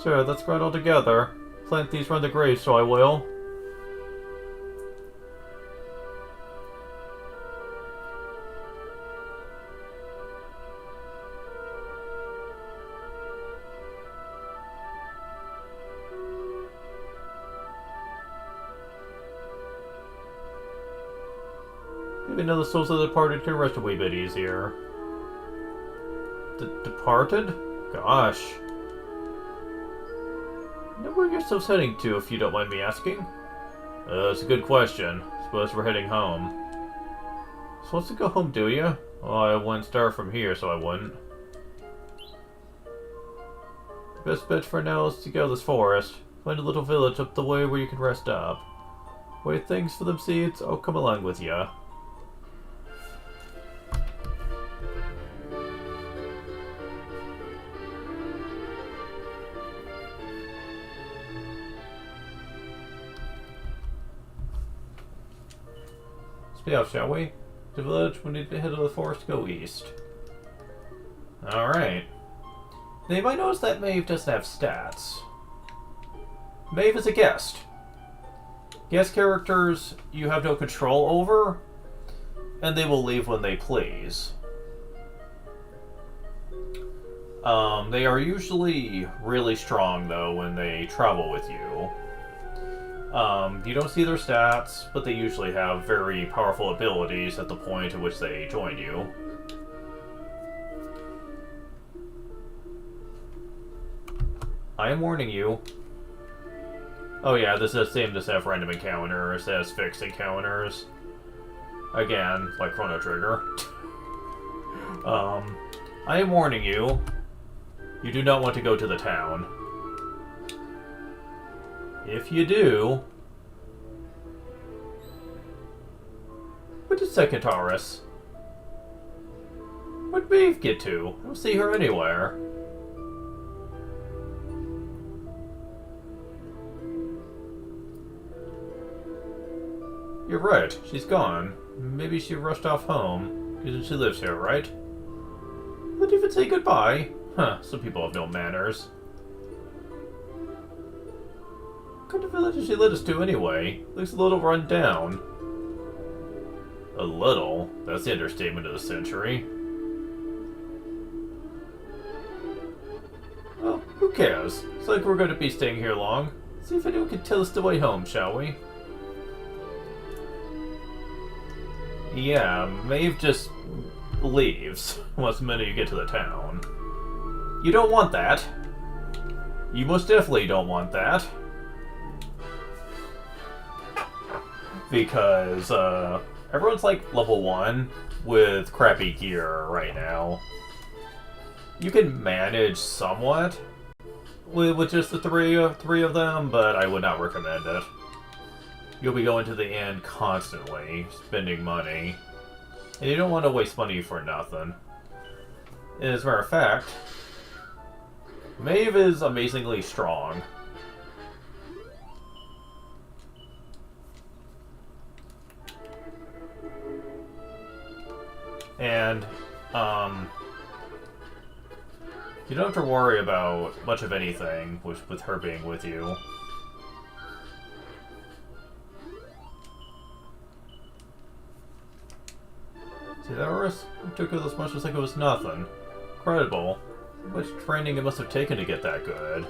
Sure, let's grind all together. Plant these around the grave, so I will. Maybe now the souls of the departed can rest a wee bit easier. Departed? Gosh. Know where yourselves heading to, if you don't mind me asking? That's a good question. Suppose we're heading home. Supposed to go home, do you? Well, I wouldn't start from here, so I wouldn't. Best bet for now is to go this forest. Find a little village up the way where you can rest up. Wait things for them seeds, I'll come along with ya. Split off, shall we? The village, we need to head to the forest to go east. Alright. Now you might notice that Maeve doesn't have stats. Maeve is a guest. Guest characters you have no control over, and they will leave when they please. They are usually really strong, though, when they travel with you. You don't see their stats, but they usually have very powerful abilities at the point at which they join you. I am warning you. Oh yeah, this is the same as have random encounters as fixed encounters. Again, like Chrono Trigger. I am warning you. You do not want to go to the town. If you do... What is Secretaris? Where'd Maeve get to? I don't see her anywhere. You're right, she's gone. Maybe she rushed off home. Because she lives here, right? Didn't even say goodbye. Huh, some people have no manners. What kind of village did she lead us to anyway? Looks a little run down. A little? That's the understatement of the century. Well, who cares? It's like we're going to be staying here long. See if anyone can tell us the way home, shall we? Yeah, Maeve just leaves once the minute you get to the town. You don't want that. You most definitely don't want that. Because, everyone's like level 1 with crappy gear right now. You can manage somewhat with just the three of them, but I would not recommend it. You'll be going to the inn constantly, spending money. And you don't want to waste money for nothing. And as a matter of fact, Maeve is amazingly strong. And, you don't have to worry about much of anything with her being with you. See, that risk took as much as like it was nothing. Incredible. How much training it must have taken to get that good.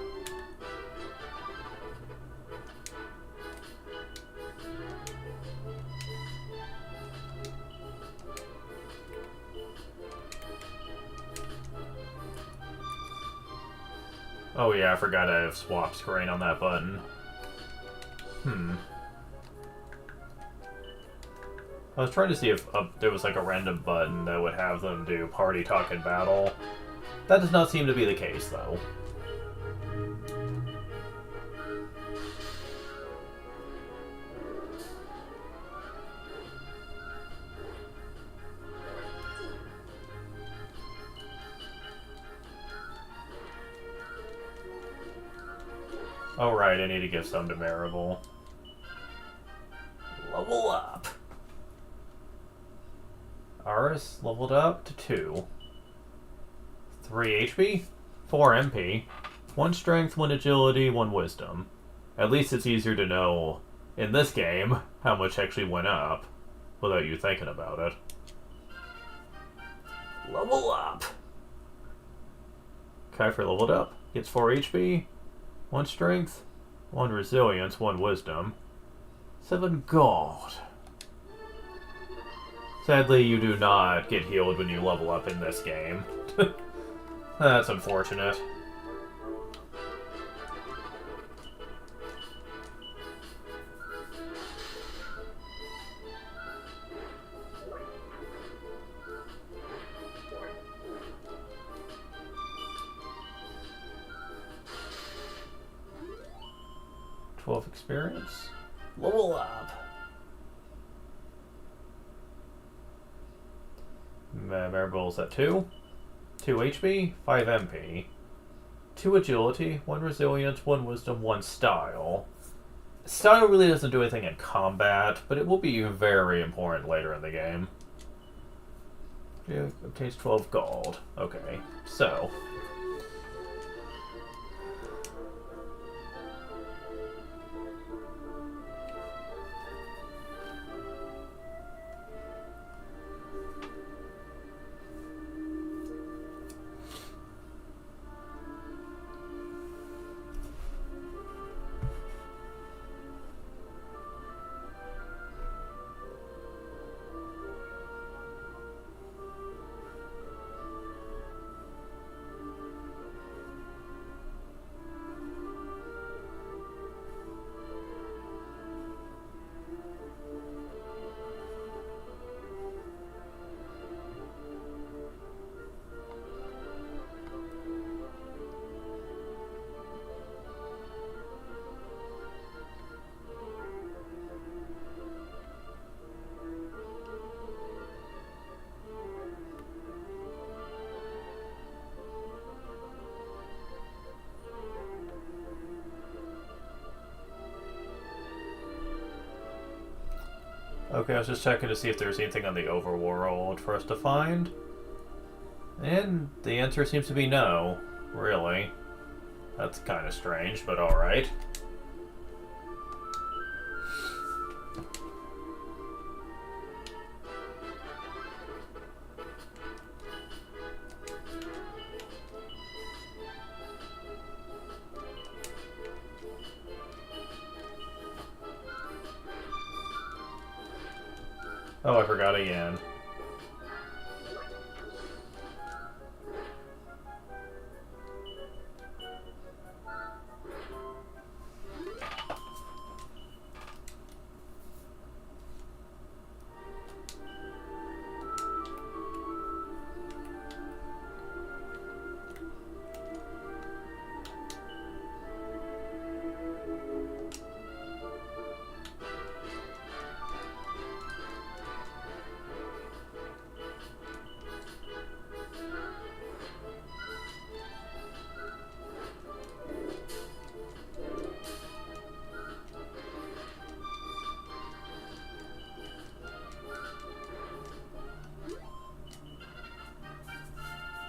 Oh yeah, I forgot I have swap screen on that button. I was trying to see if there was like a random button that would have them do party talk and battle. That does not seem to be the case, though. Oh right, I need to give some to Maribel. Level up! Aris leveled up to 2. 3 HP, 4 MP, 1 strength, 1 agility, 1 wisdom. At least it's easier to know, in this game, how much actually went up, without you thinking about it. Level up! Kiefer leveled up, gets 4 HP, 1 strength, 1 resilience, 1 wisdom, 7 gold. Sadly, you do not get healed when you level up in this game. That's unfortunate. 12 experience. Level up. Maribel's at 2. 2 HP, 5 MP. 2 agility, 1 resilience, 1 wisdom, 1 style. Style really doesn't do anything in combat, but it will be very important later in the game. It obtains 12 gold. Okay, so... Okay, I was just checking to see if there's anything on the overworld for us to find. And the answer seems to be no, really. That's kind of strange, but alright. Oh, I forgot again.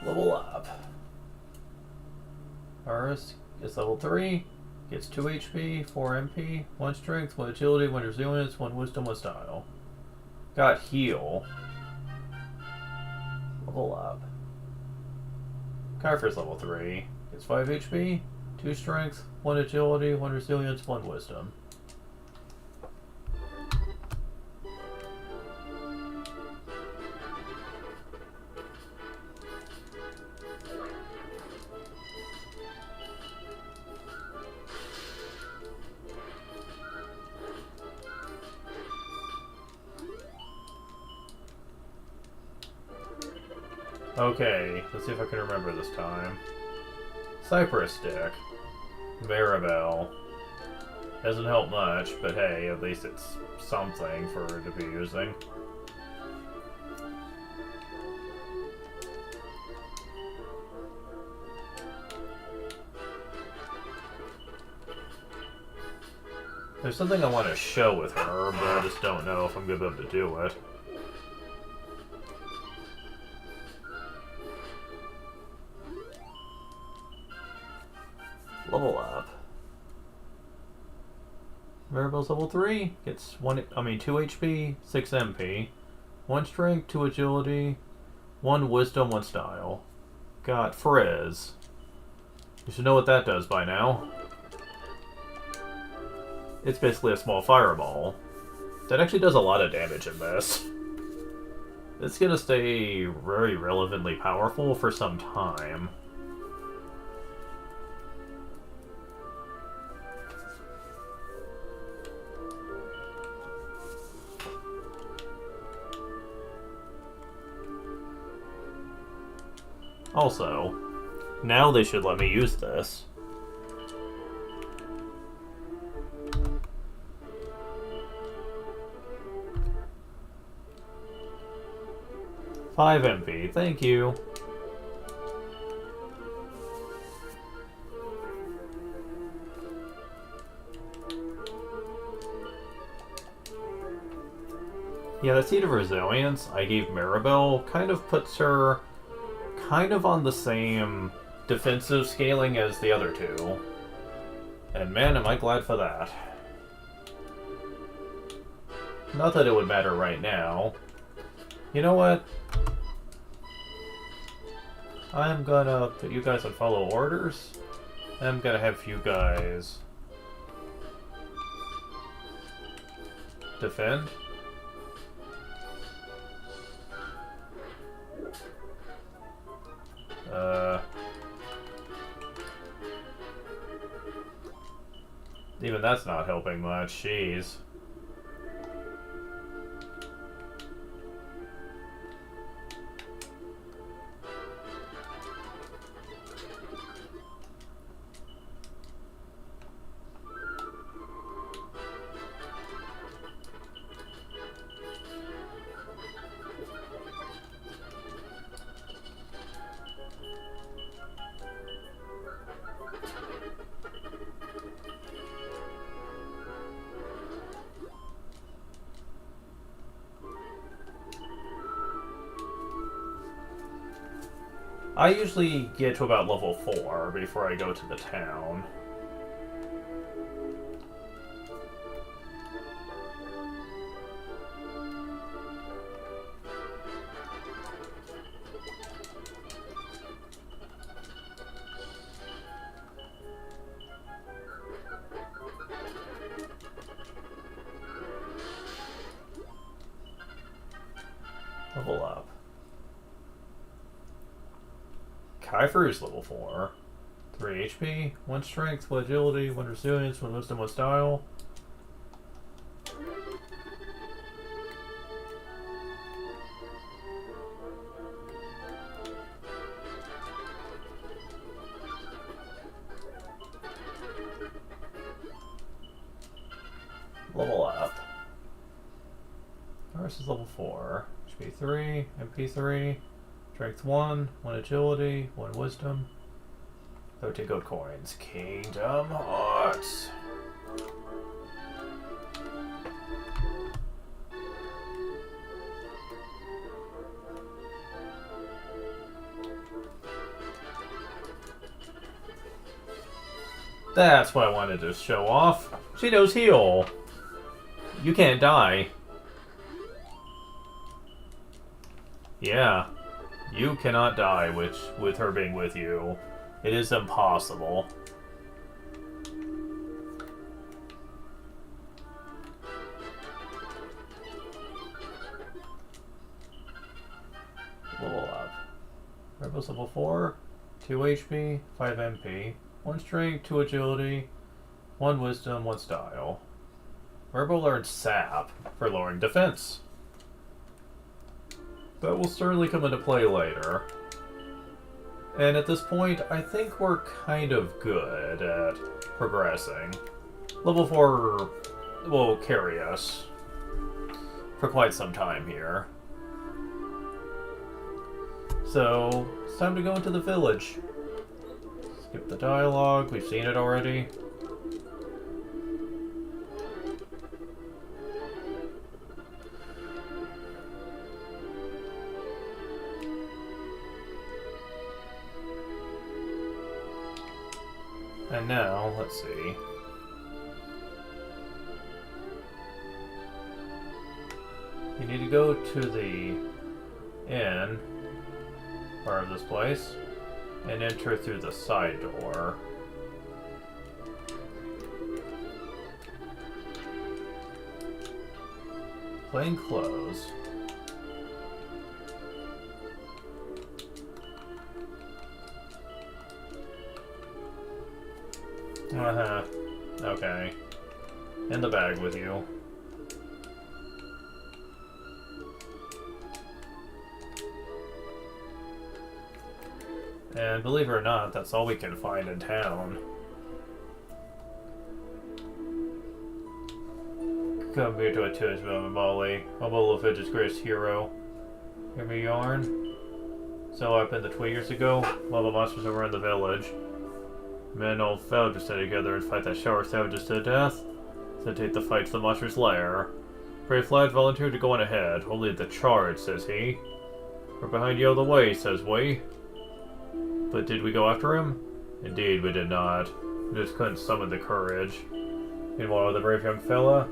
Level up. Ours is level 3. Gets 2 HP, 4 MP, 1 strength, 1 agility, 1 resilience, 1 wisdom, 1 style. Got heal. Level up. Kypher's level 3. Gets 5 HP, 2 strength, 1 agility, 1 resilience, 1 wisdom. Okay, let's see if I can remember this time. Cypress Stick. Maribel. Doesn't help much, but hey, at least it's something for her to be using. There's something I want to show with her, but I just don't know if I'm going to be able to do it. Level up. Maribel's level 3. Gets 2 HP, 6 MP. 1 strength, 2 agility, 1 wisdom, 1 style. Got Frizz. You should know what that does by now. It's basically a small fireball. That actually does a lot of damage in this. It's gonna stay very relevantly powerful for some time. Also, now they should let me use this. 5 MP, thank you. Yeah, the Seed of Resilience I gave Maribel kind of puts her kind of on the same defensive scaling as the other two. And man, am I glad for that. Not that it would matter right now. You know what? I'm gonna put you guys on follow orders. I'm gonna have you guys defend. Even that's not helping much, jeez. I usually get to about level 4 before I go to the town. Level up. Kaifer's level 4. 3 HP, 1 strength, 1 agility, 1 resilience, 1 wisdom, 1 style. Level up. Ours is level 4. HP 3, MP 3. Strength 1, 1 agility, 1 wisdom, 13 gold coins. Kingdom Hearts. That's what I wanted to show off. She knows heal. You can't die. Yeah. You cannot die with her being with you. It is impossible. Level up. Rebel's level 4, 2 HP, 5 MP, 1 strength, 2 agility, 1 wisdom, 1 style. Rebel learns Sap for lowering defense. That will certainly come into play later. And at this point, I think we're kind of good at progressing. Level 4 will carry us for quite some time here. So, it's time to go into the village. Skip the dialogue, we've seen it already. And now, let's see. You need to go to the inn part of this place and enter through the side door. Plain clothes. Uh-huh. Okay. In the bag with you. And believe it or not, that's all we can find in town. Come here to a Tizma Molly, Momo Lufidge's greatest hero. Hear me yarn? So what happened 2 years ago, while the monsters were in the village. Me and old fellow just stay together and fight that shower savages to death. Then take the fight to the monster's lair. Brave lad volunteered to go on ahead. We'll lead the charge, says he. We're behind you all the way, says we. But did we go after him? Indeed, we did not. We just couldn't summon the courage. Meanwhile, the brave young fella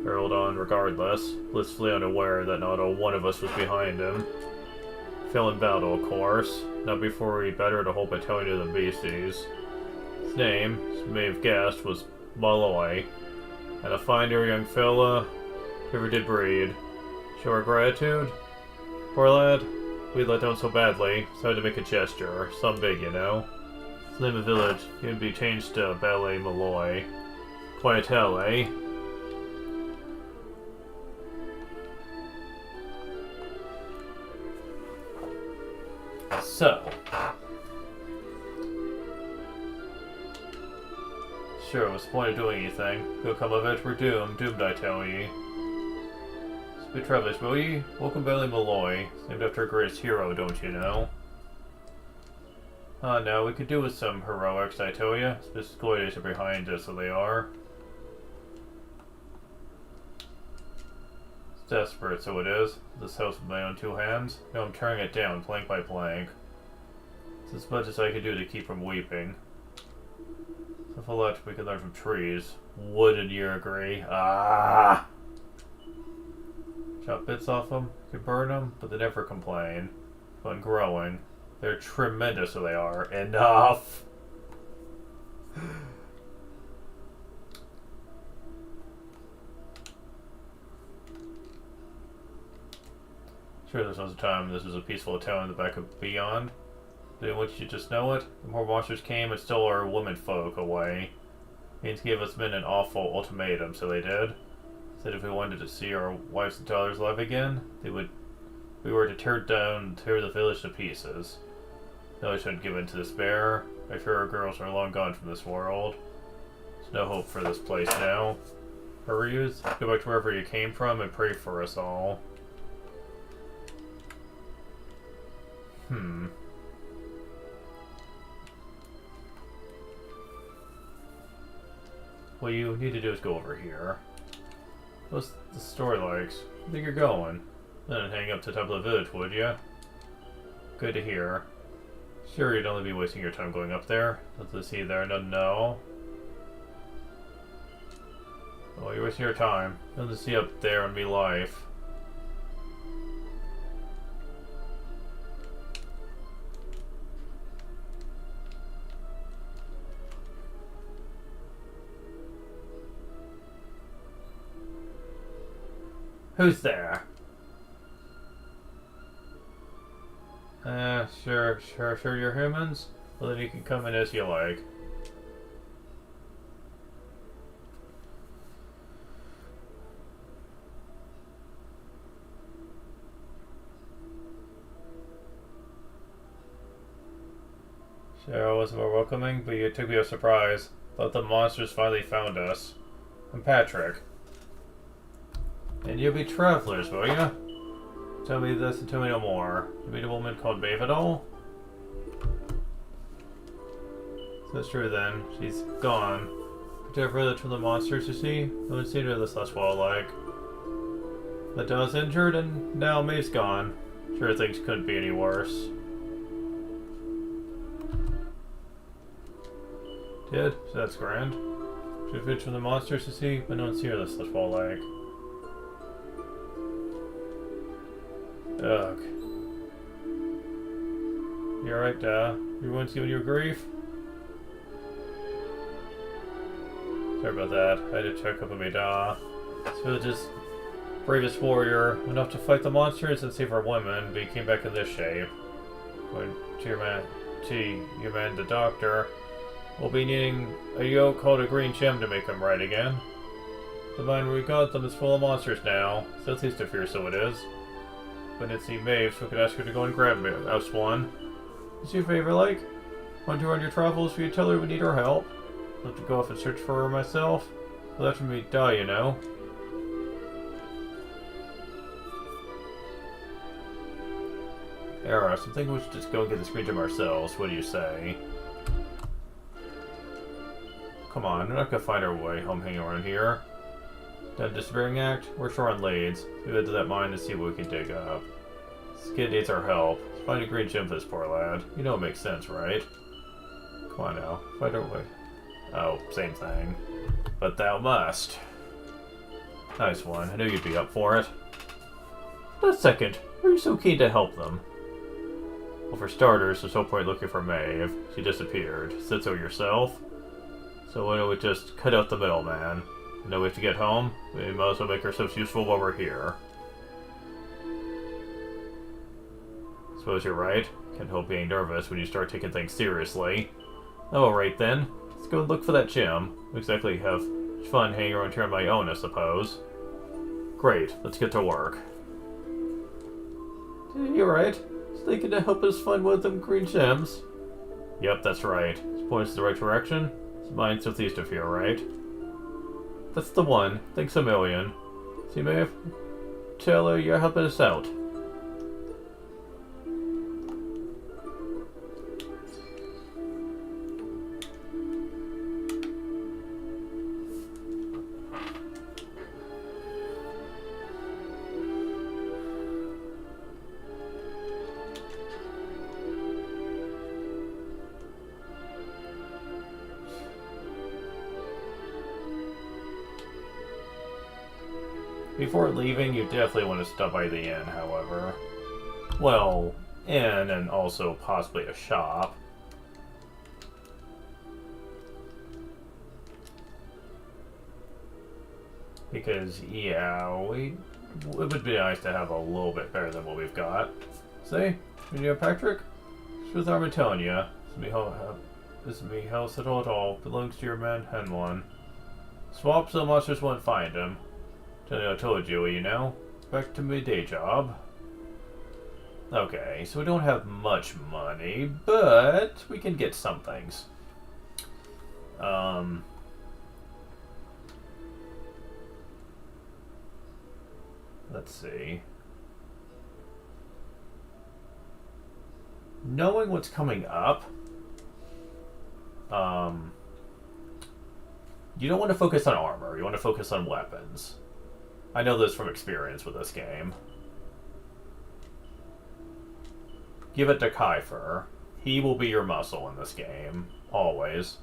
hurled on regardless, blissfully unaware that not a one of us was behind him. Fell in battle, of course. Not before we battered a whole battalion of the beasties. His name, as you may have guessed, was Malloy. And a fine dear young fella ever did breed. Show our gratitude? Poor lad, we let down so badly, so I had to make a gesture. Some big, you know. His name of village, he would be changed to Ballet Malloy. Quietel, eh? So. Sure, what's the point of doing anything? Go come of it, we're doomed. Doomed, I tell ye. Good travelers, will ye? Welcome Ballet Malloy. It's named after a greatest hero, don't you know? No, we could do with some heroics, I tell ya. School days are behind us, so they are. It's desperate, so it is. This house with my own 2 hands. Now I'm tearing it down, plank by plank. It's as much as I can do to keep from weeping. There's a lot we can learn from trees. Wouldn't you agree? Ah! Chop bits off them, can burn them, but they never complain. Fun growing. They're tremendous, so they are. Enough! Sure, there's a time this was a peaceful town in the back of Beyond. Didn't want you to just know it? The more monsters came and stole our womenfolk away. Means gave us men an awful ultimatum, so they did. Said if we wanted to see our wives and daughters live again, we were to tear the village to pieces. No, I shouldn't give in to despair. I fear our girls are long gone from this world. There's no hope for this place now. Hurry, youths, go back to wherever you came from and pray for us all. What you need to do is go over here. What's the store likes? I think you're going. Then hang up to the top of the village, would ya? Good to hear. Sure, you'd only be wasting your time going up there. Nothing to see there, nothing to know. Oh, you're wasting your time. Nothing to see up there in me life. Who's there? Sure, you're humans? Well, then you can come in as you like. Sure, I wasn't more welcoming, but you took me by surprise. Thought the monsters finally found us. I'm Patrick. And you'll be travelers, will ya? Tell me this and tell me no more. You meet a woman called Mavidal? So that's true then. She's gone. Protect village from the monsters, you see? No one's seen her this last while, like. The dog's injured and now Maeve's gone. Sure, things couldn't be any worse. Did? So that's grand. She fits from the monsters, you see? But no one's seen her this last while, like. Ugh. You alright, everyone's giving you grief? Sorry about that. I had to check up on me, This village's bravest warrior went off to fight the monsters and save our women, but he came back in this shape. Going to your man, the doctor, we'll be needing a yoke called a green gem to make him right again. The mine where we got them is full of monsters now, so at least to fear so it is. But it's see Maeve, so we could ask her to go and grab us one. Is your favor like? Want to on your travels, will you tell her we need her help? I'll have to go off and search for her myself. Well, after me die, you know. Era, so I think we should just go and get the screen gem ourselves. What do you say? Come on, we're not gonna find our way home hanging around here. That disappearing act? We're short on leads. We head to that mine to see what we can dig up. This kid needs our help. Let's find a green gem for this poor lad. You know it makes sense, right? Come on now, find our way. Oh, same thing. But thou must. Nice one. I knew you'd be up for it. Just a second. Why are you so keen to help them? Well, for starters, there's no point looking for Maeve. She disappeared. Said so yourself? So why don't we just cut out the middleman? No way to get home? We might as well make ourselves useful while we're here. Suppose you're right. Can't help being nervous when you start taking things seriously. Alright then. Let's go and look for that gem. Exactly have fun hanging around here on my own, I suppose. Great, let's get to work. You're right. Is thinking to help us find one of them green gems? Yep, that's right. This points in the right direction. It's mine southeast of here, right? That's the one. Thanks a million. See, Maeve? Tell her you're helping us out. Before leaving, you definitely want to stop by the inn, however. Well, inn and also possibly a shop. Because, yeah, it would be nice to have a little bit better than what we've got. See? You know, Patrick? With Armitonia. This is me house at all. Belongs to your man, Henlon. Swap so much just won't find him. I told you, you know. Back to my day job. Okay, so we don't have much money, but we can get some things. Let's see. Knowing what's coming up, you don't want to focus on armor. You want to focus on weapons. I know this from experience with this game. Give it to Kiefer. He will be your muscle in this game. Always.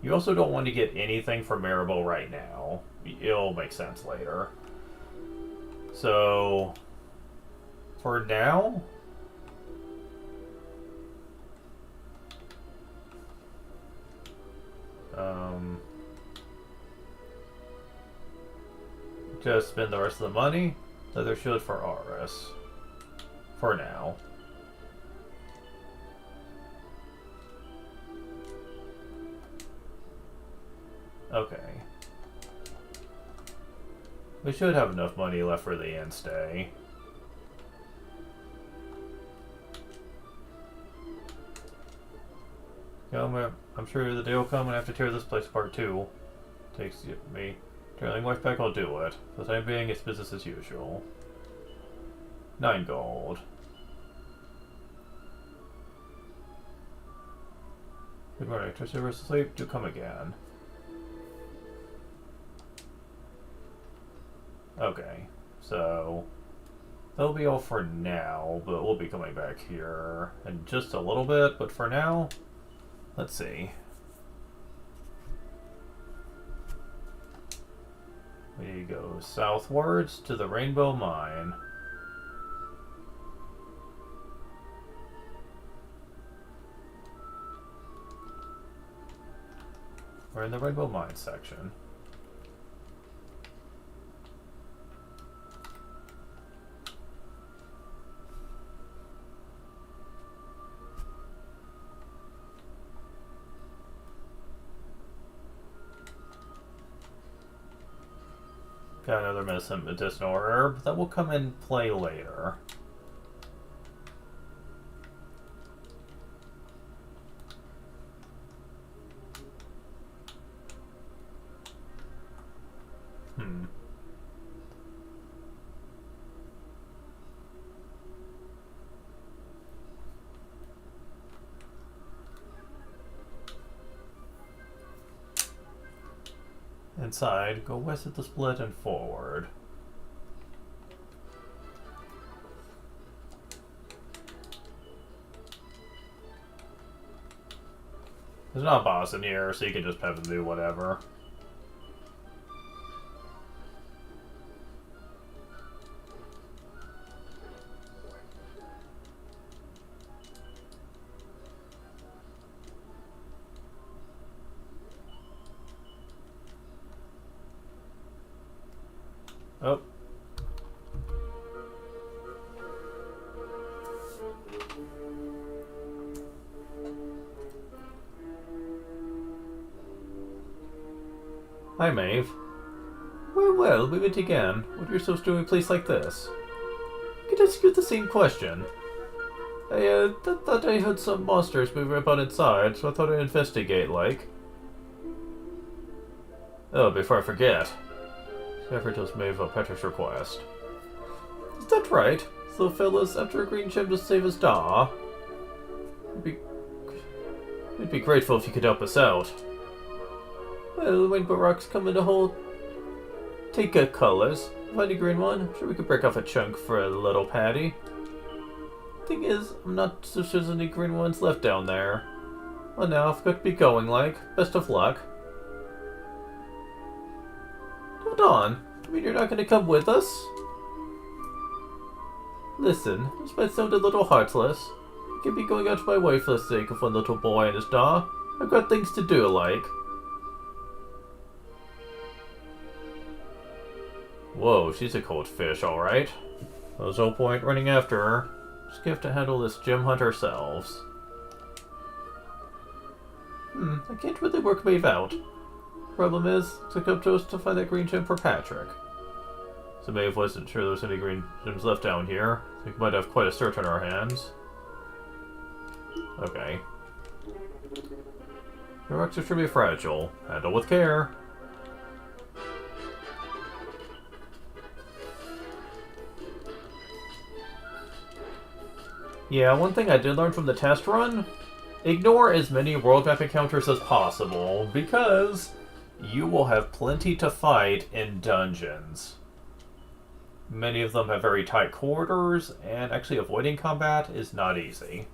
You also don't want to get anything from Maribel right now. It'll make sense later. So, for now, just spend the rest of the money. Leather shield for Aris. For now. Okay. We should have enough money left for the inn stay. I'm sure the day will come when I have to tear this place apart too. Takes me. Turning wife back, I'll do it. For the time being, it's business as usual. 9 gold. Good morning. Trust you rest asleep. Do come again. Okay, so that'll be all for now, but we'll be coming back here in just a little bit, but for now, let's see. We go southwards to the Rainbow Mine. We're in the Rainbow Mine section. Got another medicinal herb that will come in play later. Hmm. Inside, go west at the split and forward. There's not a boss in here, so you can just have him do whatever. Oh. Hi, Maeve. Well, we meet again. What are you supposed to do in a place like this? I could ask you the same question. I thought I heard some monsters moving about inside, so I thought I'd investigate, like. Oh, before I forget. Skyward tells Maeve of Petra's request. Is that right? So, fellas, after a green gem to save his da, we'd be grateful if you could help us out. Well, when Barak's come in the whole... Take a colors. Find a green one. I'm sure we could break off a chunk for a little patty. Thing is, I'm not so sure there's any green ones left down there. Well, now, I've got to be going, like. Best of luck. Hold on. I mean, you're not going to come with us? Listen, this might sound a little heartless. I could be going out to my wife for the sake of one little boy and his da. I've got things to do, like. Whoa, she's a cold fish, alright. There's no point running after her. Just have to handle this gem hunt ourselves. I can't really work Maeve out. Problem is, it's up to us to find that green gem for Patrick. So Maeve wasn't sure there was any green gems left down here. So we might have quite a search on our hands. Okay. Your rocks are extremely fragile. Handle with care. Yeah, one thing I did learn from the test run, ignore as many world map encounters as possible, because you will have plenty to fight in dungeons. Many of them have very tight corridors, and actually avoiding combat is not easy.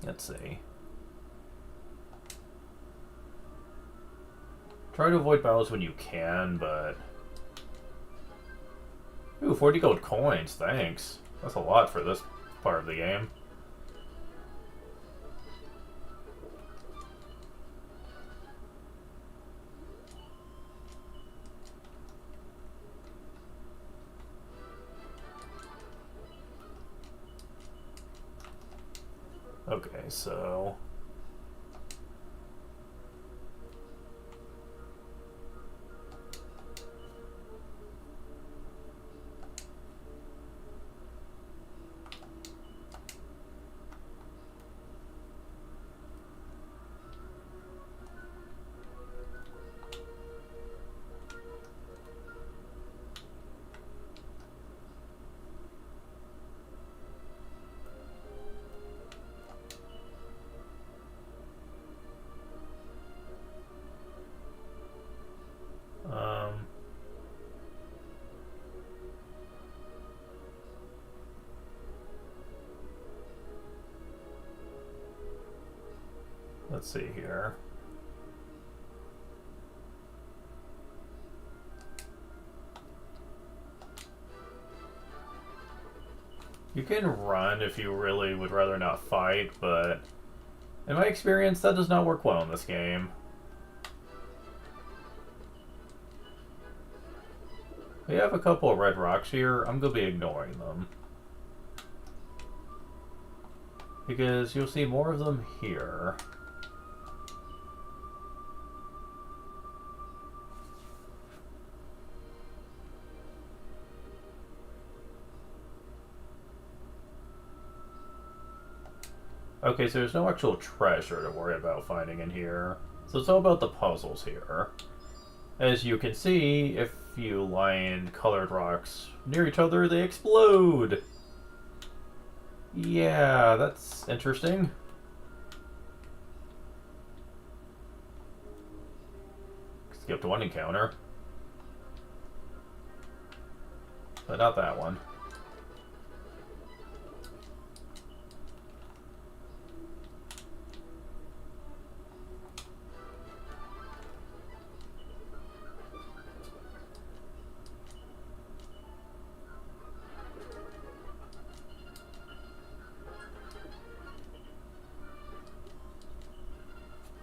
Let's see. Try to avoid battles when you can, but... Ooh, 40 gold coins, thanks. That's a lot for this part of the game. Okay, so... let's see here. You can run if you really would rather not fight, but in my experience, that does not work well in this game. We have a couple of red rocks here. I'm going to be ignoring them. Because you'll see more of them here. Okay, so there's no actual treasure to worry about finding in here. So it's all about the puzzles here. As you can see, if you line colored rocks near each other, they explode! Yeah, that's interesting. Skipped one encounter. But not that one.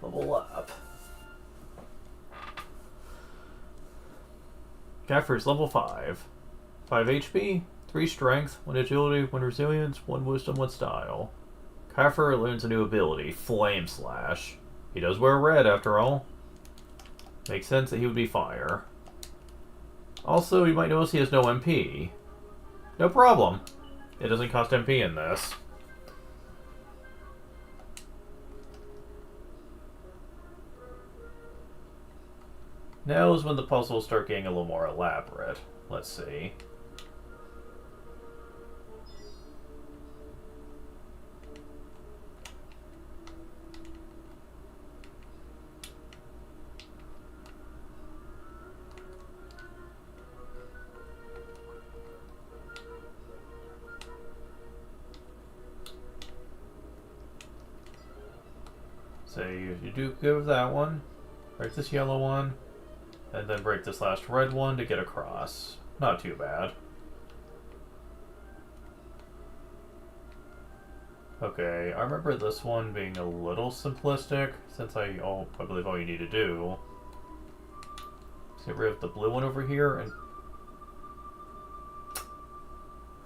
Level up. Gaffer's level 5. 5 HP, 3 strength, 1 agility, 1 resilience, 1 wisdom, 1 style. Kafir learns a new ability, Flame Slash. He does wear red after all. Makes sense that he would be fire. Also, you might notice he has no MP. No problem. It doesn't cost MP in this. Now is when the puzzles start getting a little more elaborate. Let's see. So you do good with that one. Break this yellow one. And then break this last red one to get across. Not too bad. Okay, I remember this one being a little simplistic, since I believe all you need to do is get rid of the blue one over here and...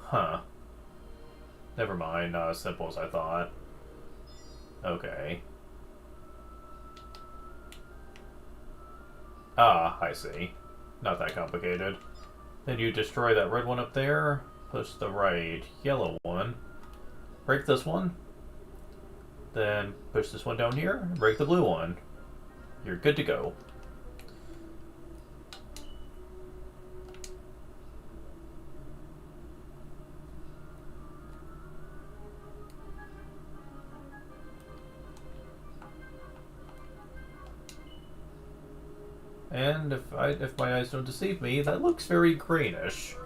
Huh. Never mind, not as simple as I thought. Okay. Ah, I see. Not that complicated. Then you destroy that red one up there, push the right yellow one, break this one, then push this one down here, and break the blue one. You're good to go. And if my eyes don't deceive me, that looks very greenish.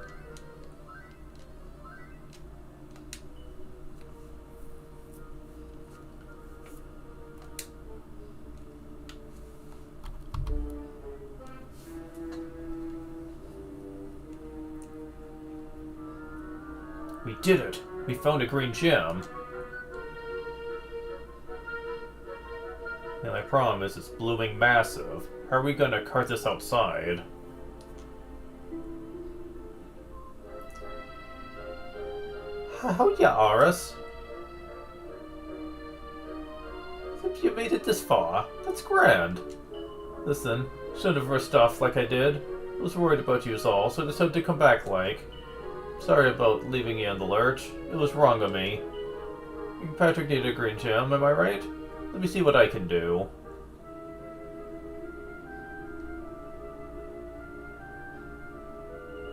We did it! We found a green gem. And I promise it's blooming massive. How are we gonna cart this outside? How ya, Aris? You made it this far. That's grand. Listen, shouldn't have rushed off like I did. I was worried about you all, so I decided to come back like. Sorry about leaving you in the lurch. It was wrong of me. Patrick needed a green gem, am I right? Let me see what I can do.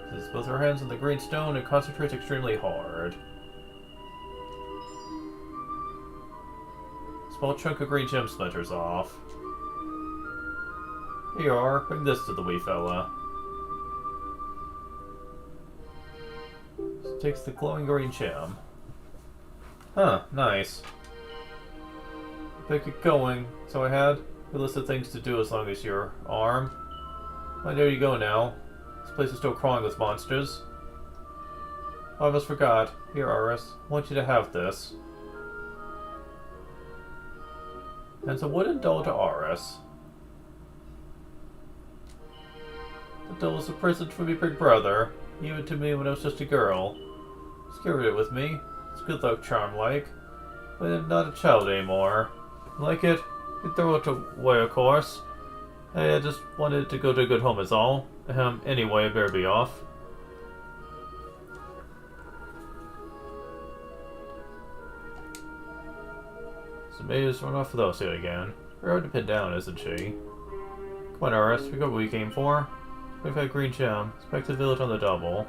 Places both her hands on the green stone and concentrates extremely hard. Small chunk of green gem splinters off. Here you are. Bring this to the wee fella. This takes the glowing green gem. Huh, nice. Pick it going. So I had a list of things to do as long as your arm. I know you go now. This place is still crawling with monsters. I almost forgot. Here, Aris. I want you to have this. And it's a wooden doll to Aris. The doll was a present from your big brother. He gave it to me when I was just a girl. Just carried it with me. It's good luck charm like. But I'm not a child anymore. Like it? You throw it away, of course. Hey, I just wanted to go to a good home is all. Anyway, I better be off. So maybe just run off without it again. We're hard to pin down, isn't she? Come on, Aris, we got what we came for. We've got green gem. It's back to the village on the double.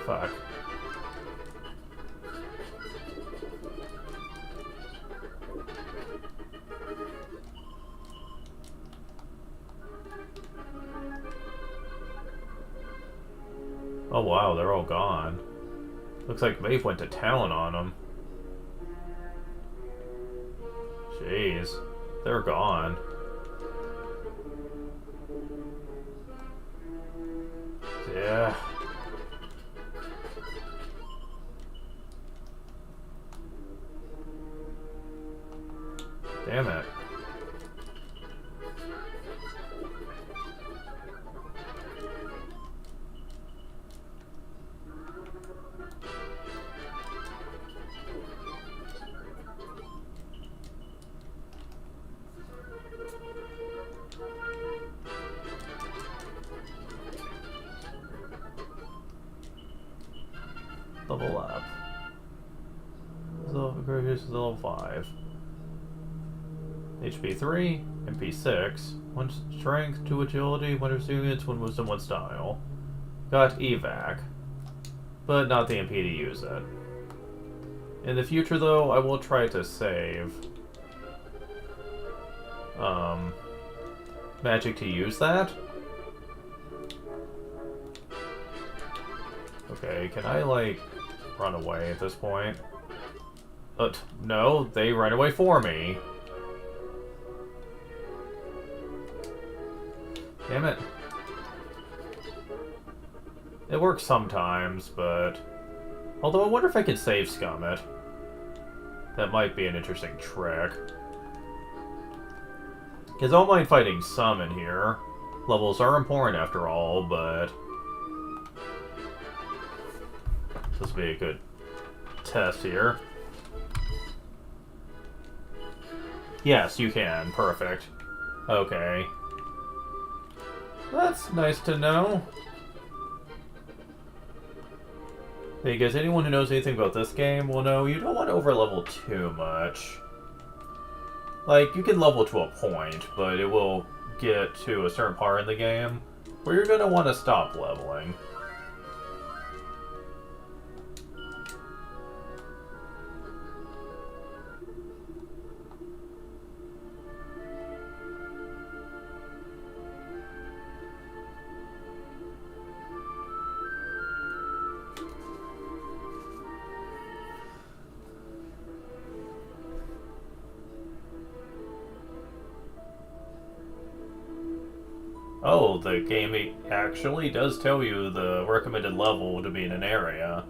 Fuck. Oh wow, they're all gone. Looks like Maeve went to town on them. Jeez, they're gone. Yeah. Damn it. Level up. Here's level 5. HP 3, MP 6, 1 strength, 2 agility, 1 resilience, 1 wisdom, 1 style. Got evac, but not the MP to use it. In the future though, I will try to save magic to use that. Okay, can I like run away at this point? But no, they ran away for me. Damn it. It works sometimes, but... Although I wonder if I could save scum it. That might be an interesting trick. Because I don't mind fighting some in here. Levels are important after all, but... This will be a good test here. Yes, you can. Perfect. Okay. That's nice to know. Because anyone who knows anything about this game will know you don't want to overlevel too much. Like, you can level to a point, but it will get to a certain part in the game where you're going to want to stop leveling. Oh, the game actually does tell you the recommended level to be in an area.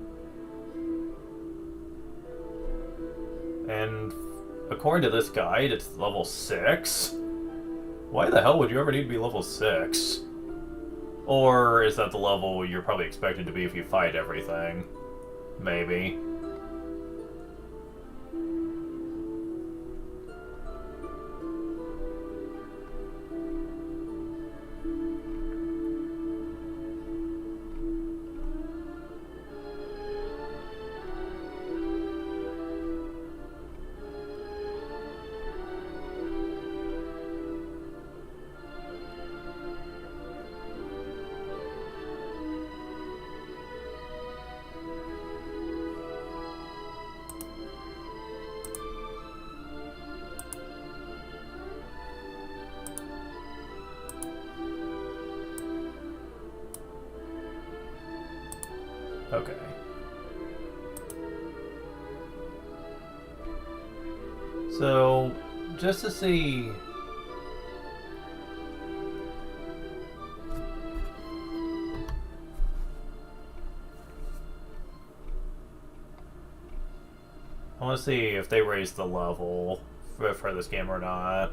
And according to this guide, it's level 6? Why the hell would you ever need to be level 6? Or is that the level you're probably expected to be if you fight everything? Maybe. Okay. So, just to see... I want to see if they raise the level for this game or not.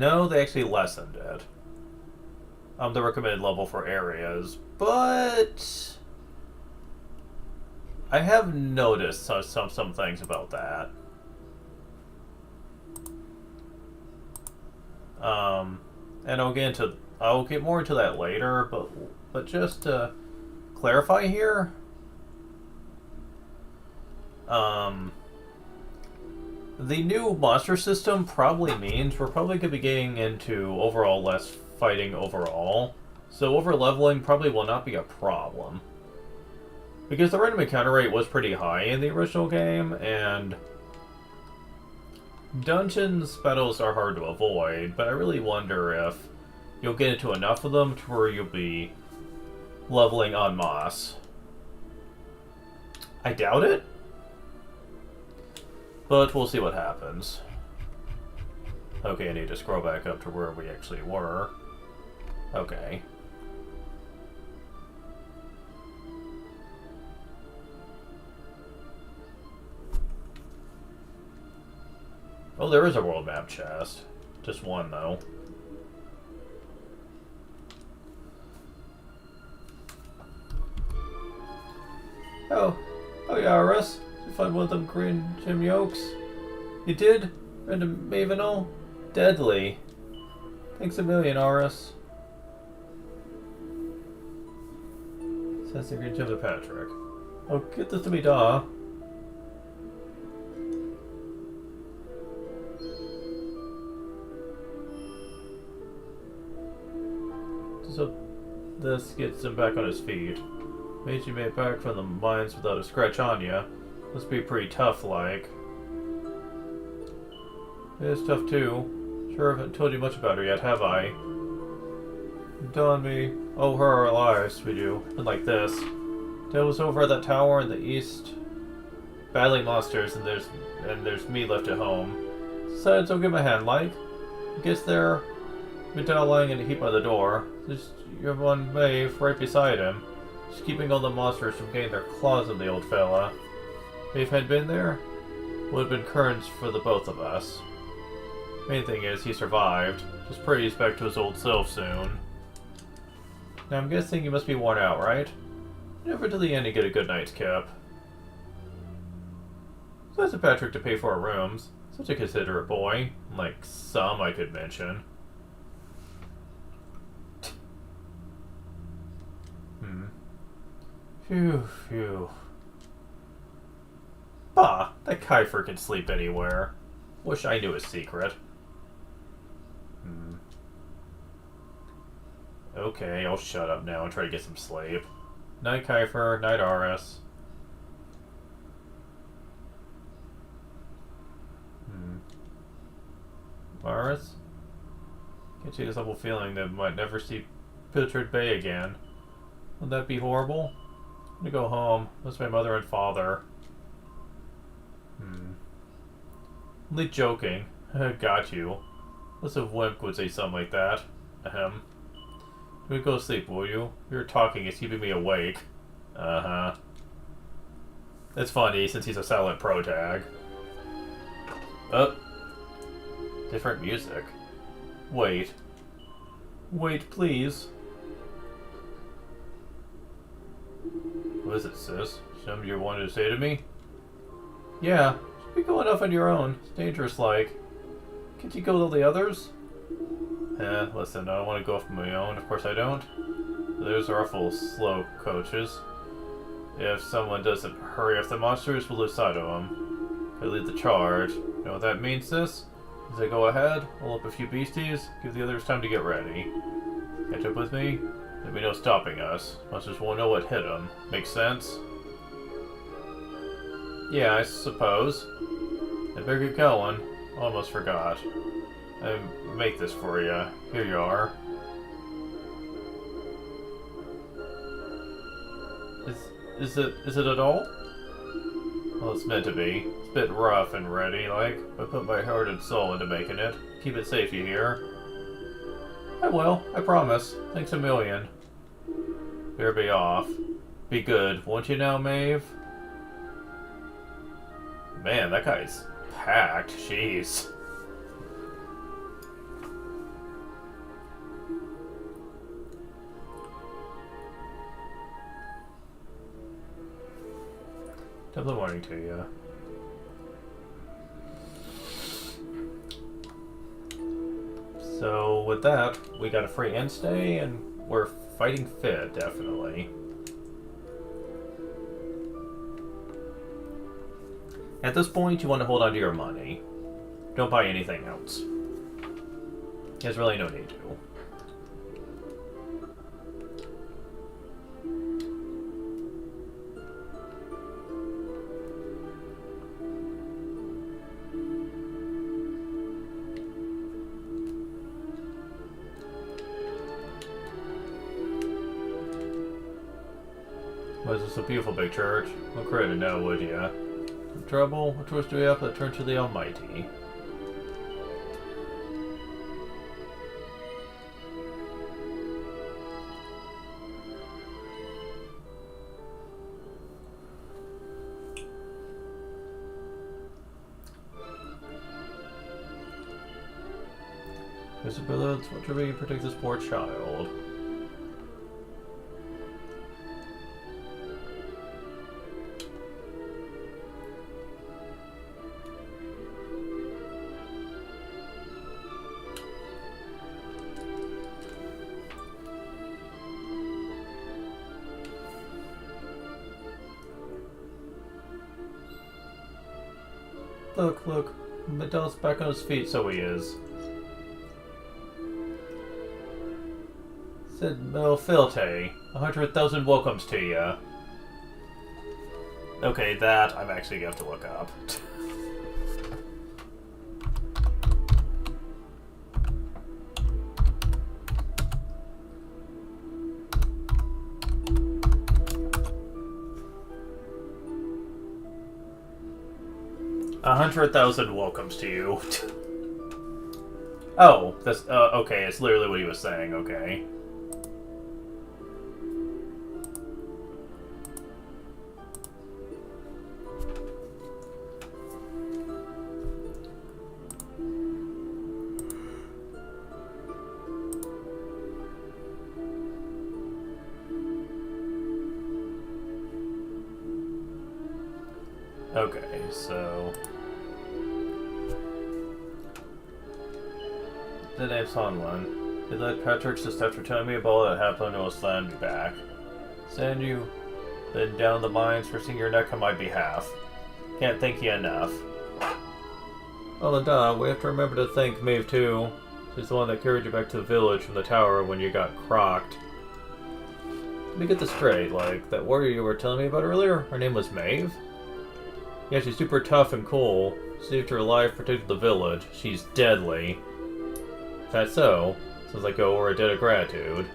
No, they actually lessened it. The recommended level for areas, but I have noticed some things about that. And I'll get more into that later, but just to clarify here, the new monster system probably means we're probably going to be getting into overall less fighting overall, so over-leveling probably will not be a problem. Because the random encounter rate was pretty high in the original game, and dungeons battles are hard to avoid, but I really wonder if you'll get into enough of them to where you'll be leveling en masse. I doubt it, but we'll see what happens. Okay, I need to scroll back up to where we actually were. Okay. Oh, there is a world map chest. Just one, though. Oh yeah, Russ. Did you find one of them green gem yolks? You did? Random Mavenal? Deadly. Thanks a million, Aris. Sensing green gem to Patrick. Oh, get this to me, da. So this gets him back on his feet. Made you made back from the mines without a scratch on ya. Must be pretty tough, like. It is tough too. Sure haven't told you much about her yet, have I? Telling me, oh, her our lives, we do. And like this. Dad was over at that tower in the east, battling monsters, and there's me left at home. Besides, I'll give my hand, like. Gets there, Vidal lying in a heap by the door. There's your one Maeve right beside him. Just keeping all the monsters from getting their claws on the old fella. If had been there, would have been currents for the both of us. Main thing is, he survived. Just pray he's back to his old self soon. Now I'm guessing you must be worn out, right? Never to the end to get a good night's cap. So that's a Patrick to pay for our rooms. Such a considerate boy. Like some I could mention. Phew. Bah, that Kiefer can sleep anywhere. Wish I knew his secret. Okay, I'll shut up now and try to get some sleep. Night Kiefer, night Aris. Aris? Can't you this awful feeling that we might never see Pilchard Bay again? Would that be horrible? I'm gonna go home. Miss my mother and father. Only joking. Got you. Unless a wimp would say something like that. Ahem. You would go to sleep, will you? Your talking is keeping me awake. Uh-huh. It's funny, since he's a silent protag. Oh. Different music. Wait. Wait, please. What is it, sis? Something you wanted to say to me? Yeah. Should be going off on your own. It's dangerous, like. Can't you go with all the others? Listen, I don't want to go off on my own. Of course I don't. Those are awful slow coaches. If someone doesn't hurry off the monsters, we'll lose sight of them. I lead the charge. You know what that means, sis? As I go ahead, roll up a few beasties, give the others time to get ready. Catch up with me? There'll be no stopping us. Monsters won't know what hit them. Make sense? Yeah, I suppose. I better get going. Almost forgot. I make this for you. Here you are. Is it at all? Well, it's meant to be. It's a bit rough and ready, like. I put my heart and soul into making it. Keep it safe, you hear? I will. I promise. Thanks a million. Better be off. Be good, won't you now, Maeve? Man, that guy's packed. Jeez. Top of the morning to you. So with that, we got a free end stay, and we're fighting fit, definitely. At this point, you want to hold on to your money. Don't buy anything else. There's really no need to. Was this a beautiful big church? Well, great to know, would ya? Trouble? What choice do we have but turn to the Almighty? Mr. Billups, what should we protect this poor child? Look, look. Medel's back on his feet, so he is. Said Melfilte, 100,000 welcomes to ya. Okay, that I'm actually going to have to look up. 100,000 welcomes to you. Oh, that's, okay, it's literally what he was saying, okay. Okay, so... The name's Hanlon. He led Patrick's just after telling me about all that happened and will slam me back. Send you then down the mines for risking your neck on my behalf. Can't thank you enough. Well, and we have to remember to thank Maeve too. She's the one that carried you back to the village from the tower when you got crocked. Let me get this straight, like, that warrior you were telling me about earlier, her name was Maeve? Yeah, she's super tough and cool. Saved her life, protected the village. She's deadly. Is that so? Sounds like a debt of gratitude.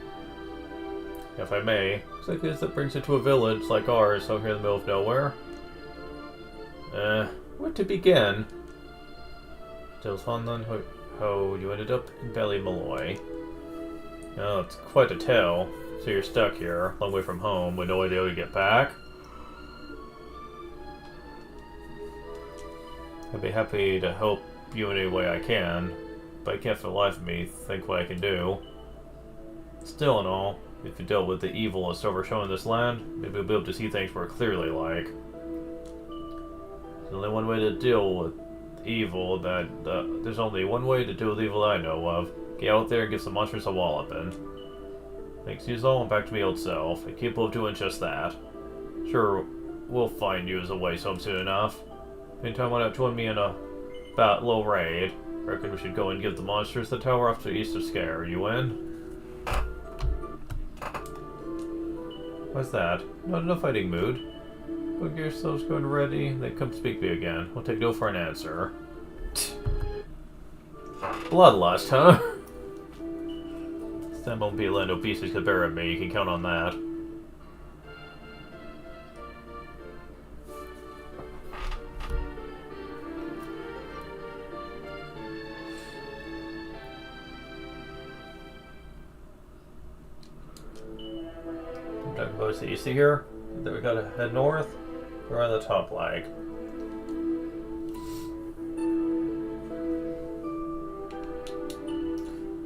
If I may, it's like this that brings you to a village like ours out here in the middle of nowhere. Where to begin? Tells Hanlon how you ended up in Ballymolloy. Oh, it's quite a tale. So you're stuck here, a long way from home, with no idea how to get back? I'd be happy to help you in any way I can, but I can't for the life of me think what I can do. Still and all, if you dealt with the evil that's overshadowing this land, maybe we'll be able to see things more clearly like. There's only one way to deal with evil there's only one way to deal with evil that I know of. Get out there and give some monsters a walloping. Thanks you all, and back to my old self, and capable of doing just that. Sure, we'll find you as a way home soon enough. Meantime, why not join me in a little raid? Reckon we should go and give the monsters the tower off to the east of Scare. You in? What's that? Not in a fighting mood. Go get yourselves going ready, then come speak to me again. We'll take no for an answer. Bloodlust, huh? That won't be a land of beasts could bear at me, you can count on that. So you see here that we gotta head north. We're on the top leg.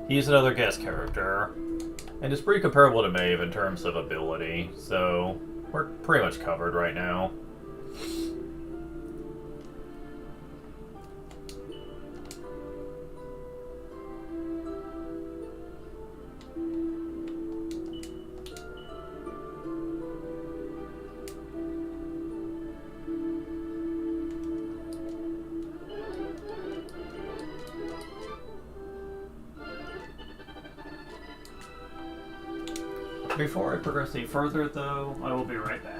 He's another guest character, and is pretty comparable to Maeve in terms of ability, so we're pretty much covered right now. Before I progress any further, though, I will be right back.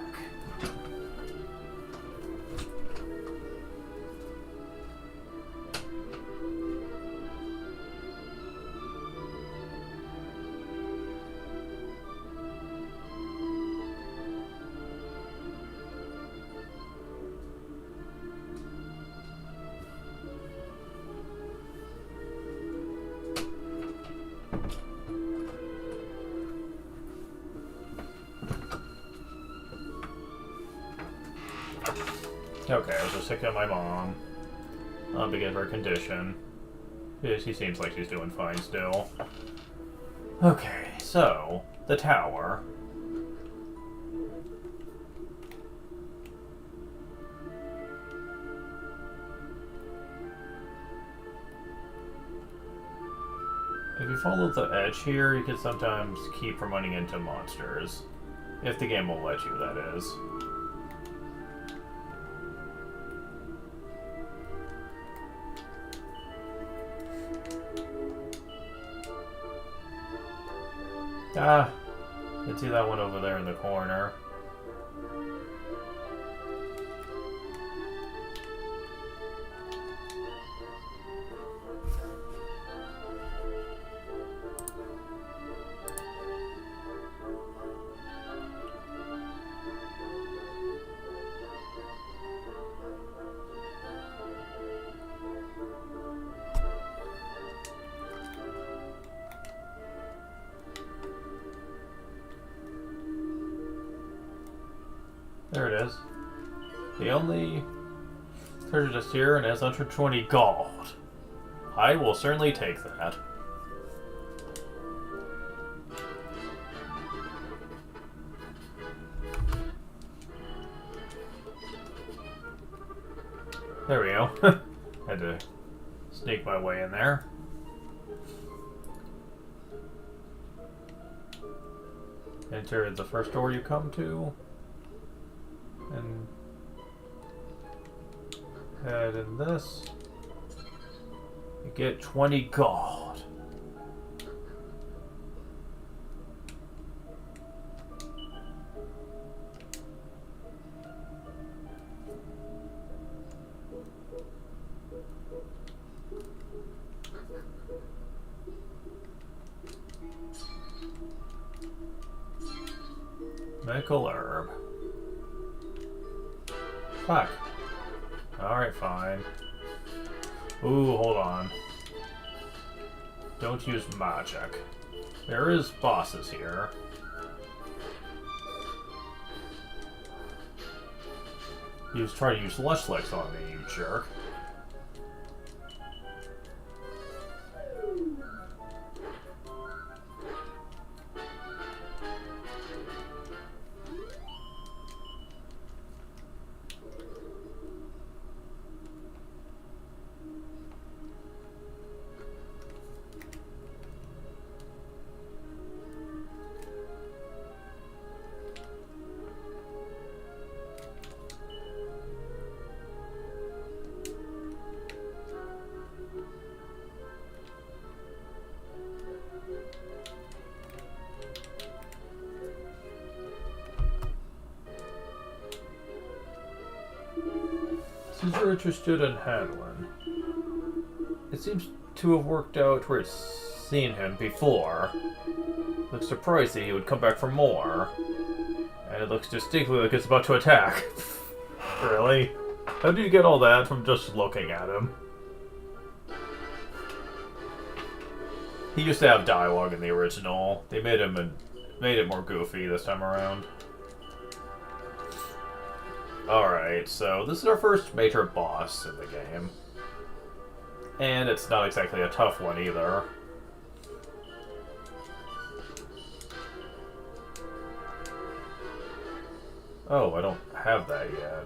Okay, I was just checking on my mom. Begin her condition. She seems like she's doing fine still. Okay, so, the tower. If you follow the edge here, you can sometimes keep from running into monsters. If the game will let you, that is. Ah, you can see that one over there in the corner. There it is. The only treasure just here, and it has 120 gold. I will certainly take that. There we go. Had to sneak my way in there. Enter the first door you come to. And head in this. You get 20 gold. Medical herb. Fuck. Alright, fine. Ooh, hold on. Don't use magic. There is bosses here. Try to use Lush Licks on me, you jerk. Since you're interested in Hanlon, it seems to have worked out where it's seen him before. Looks surprising he would come back for more. And it looks distinctly like it's about to attack. Really? How do you get all that from just looking at him? He used to have dialogue in the original. They made it more goofy this time around. Alright, so this is our first major boss in the game. And it's not exactly a tough one either. Oh, I don't have that yet.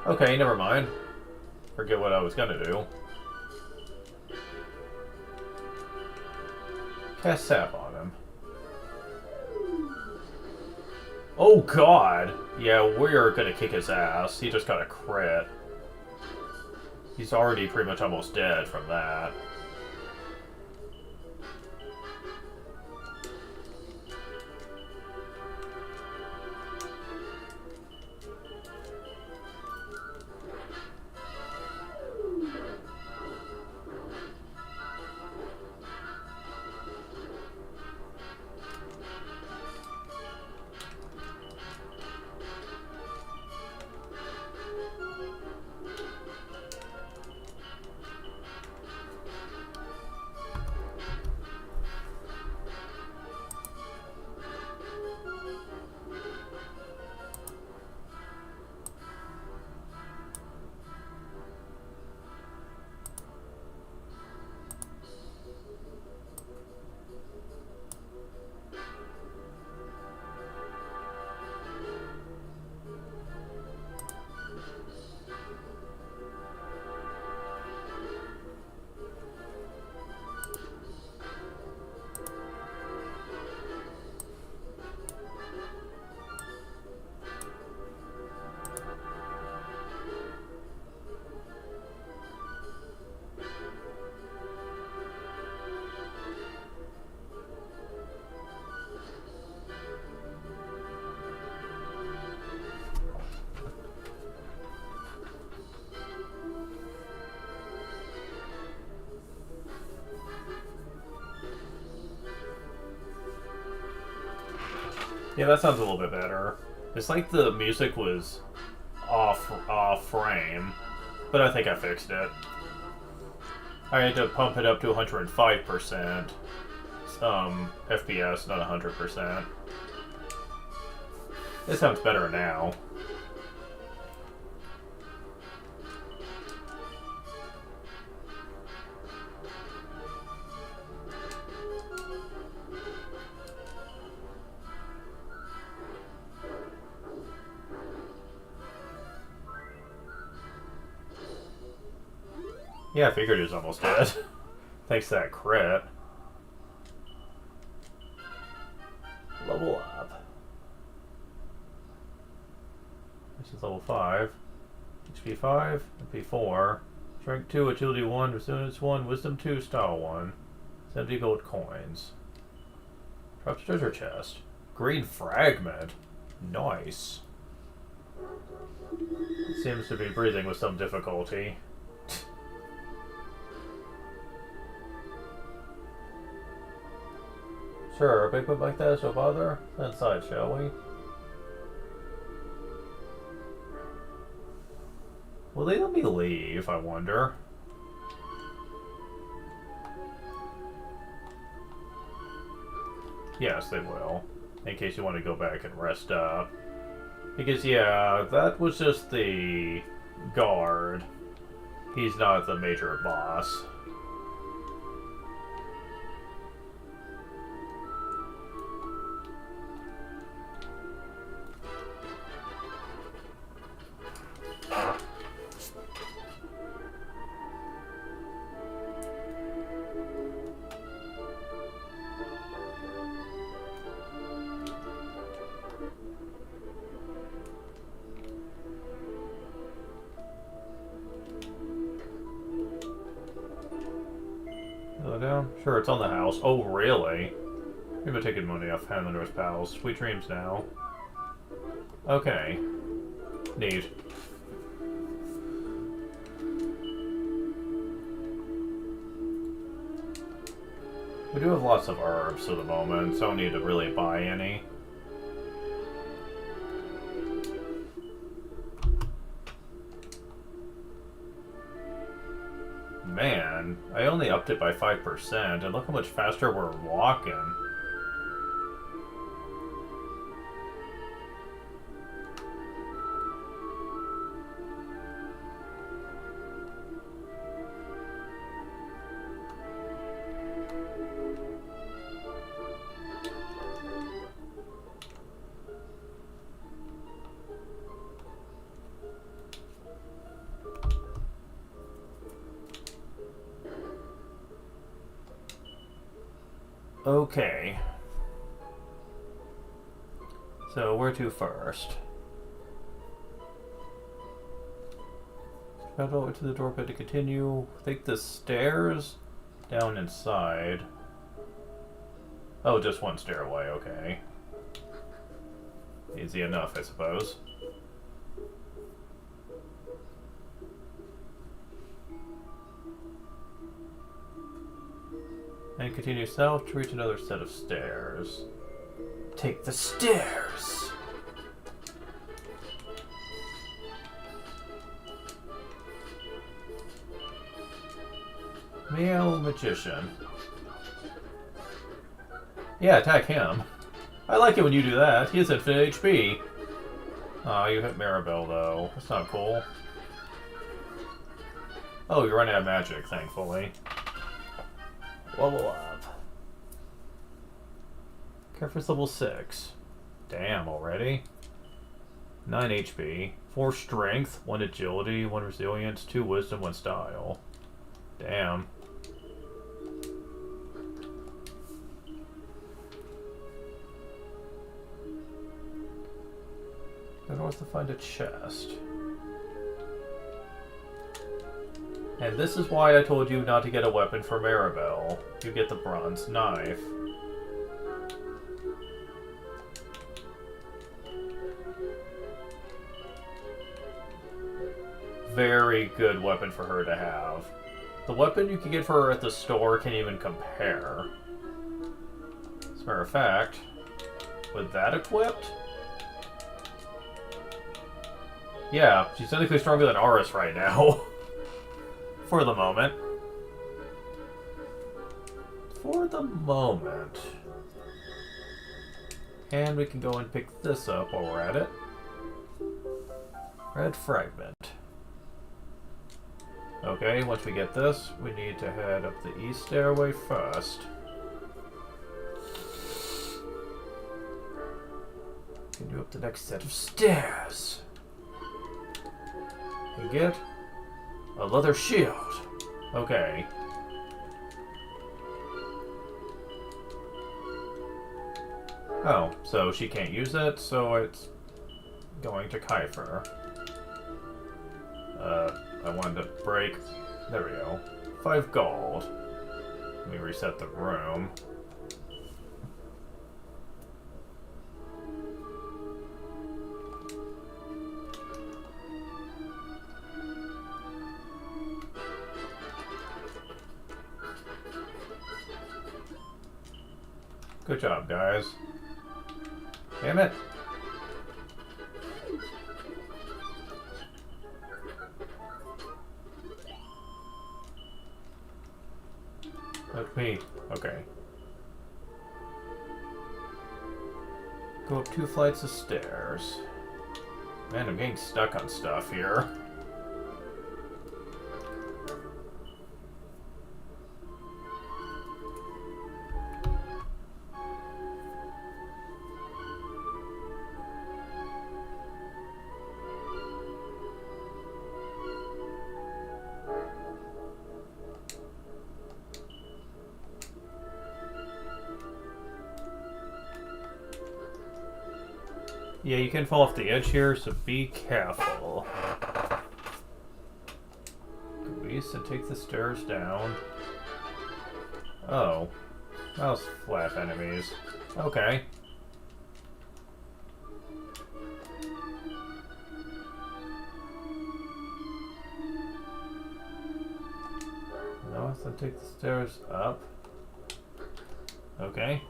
Okay, never mind. Forget what I was gonna do. Cast Sap on him. Oh god! Yeah, we're gonna kick his ass. He just got a crit. He's already pretty much almost dead from that. Yeah, that sounds a little bit better. It's like the music was off frame, but I think I fixed it. I had to pump it up to 105%. FPS, not 100%. It sounds better now. Yeah, I figured he was almost dead. Thanks to that crit. Level up. This is level 5. HP 5, MP 4. Strength 2, Agility 1, Resilience 1, Wisdom 2, Style 1. 70 gold coins. Drops treasure chest. Green fragment. Nice. It seems to be breathing with some difficulty. Sure, a big whip like that is no bother. Inside, shall we? Will they let me leave, I wonder? Yes, they will. In case you want to go back and rest up. Because, yeah, that was just the guard. He's not the major boss. Down? Sure, it's on the house. Oh, really? We've been taking money off Handler's pals. Sweet dreams now. Okay. Neat. We do have lots of herbs at the moment, so I don't need to really buy any. Man, I only upped it by 5%, and look how much faster we're walking. Okay. So, where to first? Pedal into the door, but to continue. Take the stairs down inside. Oh, just one stairway, okay. Easy enough, I suppose. And continue south to reach another set of stairs. Take the stairs! Male magician. Yeah, attack him. I like it when you do that. He has infinite HP. Aw, you hit Maribel, though. That's not cool. Oh, you're running out of magic, thankfully. Level up. Careful's level 6. Damn, already? 9 HP. 4 strength, 1 agility, 1 resilience, 2 wisdom, 1 style. Damn. Go north to find a chest. And this is why I told you not to get a weapon for Maribel. You get the bronze knife. Very good weapon for her to have. The weapon you can get for her at the store can't even compare. As a matter of fact, with that equipped... Yeah, she's technically stronger than Aris right now. For the moment. For the moment. And we can go and pick this up while we're at it. Red fragment. Okay, once we get this, we need to head up the east stairway first. Continue up the next set of stairs. And get a leather shield. Okay. Oh, so she can't use it, so it's going to Kiefer. I wanted to break... There we go. 5 gold. Let me reset the room. Good job, guys. Damn it. That's me. Okay. Go up 2 flights of stairs. Man, I'm getting stuck on stuff here. Yeah, you can fall off the edge here, so be careful. Go east and take the stairs down. Oh. Those flap enemies. Okay. North and take the stairs up. Okay.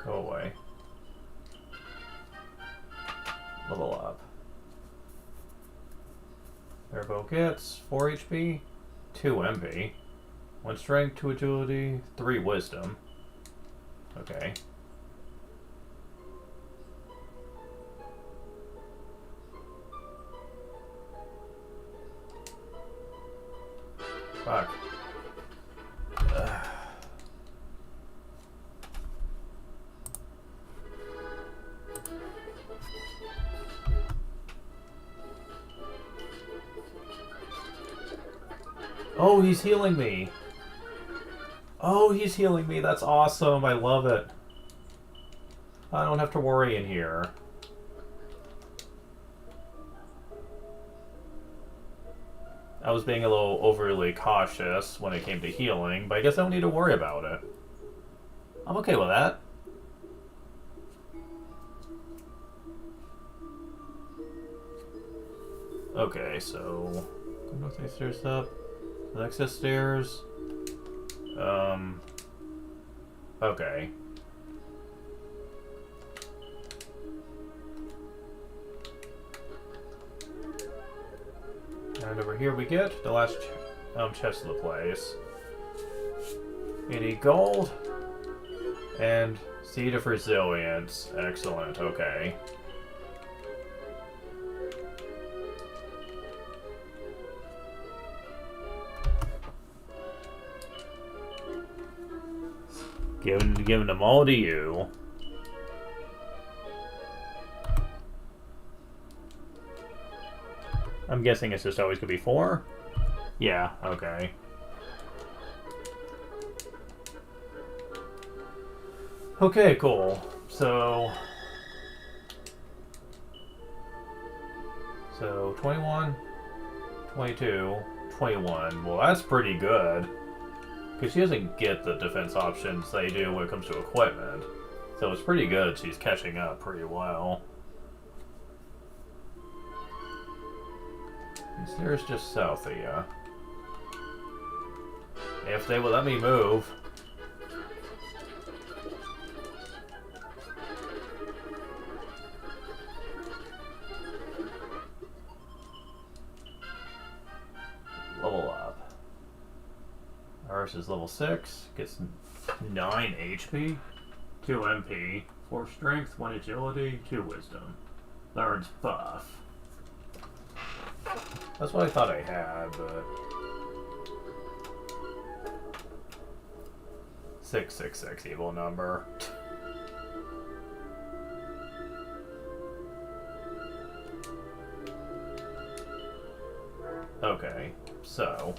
Go away. Level up. Airbow gets 4 HP, 2 MP, 1 strength, 2 agility, 3 wisdom. Okay. Fuck. Oh, he's healing me. Oh, he's healing me. That's awesome. I love it. I don't have to worry in here. I was being a little overly cautious when it came to healing, but I guess I don't need to worry about it. I'm okay with that. Okay, so... Go north, stairs up. Next set stairs. Okay. And over here we get the last chest of the place. 80 gold. And Seed of Resilience. Excellent, okay. Giving them all to you. I'm guessing it's just always gonna be 4? Yeah, okay. Okay, cool. So 21, 22, 21. Well, that's pretty good. Because she doesn't get the defense options they do when it comes to equipment. So it's pretty good. She's catching up pretty well. There's just south of ya. If they would let me move. Level up. Ours is level 6. Gets 9 HP, 2 MP, 4 strength, 1 agility, 2 wisdom. Learns buff. That's what I thought I had, but 666 evil number. Okay, so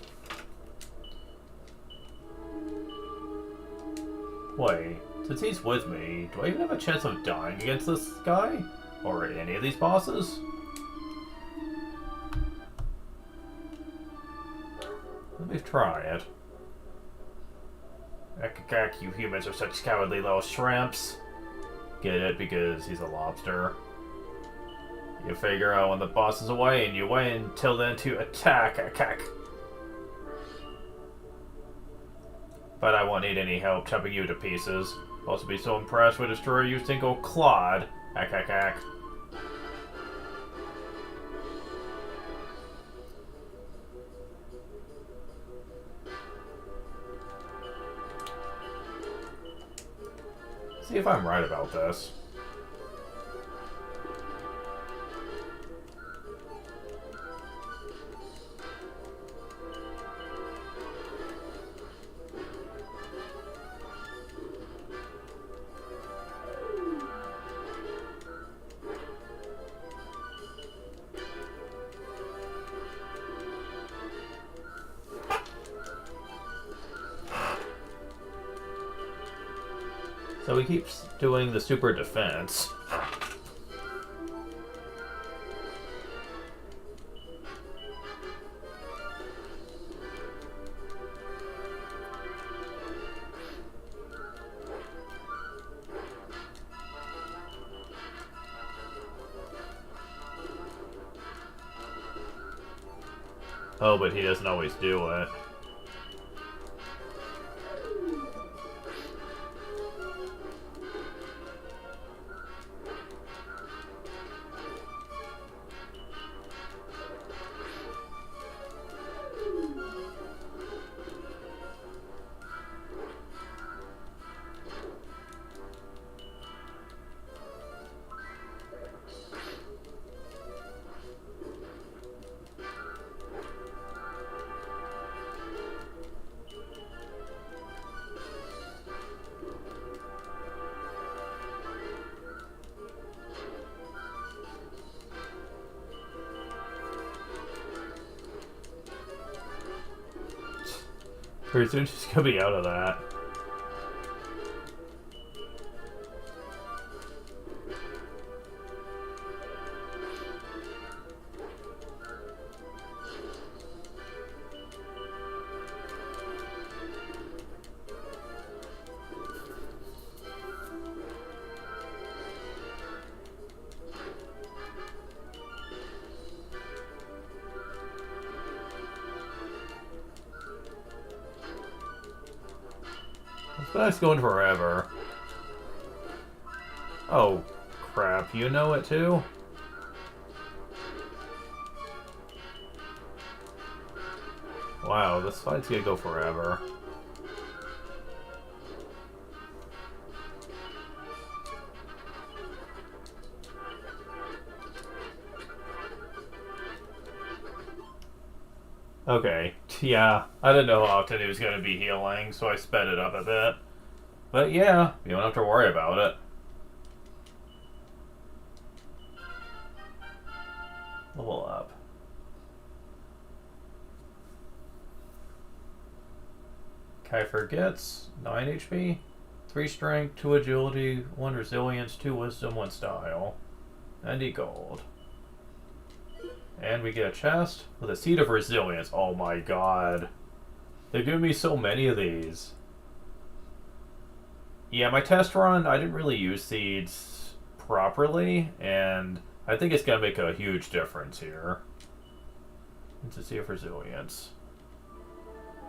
wait, since he's with me, do I even have a chance of dying against this guy? Or any of these bosses? Let me try it. Ekakak, you humans are such cowardly little shrimps. Get it? Because he's a lobster. You figure out when the boss is away and you wait until then to attack. Akak. But I won't need any help chopping you to pieces. I'll also be so impressed with destroy you single clod. Akakak. See if I'm right about this. So he keeps doing the super defense. Oh, but he doesn't always do it. Pretty soon she's gonna be out of that. That's going forever. Oh, crap. You know it too? Wow, this fight's gonna go forever. Okay, yeah, I didn't know how often he was going to be healing, so I sped it up a bit. But yeah, you don't have to worry about it. Level up. Kiefer gets 9 HP, 3 strength, 2 agility, 1 resilience, 2 wisdom, 1 style, 90 gold. And we get a chest with a seed of resilience. Oh my god. They're giving me so many of these. Yeah, my test run, I didn't really use seeds properly, and I think it's going to make a huge difference here. It's a seed of resilience.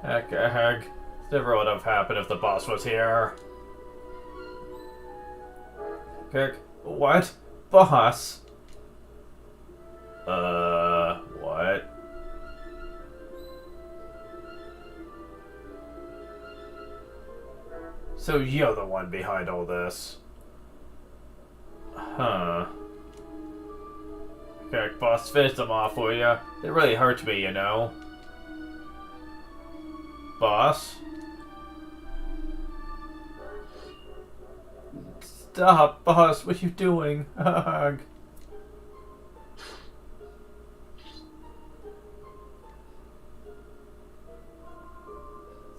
Heck. This never would have happened if the boss was here. Heck. What? Boss? What? So you're the one behind all this. Huh. Okay, boss, finish them off, will ya? They really hurt me, you know. Boss? Stop, boss, what are you doing?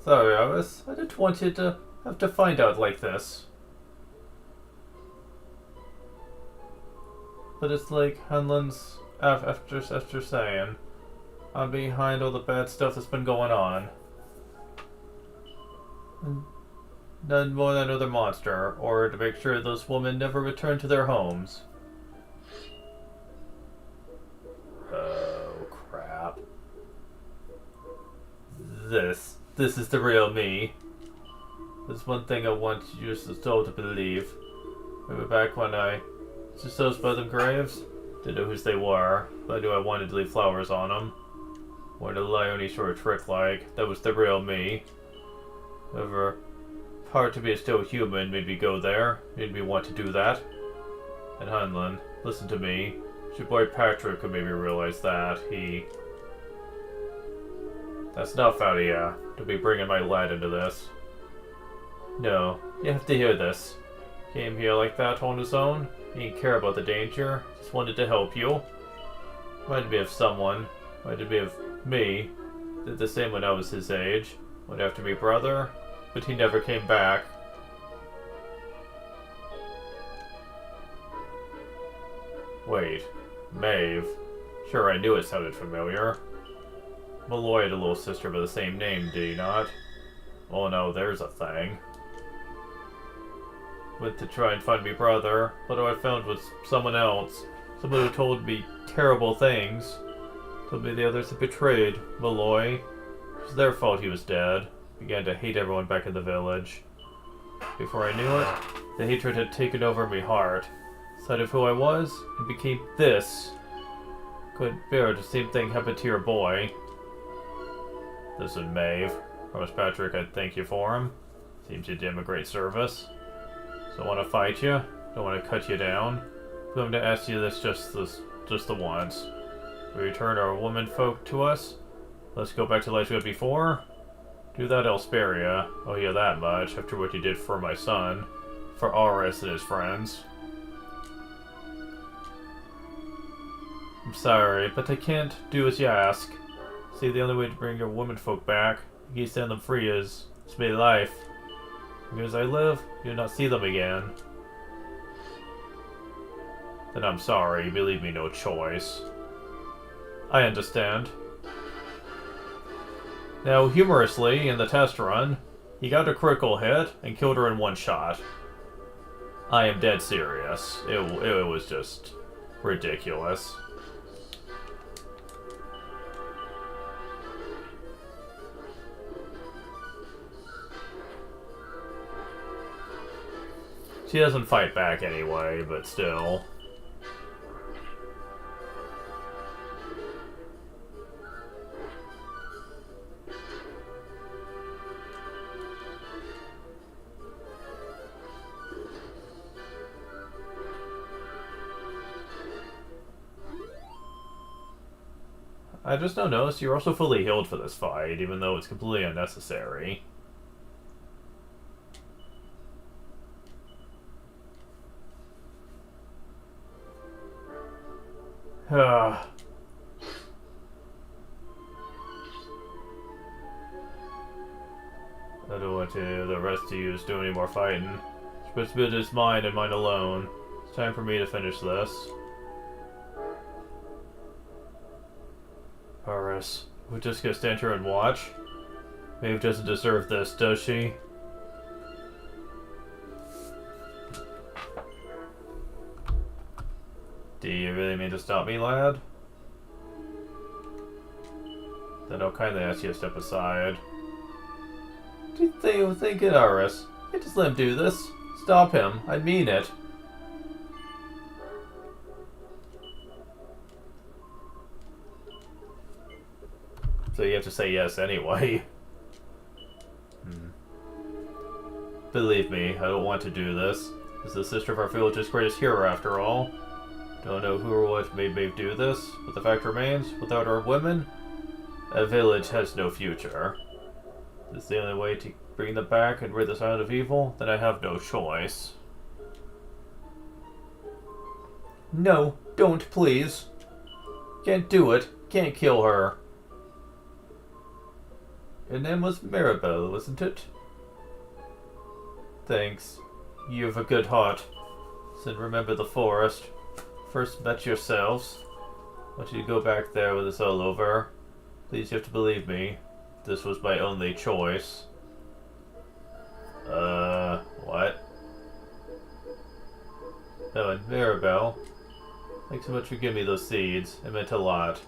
Sorry, Iris. I didn't want you to have to find out like this. But it's like Hanlon's after saying, I'm behind all the bad stuff that's been going on. None more than another monster, or to make sure those women never return to their homes. Oh, crap. This is the real me. There's one thing I want you still to believe. Remember back when I just those by them graves? Didn't know whose they were, but I knew I wanted to leave flowers on them. Wanted to lie on any sort of trick like. That was the real me. However, part to be still human made me go there, made me want to do that. And Hanlon, listen to me. It's your boy Patrick who made me realize that. That's enough out of ya. Don't be bringing my lad into this. No, you have to hear this. Came here like that on his own. He didn't care about the danger. Just wanted to help you. Reminded me of someone. Reminded me of me. Did the same when I was his age. Went after me brother. But he never came back. Wait. Maeve. Sure, I knew it sounded familiar. Malloy had a little sister by the same name, did he not? Oh no, there's a thing. Went to try and find me brother, but what I found was someone else. Someone who told me terrible things. Told me the others had betrayed Malloy. It was their fault he was dead. Began to hate everyone back in the village. Before I knew it, the hatred had taken over my heart. Sight of who I was, and became this. Couldn't bear the same thing happened to your boy. Listen, Maeve. Promised Patrick I'd thank you for him. Seems you did him a great service. So I want to fight you. Don't want to cut you down. I'm going to ask you this just the once. We return our women folk to us. Let's go back to life we had before. Do that, I'll spare ya. Oh yeah, that much. After what you did for my son. For Aris and his friends. I'm sorry, but I can't do as you ask. See, the only way to bring your womenfolk back You set them free as may life. As long as I live, you'll not see them again. Then I'm sorry, you leave me no choice. I understand. Now, humorously, in the test run, he got a critical hit and killed her in one shot. I am dead serious. It was just ridiculous. She doesn't fight back anyway, but still. I just now noticed you're also fully healed for this fight, even though it's completely unnecessary. I don't want to the rest of you do any more fighting. Responsibility is mine and mine alone. It's time for me to finish this. Paris, we're just gonna stand here and watch? Maeve doesn't deserve this, does she? Do you really mean to stop me, lad? Then I'll kindly ask you to step aside. Do you think it, Aris? I just let him do this. Stop him. I mean it. So you have to say yes anyway. Believe me, I don't want to do this. This is the sister of our village's greatest hero, after all. Don't know who or what made Maeve do this, but the fact remains, without our women, a village has no future. If this is the only way to bring them back and rid this island of evil, then I have no choice. No, don't, please. Can't do it. Can't kill her. Your name was Mirabelle, wasn't it? Thanks. You have a good heart. Then remember the forest. First met yourselves. I want you to go back there when it's all over. Please, you have to believe me. This was my only choice. What? Oh, and Mirabelle. Thanks so much for giving me those seeds. It meant a lot.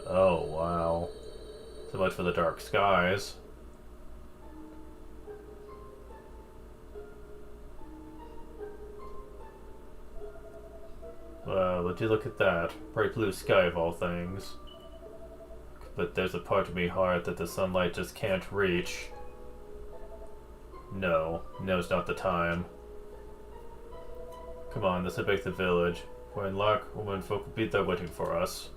Oh, wow. So much for the dark skies. Well, would you look at that? Bright blue sky of all things. But there's a part of me heart that the sunlight just can't reach. No, now's not the time. Come on, let's head back to the village. If we're in luck, women folk will be there waiting for us.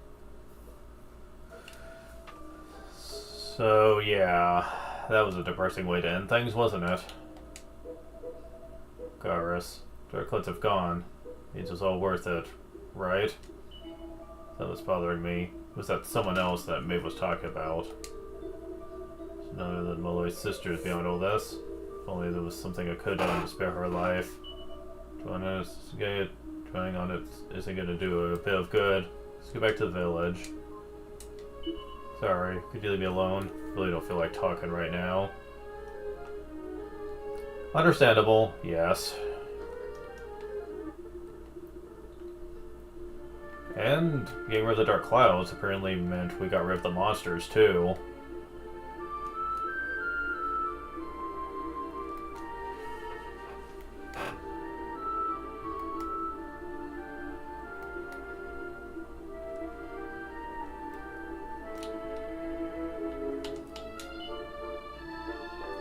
So, yeah, that was a depressing way to end things, wasn't it? Garrus, Dark Clouds have gone. Means it's all worth it, right? That was bothering me. Was that someone else that Maeve was talking about? It's none other than Malloy's sisters beyond all this. If only there was something I could have done to spare her life. Trying on it isn't going to do a bit of good. Let's go back to the village. Sorry, could you leave me alone? Really don't feel like talking right now. Understandable, yes. And getting rid of the Dark Clouds apparently meant we got rid of the monsters too.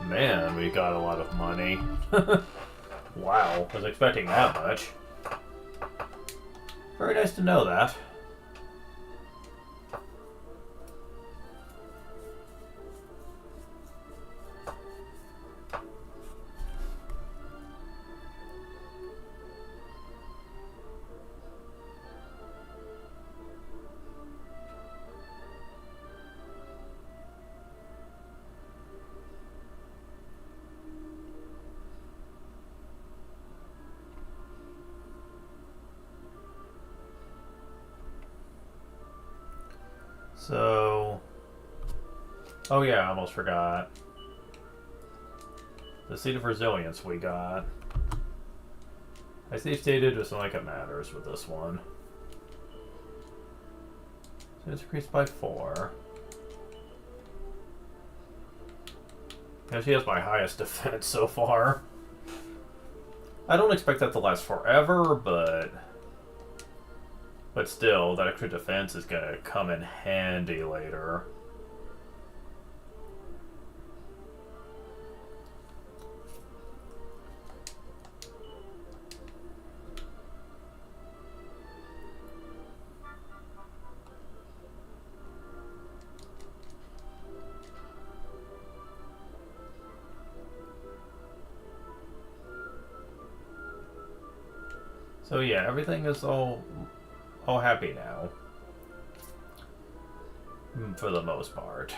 Man, we got a lot of money. Wow, I was expecting that much. Very nice to know that. So... Oh yeah, I almost forgot. The Seed of Resilience we got. I see stated just like it matters with this one. So it's increased by 4. Yeah, she has my highest defense so far. I don't expect that to last forever, but still, that extra defense is gonna come in handy later. So yeah, everything is all happy now. For the most part.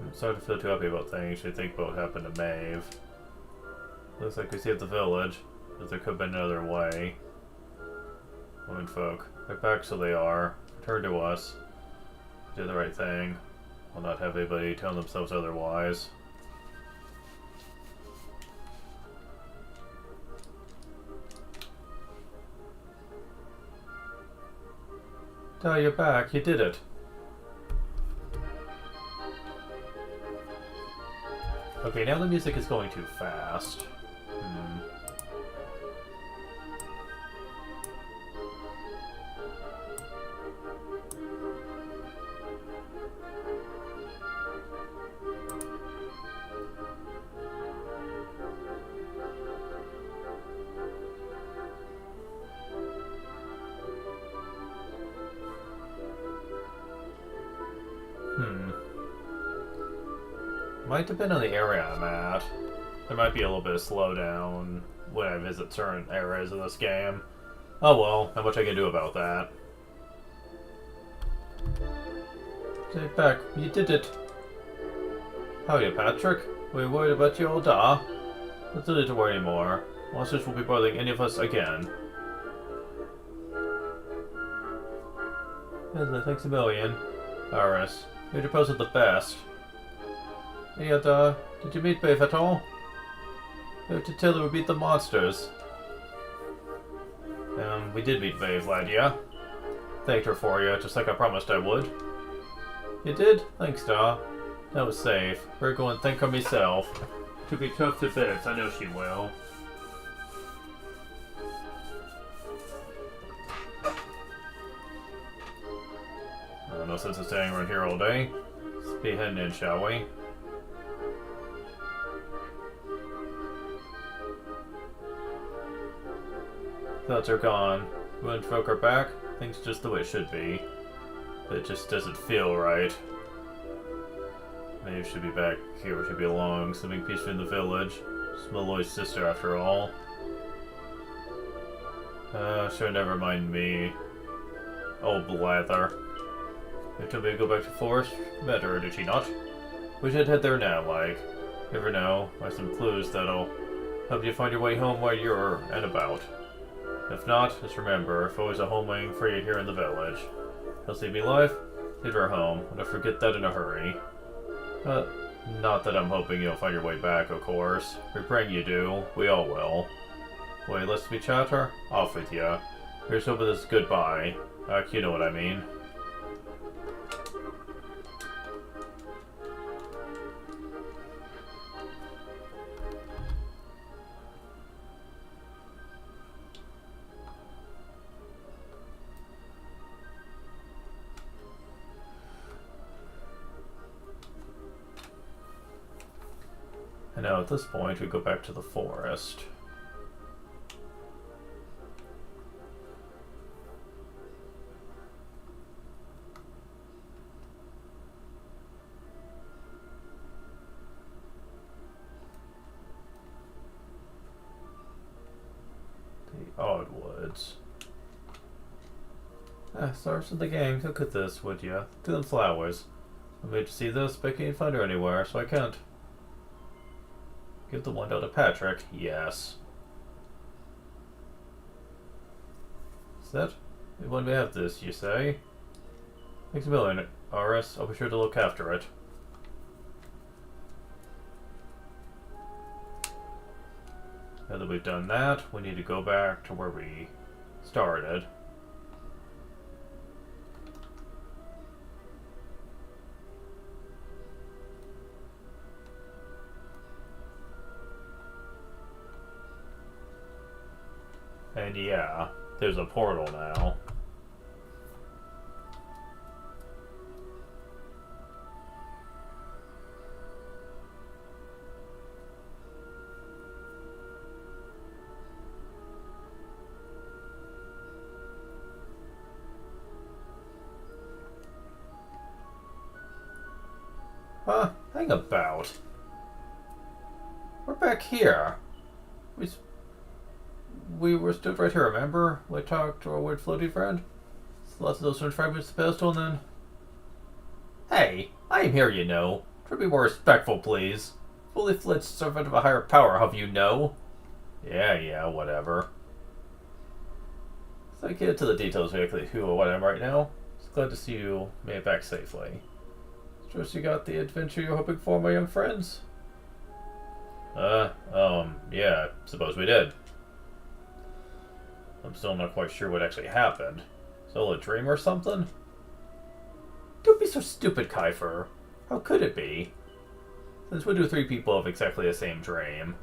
I'm starting to feel too happy about things. I think what happened to Maeve. Looks like we saved the village, but there could have been another way. Women folk. They're back, so they are. Return to us. Do the right thing. Will not have anybody tell themselves otherwise. Oh, you're back. You did it. Okay, now the music is going too fast. Might depend on the area I'm at. There might be a little bit of slowdown when I visit certain areas of this game. Oh well, not much I can do about that. Take back, you did it. How are you, Patrick? Were you worried about your old Da? Let's not need to worry anymore. Monsters won't be bothering any of us again. Thanks a million. Iris, your pose are the best. Hey, did you meet Maeve at all? You have to tell her we beat the monsters. We did meet Maeve, lad, yeah? Thanked her for you, just like I promised I would. You did? Thanks, Da. That was safe. We're going to thank her myself. To be tough to bits, I know she will. No sense of staying around here all day. Let's be heading in, shall we? Thoughts are gone. Women folk are back. Things just the way it should be. But it just doesn't feel right. Maeve should be back here where she belongs, living peacefully in the village. She's Malloy's sister after all. Sure, never mind me. Oh, blather. You told me to go back to the forest? Met her, did she not? We should head there now, like. Never know. I have some clues that'll help you find your way home while you're and about. If not, just remember, if always a home waiting for you here in the village. He'll save me life, leave her home, and don't forget that in a hurry. But, not that I'm hoping you'll find your way back, of course. We're praying you do. We all will. Wait, let's me chatter? Off with ya. Here's hoping this is goodbye. You know what I mean. And now at this point, we go back to the forest. The Oddwoods. Stars of the gang, look at this, would ya? To them flowers. I made to see this, but I can't find her anywhere, so I can't. Give the window to Patrick. Yes. Is that when we have this, you say? Thanks a million, Aris. I'll be sure to look after it. Now that we've done that, we need to go back to where we started. And yeah, there's a portal now. Hang about. We're back here. We were stood right here, remember? We talked to our weird floaty friend? Lots of those strange fragments of the pedestal, and then... Hey, I am here, you know. Try to be more respectful, please. Fully fledged servant of a higher power, have you know? Yeah, whatever. So I get into the details exactly who or what I am right now. Just glad to see you made it back safely. Trust you got the adventure you're hoping for, my young friends? Yeah, suppose we did. I'm still not quite sure what actually happened. Is it all a dream or something? Don't be so stupid, Kiefer. How could it be? Since when do three people have exactly the same dream?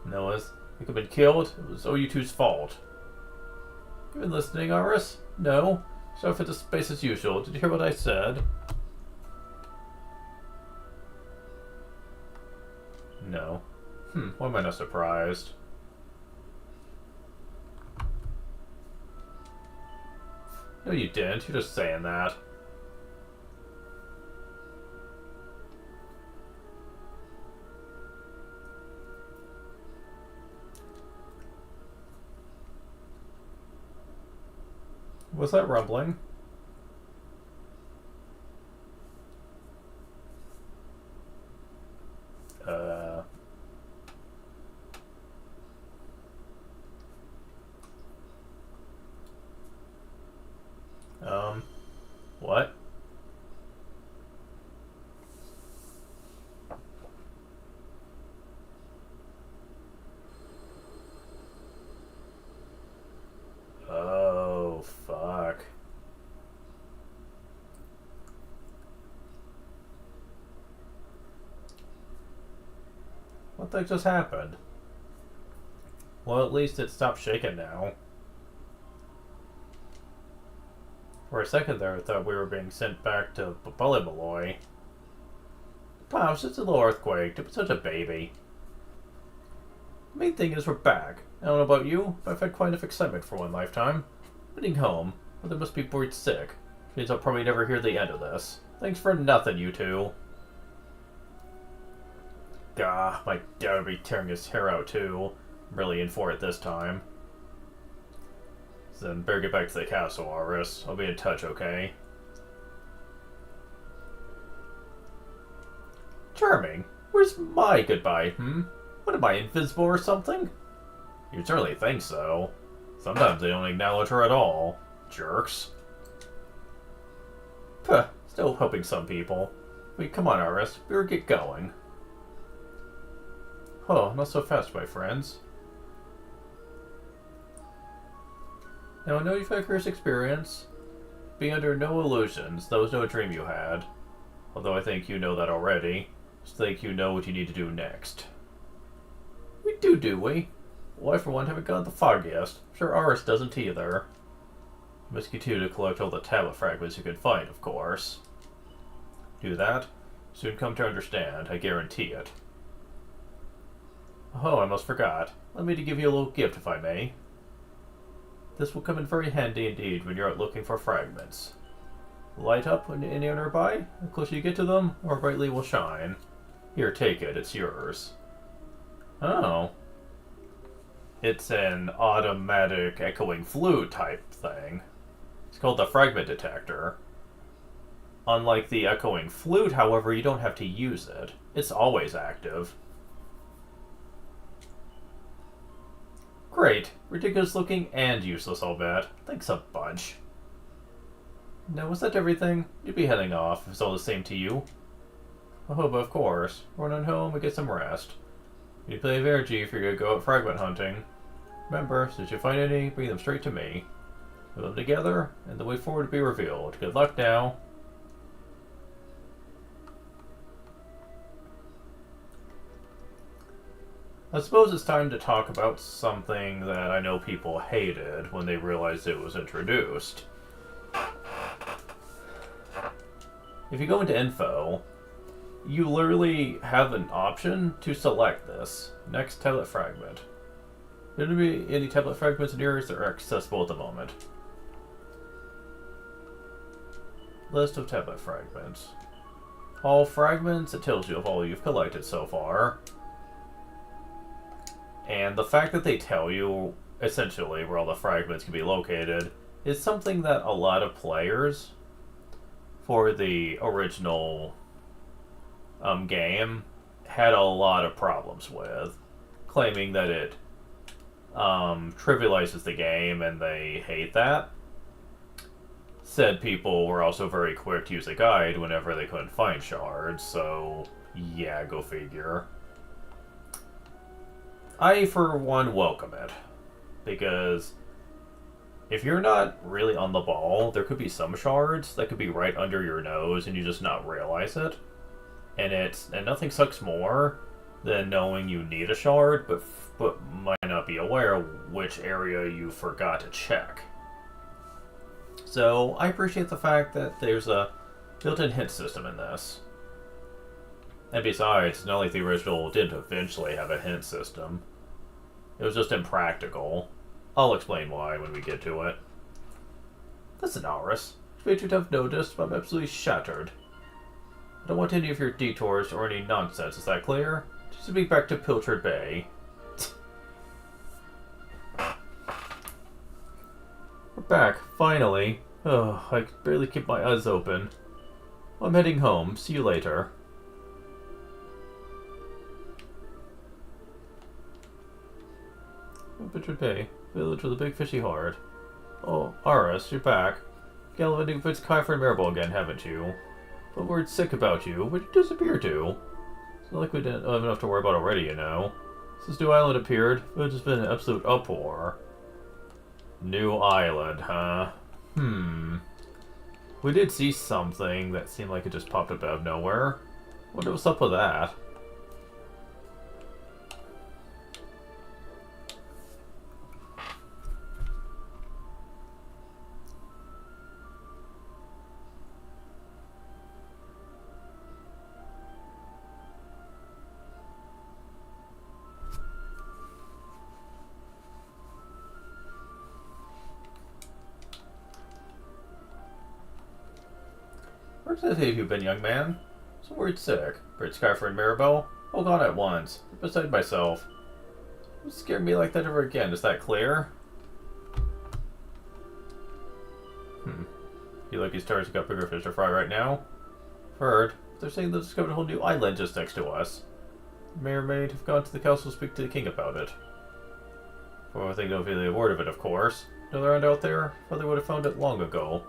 Noah's, you could have been killed. It was OU2's fault. You been listening, Aris? No? So for the space as usual. Did you hear what I said? No. Why am I not surprised? No, you didn't. You're just saying that. Was that rumbling? What? Oh, fuck. What the heck just happened? Well, at least it stopped shaking now. For a second there, I thought we were being sent back to Bullymaloy. Pops, it's a little earthquake. Don't be such a baby. The main thing is we're back. I don't know about you, but I've had quite enough excitement for one lifetime. Heading home, but there must be worried sick. Which means I'll probably never hear the end of this. Thanks for nothing, you two. Gah, my dad would be tearing his hair out too. I'm really in for it this time. Then better get back to the castle, Aris. I'll be in touch, okay? Charming. Where's my goodbye, What, am I invisible or something? You'd certainly think so. Sometimes they don't acknowledge her at all. Jerks. Puh, still helping some people. Wait, come on, Aris. We better get going. Oh, not so fast, my friends. Now, I know you've had curious experience. Be under no illusions. That was no dream you had. Although I think you know that already. Just think you know what you need to do next. We do we? Well, I for one haven't gotten the foggiest. I'm sure Aris doesn't either. Must continue to collect all the tablet fragments you can find, of course. Do that? Soon come to understand, I guarantee it. Oh, I almost forgot. Let me to give you a little gift, if I may. This will come in very handy indeed when you're out looking for fragments. Light up when any are nearby. The closer you get to them, more brightly will shine. Here, take it. It's yours. Oh. It's an automatic echoing flute type thing. It's called the fragment detector. Unlike the echoing flute, however, you don't have to use it. It's always active. Great. Ridiculous looking and useless, I'll bet. Thanks a bunch. Now, was that everything? You'd be heading off, if it's all the same to you. Oh, but of course. Run on home and get some rest. You need plenty of energy if you're gonna go out fragment hunting. Remember, since you find any, bring them straight to me. Put them together, and the way forward to be revealed. Good luck now. I suppose it's time to talk about something that I know people hated when they realized it was introduced. If you go into info, you literally have an option to select this. Next tablet fragment. There don't be any tablet fragments in areas that are accessible at the moment. List of tablet fragments. All fragments, it tells you of all you've collected so far. And the fact that they tell you, essentially, where all the fragments can be located is something that a lot of players for the original game had a lot of problems with, claiming that it trivializes the game and they hate that. Said people were also very quick to use a guide whenever they couldn't find shards, so yeah, go figure. I, for one, welcome it, because if you're not really on the ball, there could be some shards that could be right under your nose and you just not realize it. And nothing sucks more than knowing you need a shard, but might not be aware which area you forgot to check. So I appreciate the fact that there's a built-in hint system in this. And besides, not like the original did eventually have a hint system. It was just impractical. I'll explain why when we get to it. Listen, Aris. You may have noticed, but I'm absolutely shattered. I don't want any of your detours or any nonsense, is that clear? Just to be back to Pilchard Bay. We're back, finally. Oh, I can barely keep my eyes open. I'm heading home. See you later. Pilchard Bay, village with a big fishy heart. Oh, Aris, you're back. Gallivanting with Kiefer and Maribel again, haven't you? But we're sick about you. Where'd you disappear to? It's not like we didn't have enough to worry about already, you know. Since New Island appeared, it's just been an absolute uproar. New Island, huh? We did see something that seemed like it just popped up out of nowhere. Wonder what's up with that. Where exactly have you been, young man? So worried sick. Brit Skyfer and Maribel? Hold on at once. I'm beside myself. Don't scare me like that ever again, is that clear? Feel like these stars got bigger fish to fry right now? Heard. They're saying they've discovered a whole new island just next to us. May or may have gone to the castle to speak to the king about it. For they don't feel a word of it, of course. Another island out there? Father would have found it long ago.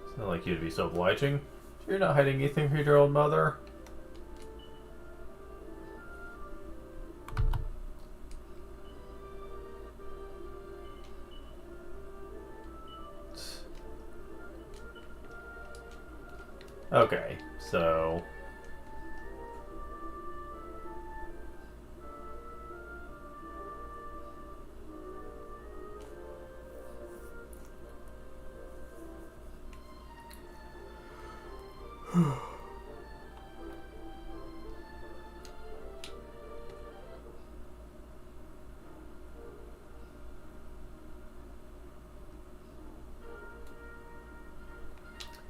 It's not like you to be so obliging. You're not hiding anything from your old mother. Okay, so...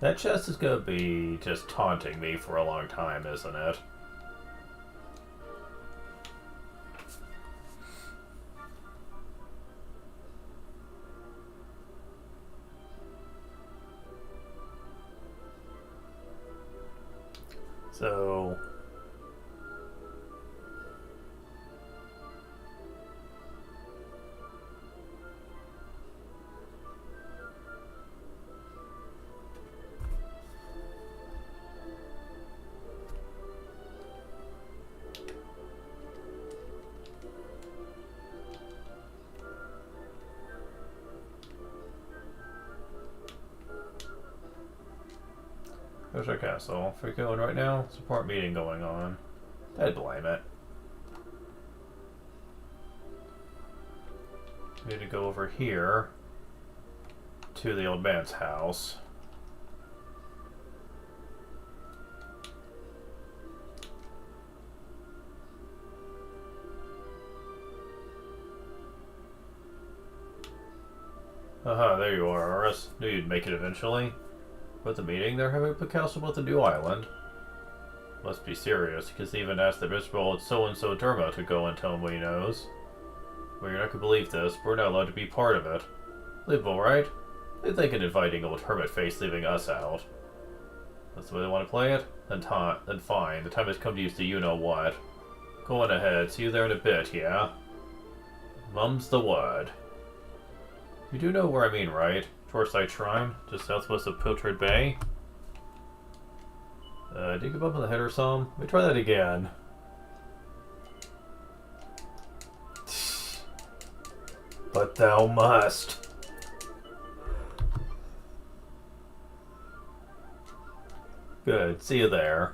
That chest is gonna be just taunting me for a long time, isn't it? So... Treasure Castle. If we're going right now, support meeting going on. I'd blame it. We need to go over here to the old man's house. Aha, there you are, Aris. Knew you'd make it eventually. But the meeting, they're having a castle about the new island. Must be serious, because they even asked the miserable so-and-so Derma to go and tell him what he knows. Well, you're not gonna believe this, but we're not allowed to be part of it. Believable, right? They think an inviting old hermit face leaving us out. That's the way they want to play it? Then fine. The time has come to use the you-know-what. Go on ahead. See you there in a bit, yeah? Mum's the word. You do know where I mean, right? Shoreside Shrine, just southwest of Piltred Bay. Did you give up on the head or some? Let me try that again. But thou must. Good, see you there.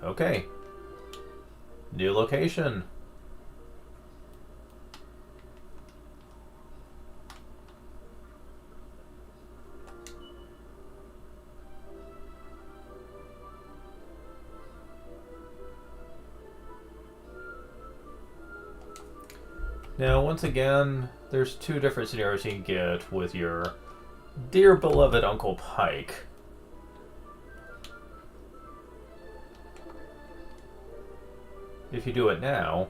Okay. New location. Now, once again, there's two different scenarios you can get with your dear beloved Uncle Pike. If you do it now,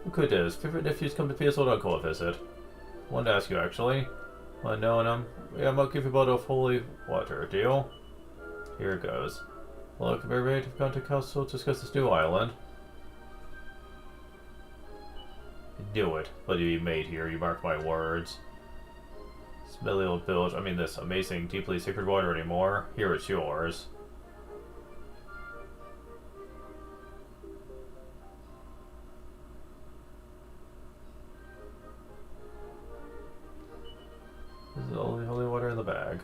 look who it is. Favorite nephews come to pay his old uncle a visit. I wanted to ask you, actually. Well, knowing him, yeah, I might give you a bottle of holy water. Deal? Here it goes. Look, everybody, have gone to Castle to discuss this new island. Do it. What do you made here? You mark my words. Smelly old bilge. I mean, this amazing, deeply sacred water anymore. Here it's yours. This is only holy water in the bag.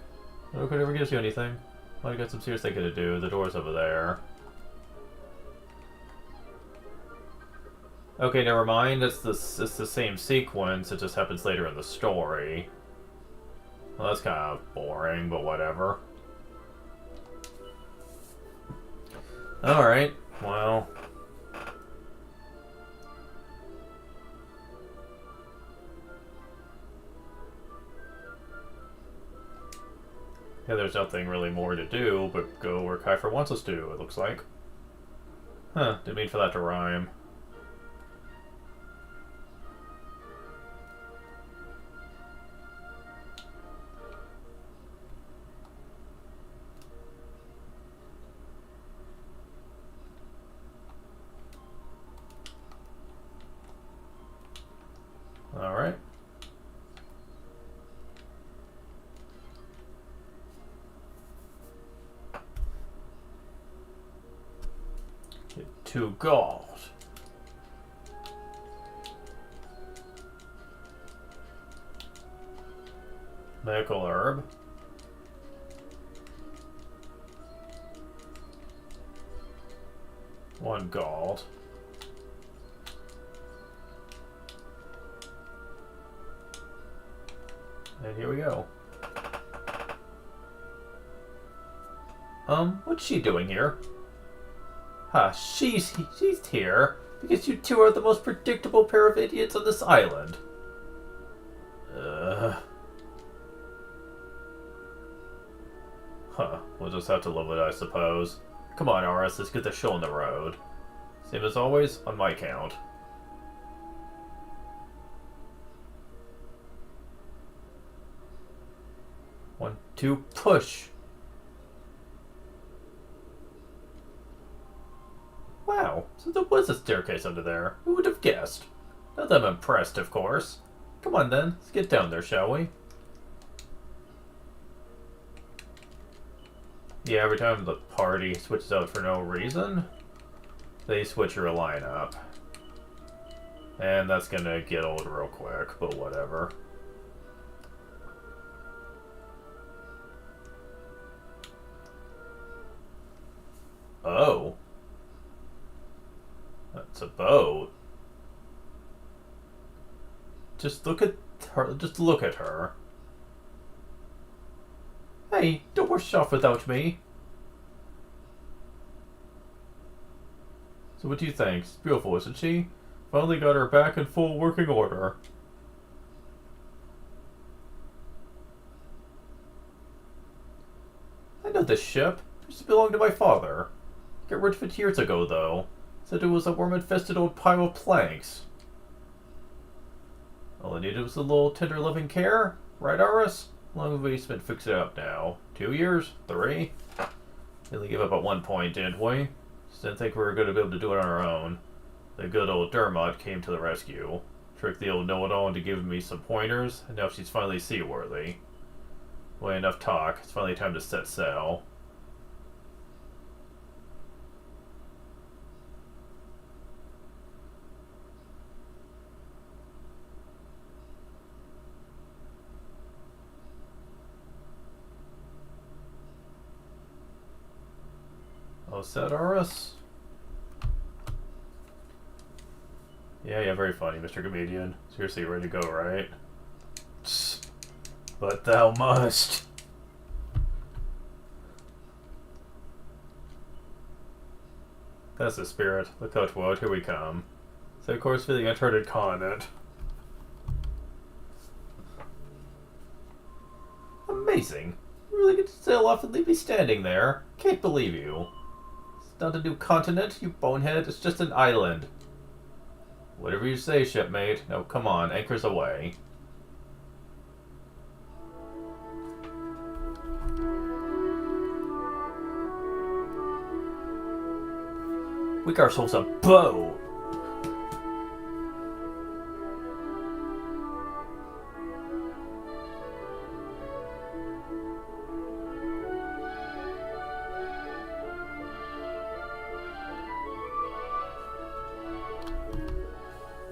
Nobody ever gives you anything. Well, I got some serious thinking to do. The door's over there. Okay, never mind. It's the same sequence. It just happens later in the story. Well, that's kind of boring, but whatever. Alright, well. Yeah, there's nothing really more to do, but go where Kiefer wants us to, it looks like. Huh, didn't mean for that to rhyme. Alright. Get 2 gold. Medical herb. One gold. And here we go. What's she doing here? Huh, she's here because you two are the most predictable pair of idiots on this island. Huh, we'll just have to live with it, I suppose. Come on, Aris, let's get the show on the road. Same as always, on my count. 1, 2, push! Wow, so there was a staircase under there. Who would have guessed? Not that I'm impressed, of course. Come on then, let's get down there, shall we? Yeah, every time the party switches out for no reason, they switch your lineup. And that's gonna get old real quick, but whatever. Oh. That's a boat. Just look at her. Just look at her. Hey, don't rush off without me. So what do you think? She's beautiful, isn't she? Finally got her back in full working order. I know this ship. It used to belong to my father. Got rid of it years ago, though. Said it was a worm-infested old pile of planks. All I needed was a little tender loving care. Right, Aris? How long have we spent fixing it up now? 2 years? 3? Nearly gave up at one point, didn't we? Just didn't think we were going to be able to do it on our own. The good old Dermot came to the rescue. Tricked the old know-it-all into giving me some pointers, and now she's finally seaworthy. Well, enough talk. It's finally time to set sail. Oh, set Aris? Yeah, very funny, Mr. Comedian. Seriously, ready to go, right? But thou must. That's the spirit. Look out, Wood, here we come. Set course for the uncharted continent. Amazing. You really get to sail off and leave me standing there. Can't believe you. It's not a new continent, you bonehead. It's just an island. Whatever you say, shipmate. Now, come on, anchors away. We got ourselves a boat!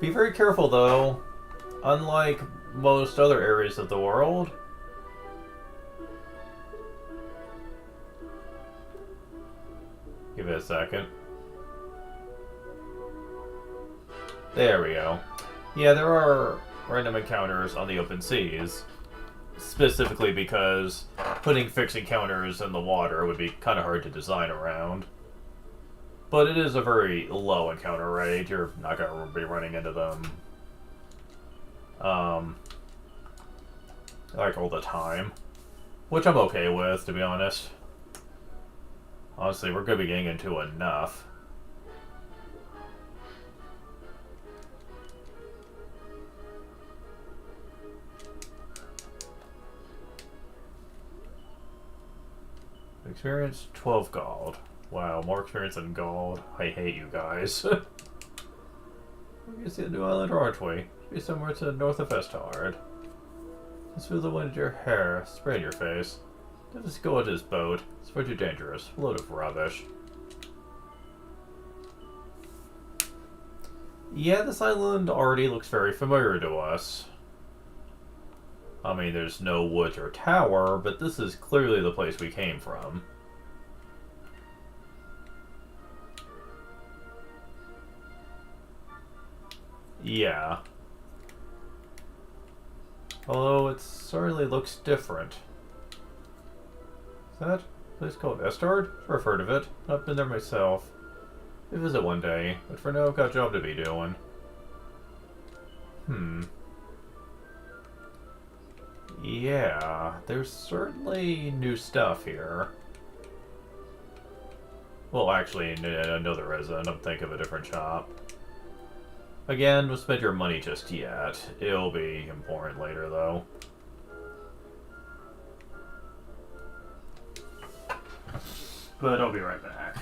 Be very careful, though. Unlike most other areas of the world, give it a second. There we go. Yeah, there are random encounters on the open seas. Specifically because putting fixed encounters in the water would be kind of hard to design around. But it is a very low encounter rate. You're not going to be running into them like all the time. Which I'm okay with, to be honest. Honestly, we're going to be getting into enough. Experience 12 gold. Wow, more experience than gold. I hate you guys. We're gonna see a new island, aren't we? Should be somewhere to the north of Vestard. Just feel the wind in your hair, spray in your face. Don't just go into this boat. It's far too dangerous. A load of rubbish. Yeah, this island already looks very familiar to us. I mean, there's no woods or tower, but this is clearly the place we came from. Yeah. Although it certainly looks different. Is that a place called Vestard? I've heard of it. I've been there myself. I'll visit one day, but for now I've got a job to be doing. Yeah, there's certainly new stuff here. Well, actually, no there isn't. I'm thinking of a different shop. Again, don't spend your money just yet. It'll be important later, though. But I'll be right back.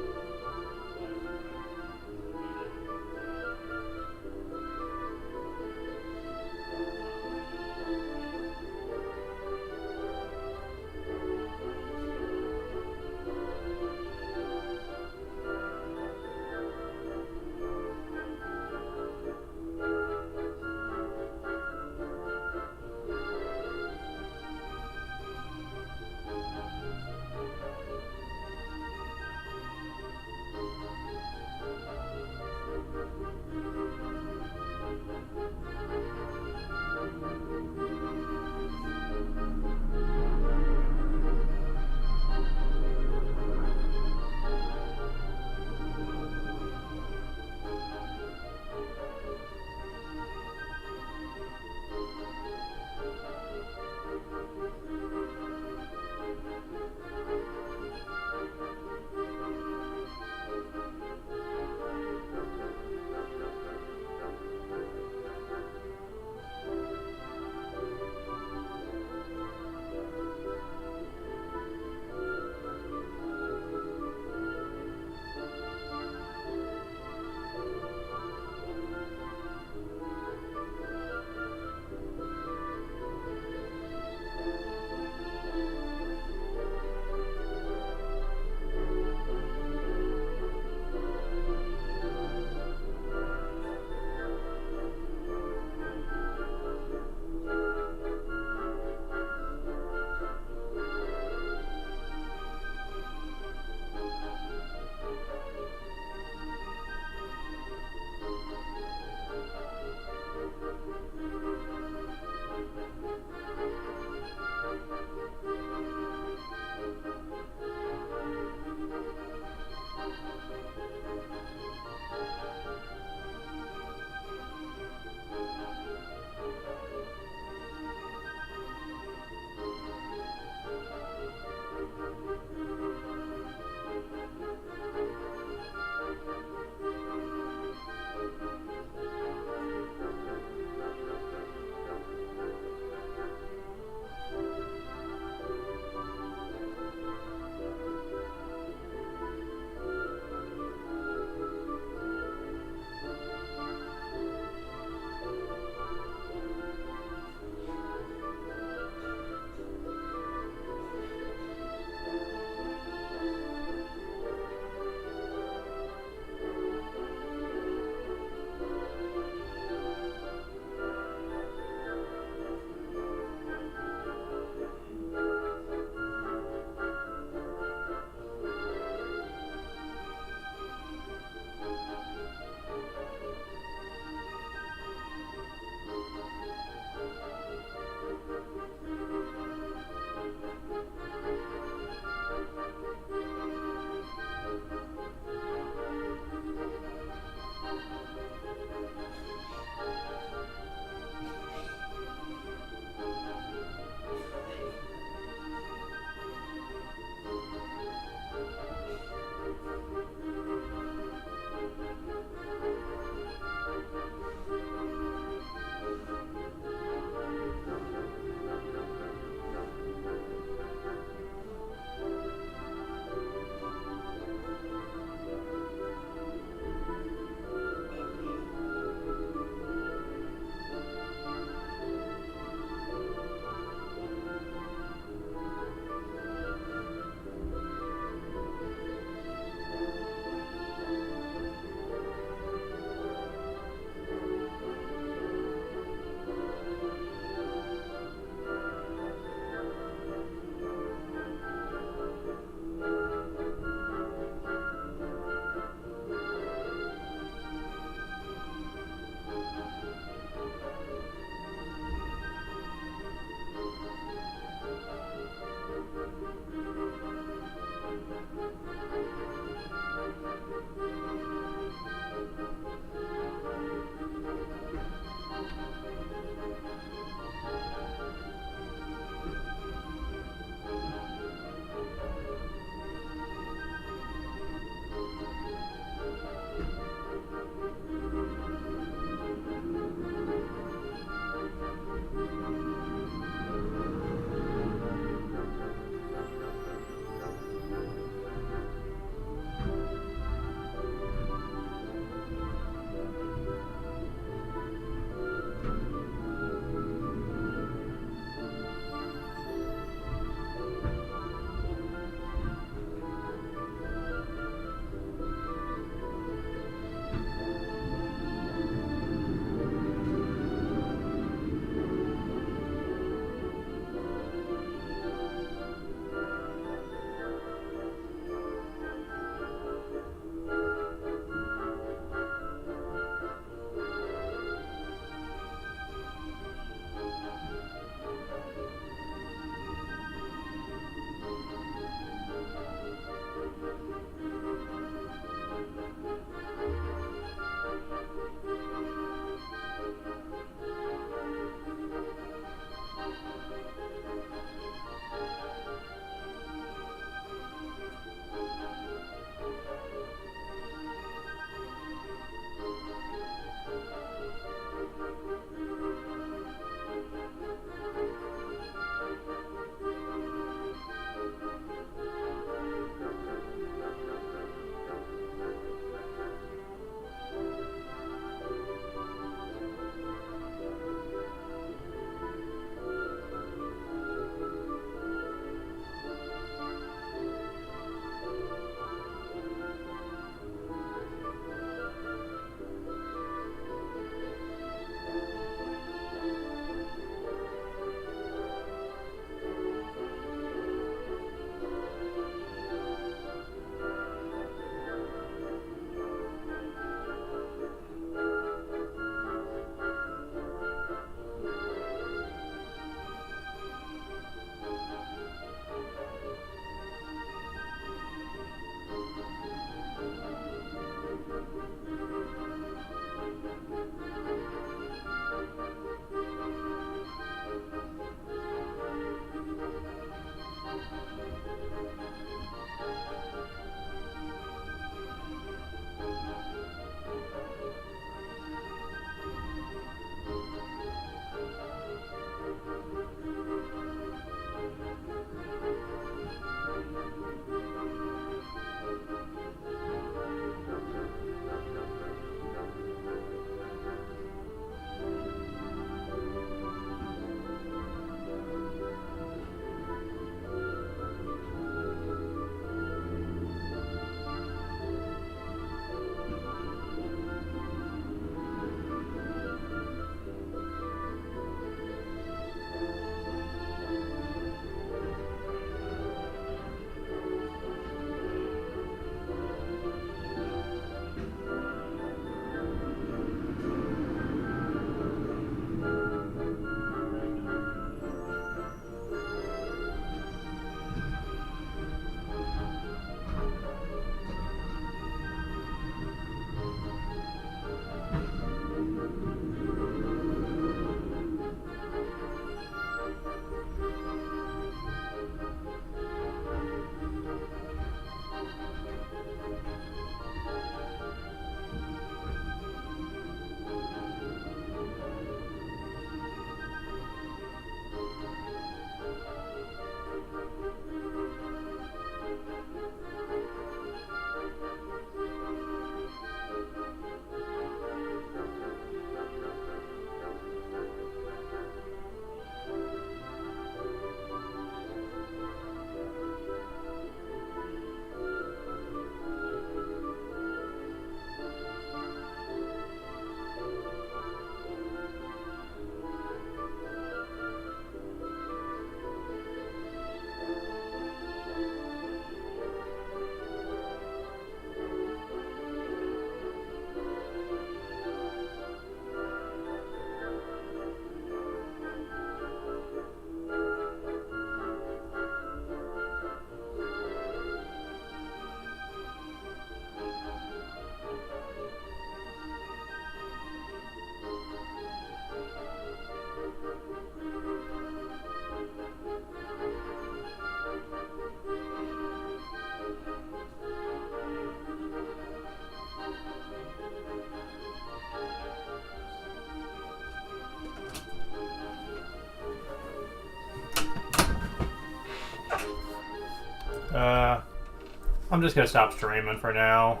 I'm just gonna stop streaming for now.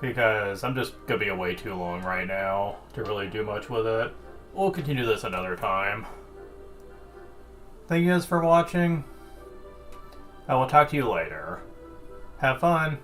Because I'm just gonna be away too long right now to really do much with it. We'll continue this another time. Thank you guys for watching. I will talk to you later. Have fun.